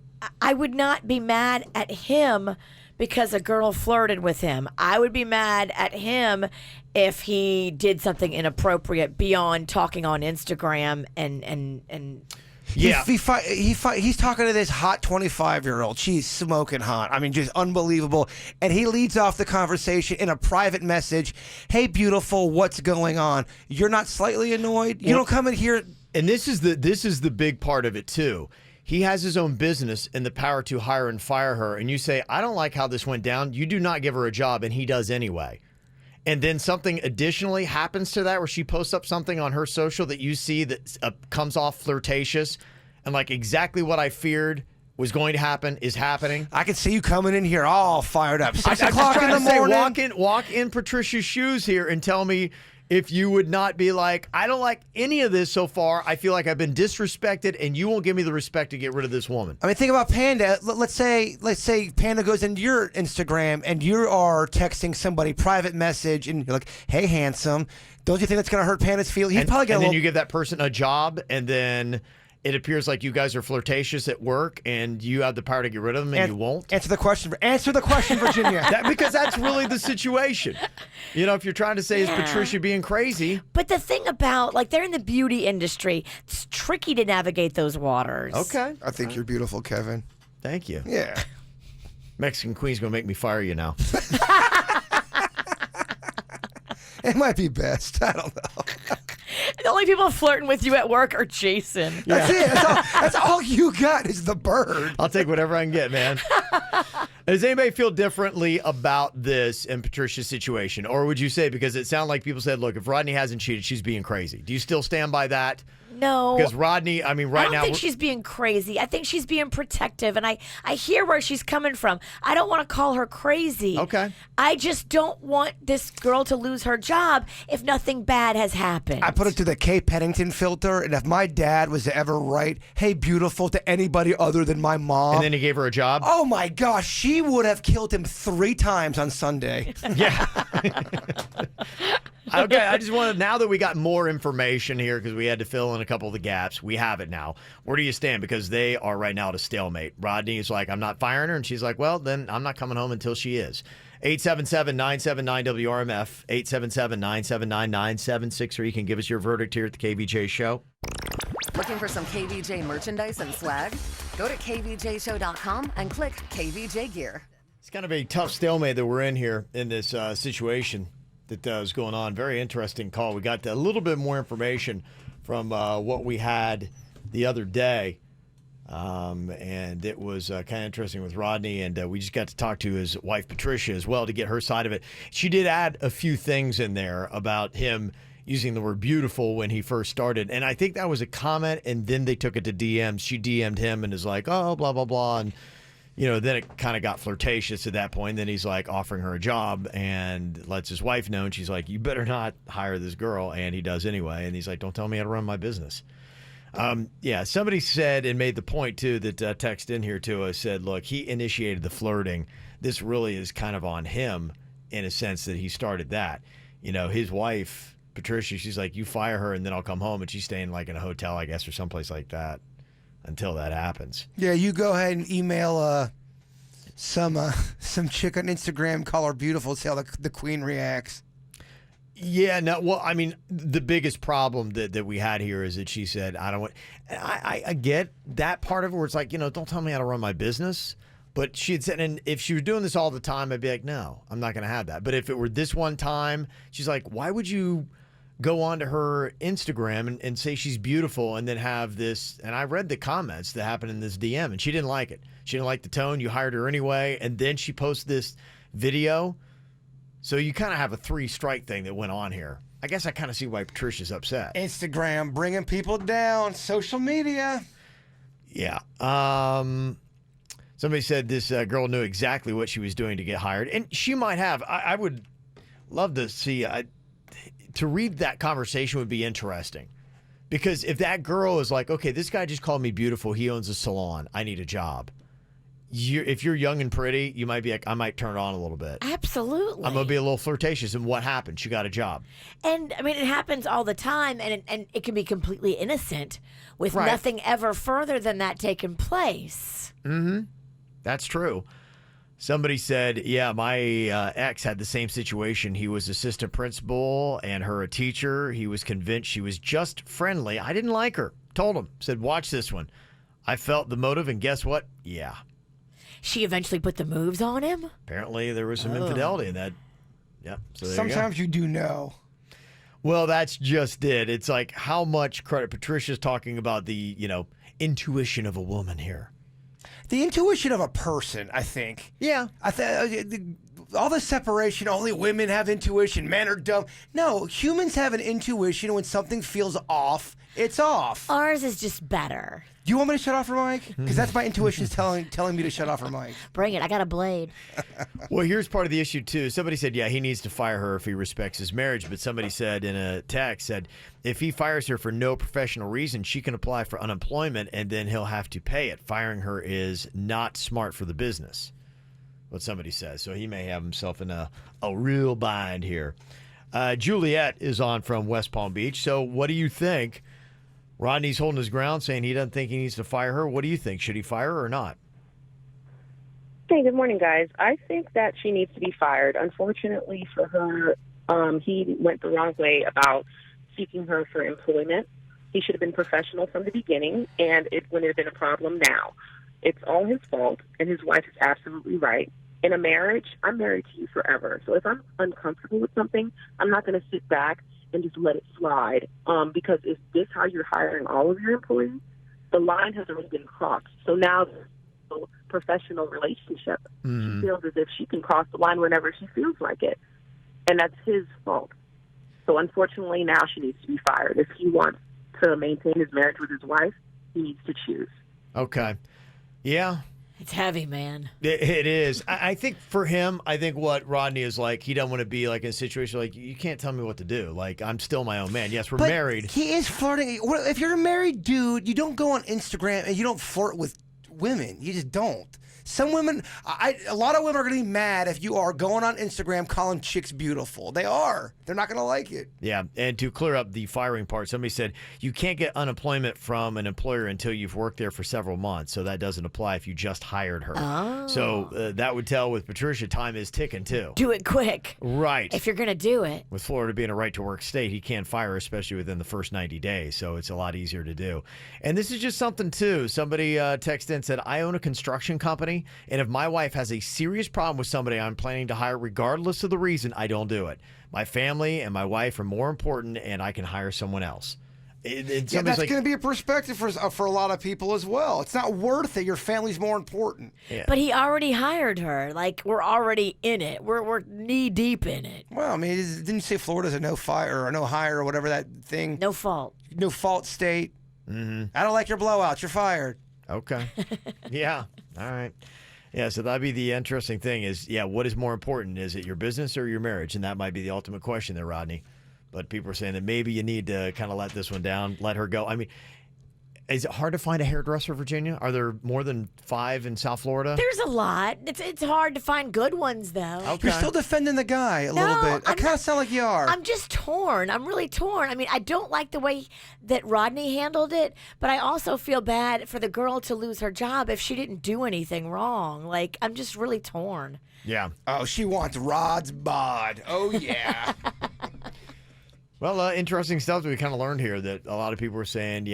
D: I would not be mad at him because a girl flirted with him. I would be mad at him if he did something inappropriate beyond talking on Instagram and
C: yeah. He's talking to this hot 25-year-old. She's smoking hot. Just unbelievable. And he leads off the conversation in a private message. Hey, beautiful, what's going on? You're not slightly annoyed? You don't come in here.
B: And this is the big part of it, too. He has his own business and the power to hire and fire her. And you say, I don't like how this went down. You do not give her a job, and he does anyway. And then something additionally happens to that where she posts up something on her social that you see that comes off flirtatious and like exactly what I feared was going to happen is happening.
C: I can see you coming in here all fired up. 6
B: I'm
C: o'clock in the morning.
B: Walk in Patricia's shoes here and tell me if you would not be like, I don't like any of this so far. I feel like I've been disrespected, and you won't give me the respect to get rid of this woman.
C: Think about Panda. Let's say Panda goes into your Instagram, and you are texting somebody private message, and you're like, "Hey, handsome." Don't you think that's going to hurt Panda's feelings? He's probably going to.
B: And then you give that person a job, and then it appears like you guys are flirtatious at work, and you have the power to get rid of them, and you won't.
C: Answer the question, Virginia.
B: Because that's really the situation. If you're trying to say is Patricia being crazy.
D: But the thing about, they're in the beauty industry. It's tricky to navigate those waters.
B: Okay.
C: I think you're beautiful, Kevin.
B: Thank you.
C: Yeah.
B: Mexican Queen's going to make me fire you now.
C: It might be best. I don't know.
D: The only people flirting with you at work are Jason.
C: That's it. That's all you got is the bird.
B: I'll take whatever I can get, man. Does anybody feel differently about this in Patricia's situation? Or would you say, because it sounded like people said, look, if Rodney hasn't cheated, she's being crazy. Do you still stand by that?
D: No.
B: Because Rodney, right now...
D: I don't think she's being crazy. I think she's being protective, and I hear where she's coming from. I don't want to call her crazy.
B: Okay.
D: I just don't want this girl to lose her job if nothing bad has happened.
C: I put it to the Kay Pennington filter, and if my dad was to ever write, hey, beautiful, to anybody other than my mom...
B: And then he gave her a job?
C: Oh, my gosh, she would have killed him 3 times on Sunday.
B: Yeah. Okay, I just wanted, now that we got more information here, because we had to fill in a couple of the gaps, we have it now. Where do you stand? Because they are right now at a stalemate. Rodney is like, I'm not firing her, and she's like, well, then I'm not coming home until she is. 877-979-WRMF, 877-979-9763. You can give us your verdict here at the KVJ Show.
E: Looking for some KVJ merchandise and swag? Go to kvjshow.com and click KVJ Gear.
B: It's kind of a tough stalemate that we're in here in this situation that is going on. Very interesting call. We got a little bit more information from what we had the other day. And it was kind of interesting with Rodney, and we just got to talk to his wife, Patricia, as well to get her side of it. She did add a few things in there about him using the word beautiful when he first started. And I think that was a comment, and then they took it to DMs. She DM'd him and is like, oh, blah, blah, blah. And, then it kind of got flirtatious at that point. Then he's like offering her a job and lets his wife know. And she's like, you better not hire this girl. And he does anyway. And he's like, don't tell me how to run my business. Somebody said and made the point, too, that texted in here to us, said, look, he initiated the flirting. This really is kind of on him in a sense that he started that. His wife, Patricia, she's like, you fire her and then I'll come home. And she's staying like in a hotel, I guess, or someplace like that until that happens.
C: Yeah, you go ahead and email some chick on Instagram, call her beautiful, see how the queen reacts.
B: Yeah, no, well, I mean, the biggest problem that we had here is that she said, I don't want, I get that part of it where it's like, don't tell me how to run my business. But she had said, and if she was doing this all the time, I'd be like, no, I'm not going to have that. But if it were this one time, she's like, why would you go on to her Instagram and say she's beautiful and then have this? And I read the comments that happened in this DM, and she didn't like it. She didn't like the tone. You hired her anyway. And then she posts this video. So you kind of have a 3-strike thing that went on here. I guess I kind of see why Patricia's upset.
C: Instagram bringing people down, social media.
B: Yeah. Somebody said this girl knew exactly what she was doing to get hired, and she might have. I would love to see, to read that conversation would be interesting, because if that girl is like, okay, this guy just called me beautiful, he owns a salon, I need a job. If you're young and pretty, you might be like, I might turn it on a little bit.
D: Absolutely.
B: I'm going to be a little flirtatious. And what happened? She got a job.
D: And, I mean, it happens all the time, and it can be completely innocent with nothing ever further than that taking place.
B: Mm-hmm. That's true. Somebody said, yeah, my ex had the same situation. He was assistant principal and her a teacher. He was convinced she was just friendly. I didn't like her. Told him. Said, watch this one. I felt the motive, and guess what? Yeah.
D: She eventually put the moves on him?
B: Apparently there was some infidelity in that. Yep. So there
C: Sometimes
B: you
C: do know.
B: Well, that's just it. It's like how much credit Patricia's talking about the, intuition of a woman here.
C: The intuition of a person, I think.
B: Yeah.
C: All the separation, only women have intuition, men are dumb. No, humans have an intuition. When something feels off, it's off.
D: Ours is just better.
C: Do you want me to shut off her mic? Because that's my intuition telling me to shut off her mic.
D: Bring it. I got a blade.
B: Well, here's part of the issue, too. Somebody said, yeah, he needs to fire her if he respects his marriage. But somebody said in a text, said, if he fires her for no professional reason, she can apply for unemployment and then he'll have to pay it. Firing her is not smart for the business. What somebody says. So he may have himself in a real bind here. Juliet is on from West Palm Beach. So what do you think? Rodney's holding his ground, saying he doesn't think he needs to fire her. What do you think? Should he fire her or not?
M: Hey, good morning, guys. I think that she needs to be fired. Unfortunately for her, he went the wrong way about seeking her for employment. He should have been professional from the beginning, and it wouldn't have been a problem now. It's all his fault, and his wife is absolutely right. In a marriage, I'm married to you forever. So if I'm uncomfortable with something, I'm not going to sit back and just let it slide. Because is this how you're hiring all of your employees? The line has already been crossed. So now there's a professional relationship. She feels as if she can cross the line whenever she feels like it. And that's his fault. So unfortunately, now she needs to be fired. If he wants to maintain his marriage with his wife, he needs to choose.
B: Okay. Yeah.
D: It's heavy, man.
B: It is. I think for him, I think what Rodney is like, he doesn't want to be like in a situation like, you can't tell me what to do. Like, I'm still my own man. Yes, we're married.
C: He is flirting. If you're a married dude, you don't go on Instagram and you don't flirt with women. You just don't. Some women, a lot of women are going to be mad if you are going on Instagram calling chicks beautiful. They are. They're not going to like it.
B: Yeah, and to clear up the firing part, somebody said you can't get unemployment from an employer until you've worked there for several months, so that doesn't apply if you just hired her.
D: Oh.
B: So that would tell with Patricia, time is ticking too.
D: Do it quick.
B: Right.
D: If you're going to do it.
B: With Florida being a right-to-work state, he can't fire her, especially within the first 90 days, so it's a lot easier to do. And this is just something, too. Somebody texted in and said, I own a construction company, and if my wife has a serious problem with somebody I'm planning to hire, regardless of the reason, I don't do it. My family and my wife are more important, and I can hire someone else.
C: Yeah, that's going to be a perspective for a lot of people as well. It's not worth it. Your family's more important.
B: Yeah.
D: But he already hired her. Like, we're already in it. We're knee deep in it.
C: Well, I mean, didn't you say Florida's a no fire or no hire or whatever that thing?
D: No fault.
C: No fault state.
B: Mm-hmm.
C: I don't like your blowouts. You're fired.
B: Okay. Yeah. All right. Yeah, so that'd be the interesting thing is, what is more important? Is it your business or your marriage? And that might be the ultimate question there, Rodney. But people are saying that maybe you need to kind of let this one down, let her go. I mean, is it hard to find a hairdresser, Virginia? Are there more than 5 in South Florida?
D: There's a lot. It's hard to find good ones, though.
B: Okay.
C: You're still defending the guy a little bit. I kind of sound like you are.
D: I'm just torn. I'm really torn. I mean, I don't like the way that Rodney handled it, but I also feel bad for the girl to lose her job if she didn't do anything wrong. Like, I'm just really torn.
B: Yeah.
C: Oh, she wants Rod's bod. Oh, yeah.
B: Well, interesting stuff that we kind of learned here that a lot of people are saying,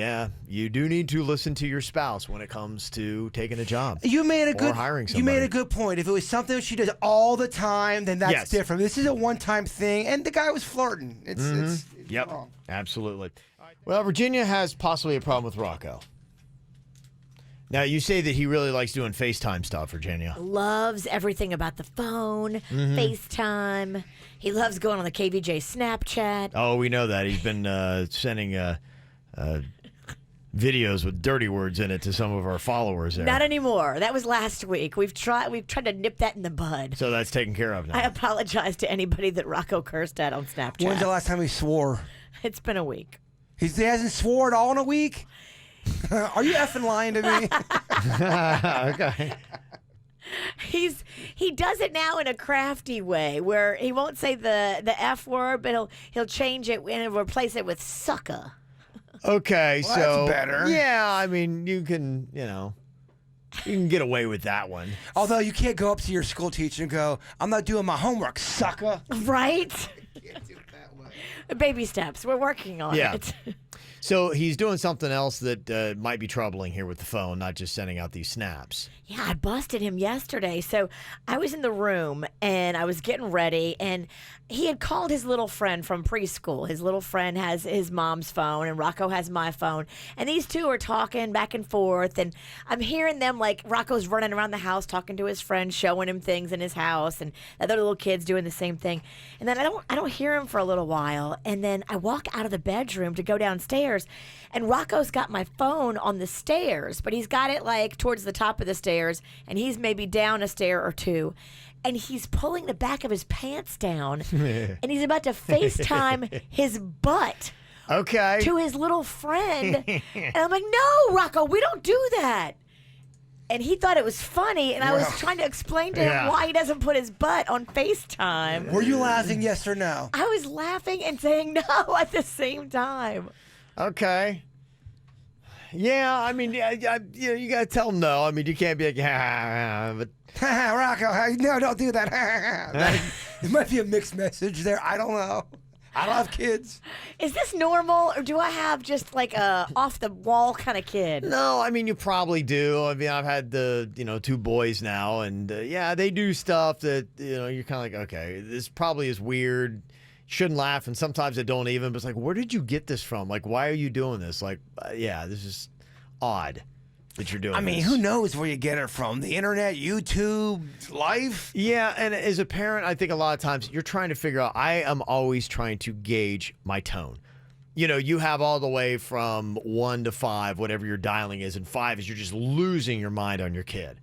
B: you do need to listen to your spouse when it comes to taking a job.
C: You made a
B: or hiring somebody.
C: You made a good point. If it was something she does all the time, then that's different. This is a one-time thing, and the guy was flirting. It's wrong.
B: Absolutely. Well, Virginia has possibly a problem with Rocco. Now, you say that he really likes doing FaceTime stuff, Virginia.
D: Loves everything about the phone, FaceTime. He loves going on the KVJ Snapchat.
B: Oh, we know that. He's been sending videos with dirty words in it to some of our followers there.
D: Not anymore. That was last week. We've tried to nip that in the bud.
B: So that's taken care of now.
D: I apologize to anybody that Rocco cursed at on Snapchat.
C: When's the last time he swore?
D: It's been a week.
C: He hasn't sworn all in a week? Are you effing lying to me?
B: Okay.
D: He does it now in a crafty way where he won't say the F word, but he'll change it and replace it with sucker.
B: Okay,
C: well,
B: so
C: that's better.
B: Yeah, I mean you can get away with that one.
C: Although you can't go up to your school teacher and go, "I'm not doing my homework, sucker."
D: Right? You can't do it that way. Baby steps. We're working on it.
B: So he's doing something else that might be troubling here with the phone, not just sending out these snaps.
D: Yeah, I busted him yesterday. So I was in the room and I was getting ready, and he had called his little friend from preschool. His little friend has his mom's phone, and Rocco has my phone. And these two are talking back and forth, and I'm hearing them like Rocco's running around the house talking to his friend, showing him things in his house, and other little kids doing the same thing. And then I don't hear him for a little while, and then I walk out of the bedroom to go downstairs. And Rocco's got my phone on the stairs, but he's got it like towards the top of the stairs, and he's maybe down a stair or two. And he's pulling the back of his pants down, and he's about to FaceTime his butt to his little friend. And I'm like, no, Rocco, we don't do that. And he thought it was funny, and I was trying to explain to him why he doesn't put his butt on FaceTime.
C: Were you laughing, yes or no?
D: I was laughing and saying no at the same time.
B: Okay. Yeah, I mean, you got to tell them no. I mean, you can't be like, but
C: Rocco, no, don't do that. It might be a mixed message there. I don't know. I don't have kids.
D: Is this normal, or do I have just like a off the wall kind of kid?
B: No, I mean, you probably do. I mean, I've had the 2 boys now, and they do stuff that you're kind of like, okay, this probably is weird. Shouldn't laugh, and sometimes I don't even. But it's like, where did you get this from? Like, why are you doing this? Like, this is odd that you're doing.
C: I mean,
B: this.
C: Who knows where you get it from? The internet, YouTube, life.
B: Yeah, and as a parent, I think a lot of times you're trying to figure out. I am always trying to gauge my tone. You have all the way from 1 to 5, whatever your dialing is, and 5 is you're just losing your mind on your kid.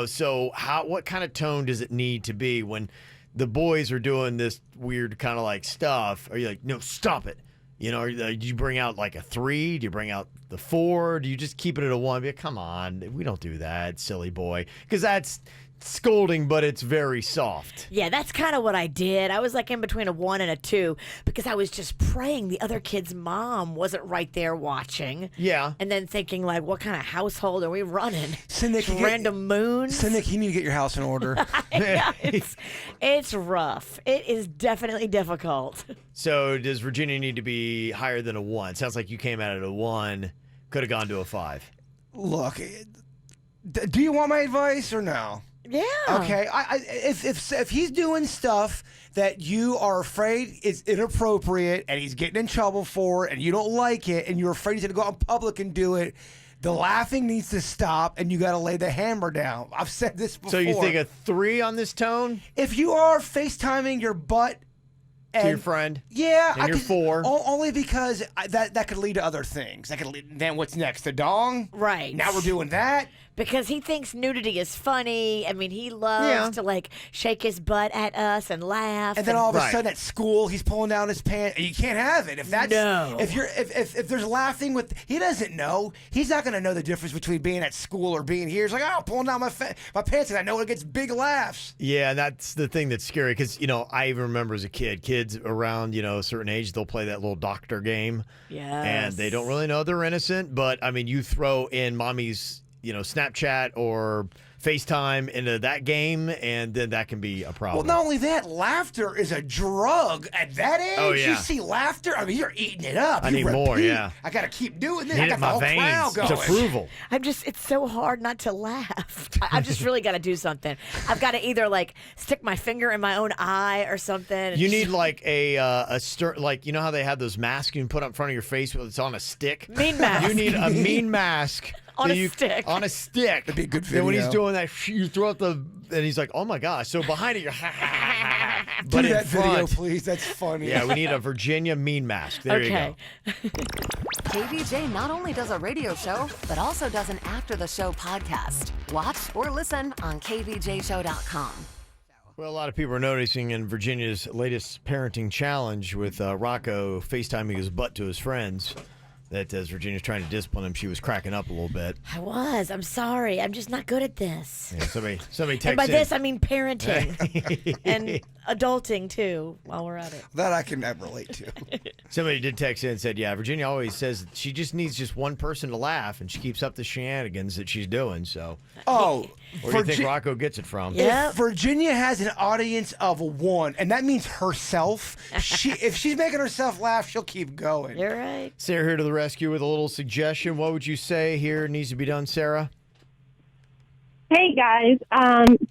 B: So what kind of tone does it need to be when the boys are doing this weird kind of like stuff? Are you like, no, stop it? Do you bring out like a 3? Do you bring out the 4? Do you just keep it at a 1? Be like, come on, we don't do that, silly boy. Because that's scolding, but it's very soft.
D: Yeah, that's kind of what I did. I was like in between a 1 and a 2 because I was just praying the other kid's mom wasn't right there watching.
B: Yeah.
D: And then thinking like, what kind of household are we running?
C: Nick,
D: random moons?
C: So Nick, you need to get your house in order.
D: Yeah, it's rough. It is definitely difficult.
B: So does Virginia need to be higher than a 1? Sounds like you came out at a 1, could have gone to a 5.
C: Look, do you want my advice or no?
D: Yeah.
C: Okay. If he's doing stuff that you are afraid is inappropriate and he's getting in trouble for it and you don't like it and you're afraid he's going to go out in public and do it, the laughing needs to stop and you got to lay the hammer down. I've said this before.
B: So you think a 3 on this tone?
C: If you are FaceTiming your butt
B: to your friend?
C: Yeah.
B: And you're 4?
C: Only because that could lead to other things. That could lead, then what's next? The dong?
D: Right.
C: Now we're doing that?
D: Because he thinks nudity is funny. I mean, he loves to like shake his butt at us and laugh.
C: And then all of a sudden at school, he's pulling down his pants. You can't have it. If that's if there's laughing with, he doesn't know. He's not going to know the difference between being at school or being here. He's like, oh, pulling down my pants, and I know it gets big laughs.
B: Yeah, that's the thing that's scary because I even remember as a kid, kids around a certain age, they'll play that little doctor game.
D: Yes.
B: And they don't really know they're innocent, but I mean, you throw in mommy's Snapchat or FaceTime into that game, and then that can be a problem.
C: Well, not only that, laughter is a drug at that age.
B: Oh, yeah.
C: You see laughter, I mean, you're eating it up.
B: I
C: You
B: need more,
C: repeat.
B: yeah.
C: I got to keep doing this.
B: Need
C: I
B: it
C: got
B: in
C: the
B: my
C: whole
B: veins.
C: crowd going.
B: It's approval.
D: it's so hard not to laugh. I've just really got to do something. I've got to either like stick my finger in my own eye or something.
B: You need like a like how they have those masks you can put up in front of your face, but it's on a stick.
D: Mean mask.
B: You need a mean mask.
D: On
B: that
D: a stick.
B: On a stick.
C: That'd be a good
B: And when he's
C: video.
B: doing that, you throw out and he's like, oh my gosh. So behind it, you're
C: Do
B: but in
C: that video,
B: front.
C: please. That's funny.
B: Yeah, we need a Virginia mean mask. There you go.
E: KVJ not only does a radio show, but also does an after-the-show podcast. Watch or listen on kvjshow.com.
B: Well, a lot of people are noticing in Virginia's latest parenting challenge with Rocco FaceTiming his butt to his friends that as Virginia's trying to discipline him, she was cracking up a little bit.
D: I was. I'm sorry. I'm just not good at this.
B: Yeah, somebody texted.
D: And by this, I mean parenting and adulting, too, while we're at it.
C: That I can relate to.
B: Somebody did text in and said, yeah, Virginia always says that she just needs just one person to laugh, and she keeps up the shenanigans that she's doing. So, where do you think Rocco gets it from?
C: If Virginia has an audience of 1, and that means herself, if she's making herself laugh, she'll keep going.
D: You're right.
B: Sarah here to the rescue with a little suggestion. What would you say here needs to be done, Sarah?
J: Hey guys,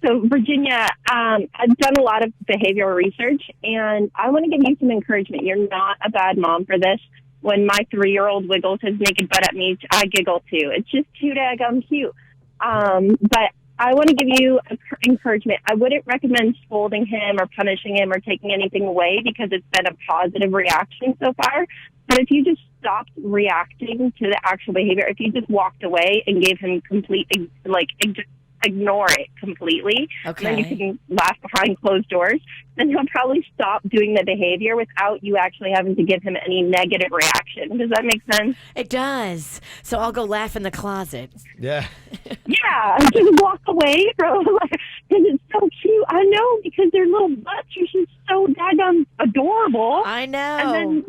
J: so Virginia, I've done a lot of behavioral research, and I want to give you some encouragement. You're not a bad mom for this. When my 3-year-old wiggles his naked butt at me, I giggle too. It's just too daggum cute. But I want to give you encouragement. I wouldn't recommend scolding him or punishing him or taking anything away because it's been a positive reaction so far. But if you just stopped reacting to the actual behavior, if you just walked away and gave him complete, ignore it completely,
D: okay,
J: then you can laugh behind closed doors, then he'll probably stop doing the behavior without you actually having to give him any negative reaction. Does that make sense?
D: It does. So I'll go laugh in the closet.
B: Yeah.
J: Yeah, just walk away from because it's so cute. I know, because their little butts are just so daggone adorable.
D: I know.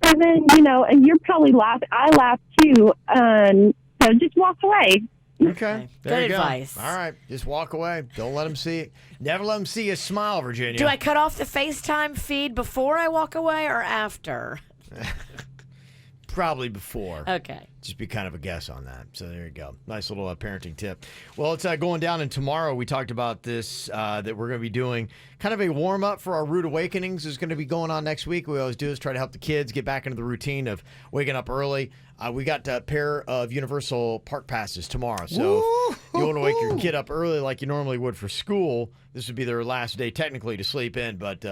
J: And then, and you're probably laughing. I laugh too. So just walk away.
B: Okay. There
D: Good
B: you
D: advice.
B: Go. All right. Just walk away. Don't let them see it. Never let them see you smile, Virginia.
D: Do I cut off the FaceTime feed before I walk away or after?
B: Probably before.
D: Okay.
B: Just be kind of a guess on that. So there you go. Nice little parenting tip. Well, it's going down, and tomorrow we talked about this, that we're going to be doing kind of a warm-up for our Rude Awakenings is going to be going on next week. We always do is try to help the kids get back into the routine of waking up early. We got a pair of Universal Park passes tomorrow. So if you want to wake your kid up early like you normally would for school, this would be their last day technically to sleep in, but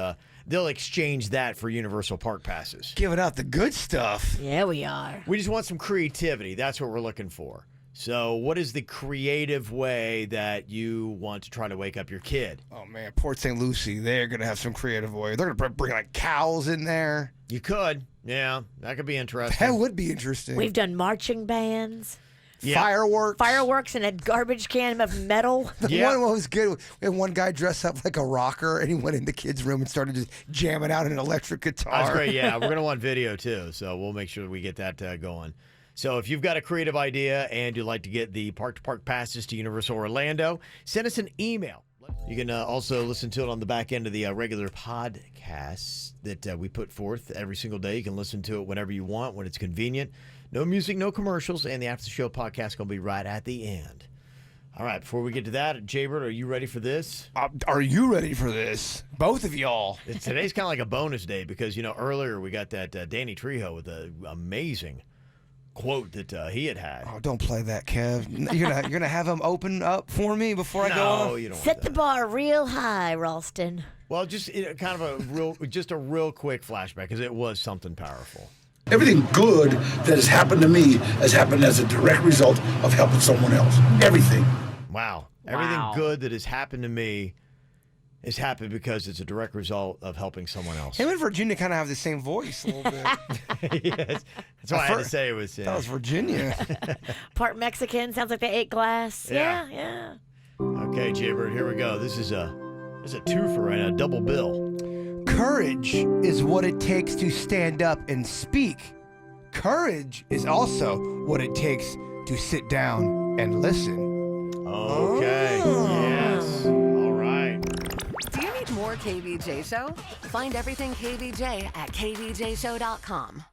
B: they'll exchange that for Universal Park passes.
C: Giving out the good stuff.
D: Yeah, we are.
B: We just want some creativity. That's what we're looking for. So what is the creative way that you want to try to wake up your kid?
C: Oh, man, Port St. Lucie, they're going to have some creative way. They're going to bring like cows in there.
B: You could. Yeah, that could be interesting.
C: That would be interesting.
D: We've done marching bands.
B: Yeah.
C: Fireworks
D: in a garbage can of metal.
C: The one was good. We had one guy dressed up like a rocker, and he went in the kids' room and started just jamming out an electric guitar.
B: That's great. Yeah, we're going to want video, too, so we'll make sure we get that going. So if you've got a creative idea and you'd like to get the park-to-park passes to Universal Orlando, send us an email. You can also listen to it on the back end of the regular podcast that we put forth every single day. You can listen to it whenever you want, when it's convenient. No music, no commercials, and the After the Show podcast is going to be right at the end All right, before we get to that, Jbird, are you ready for this?
C: Are you ready for this? Both of y'all.
B: Today's kind of like a bonus day because, earlier we got that Danny Trejo with an amazing quote that he had.
C: Oh, don't play that, Kev. You're gonna have him open up for me before I go on?
B: No, you don't.
D: Set the bar real high, Ralston.
B: Well, just kind of a real quick flashback because it was something powerful.
N: Everything good that has happened to me has happened as a direct result of helping someone else. Everything.
B: Wow. Everything good that has happened to me has happened because it's a direct result of helping someone else.
C: Him and Virginia kind of have the same voice a little bit.
B: Yes. That's why I had to say it was.
C: That was Virginia.
D: Part Mexican. Sounds like they ate glass. Yeah.
B: Okay, Jbird, here we go. This is a twofer right now, double bill.
C: Courage is what it takes to stand up and speak. Courage is also what it takes to sit down and listen.
B: Okay. Yes. All right.
E: Do you need more KVJ Show? Find everything KVJ at kvjshow.com.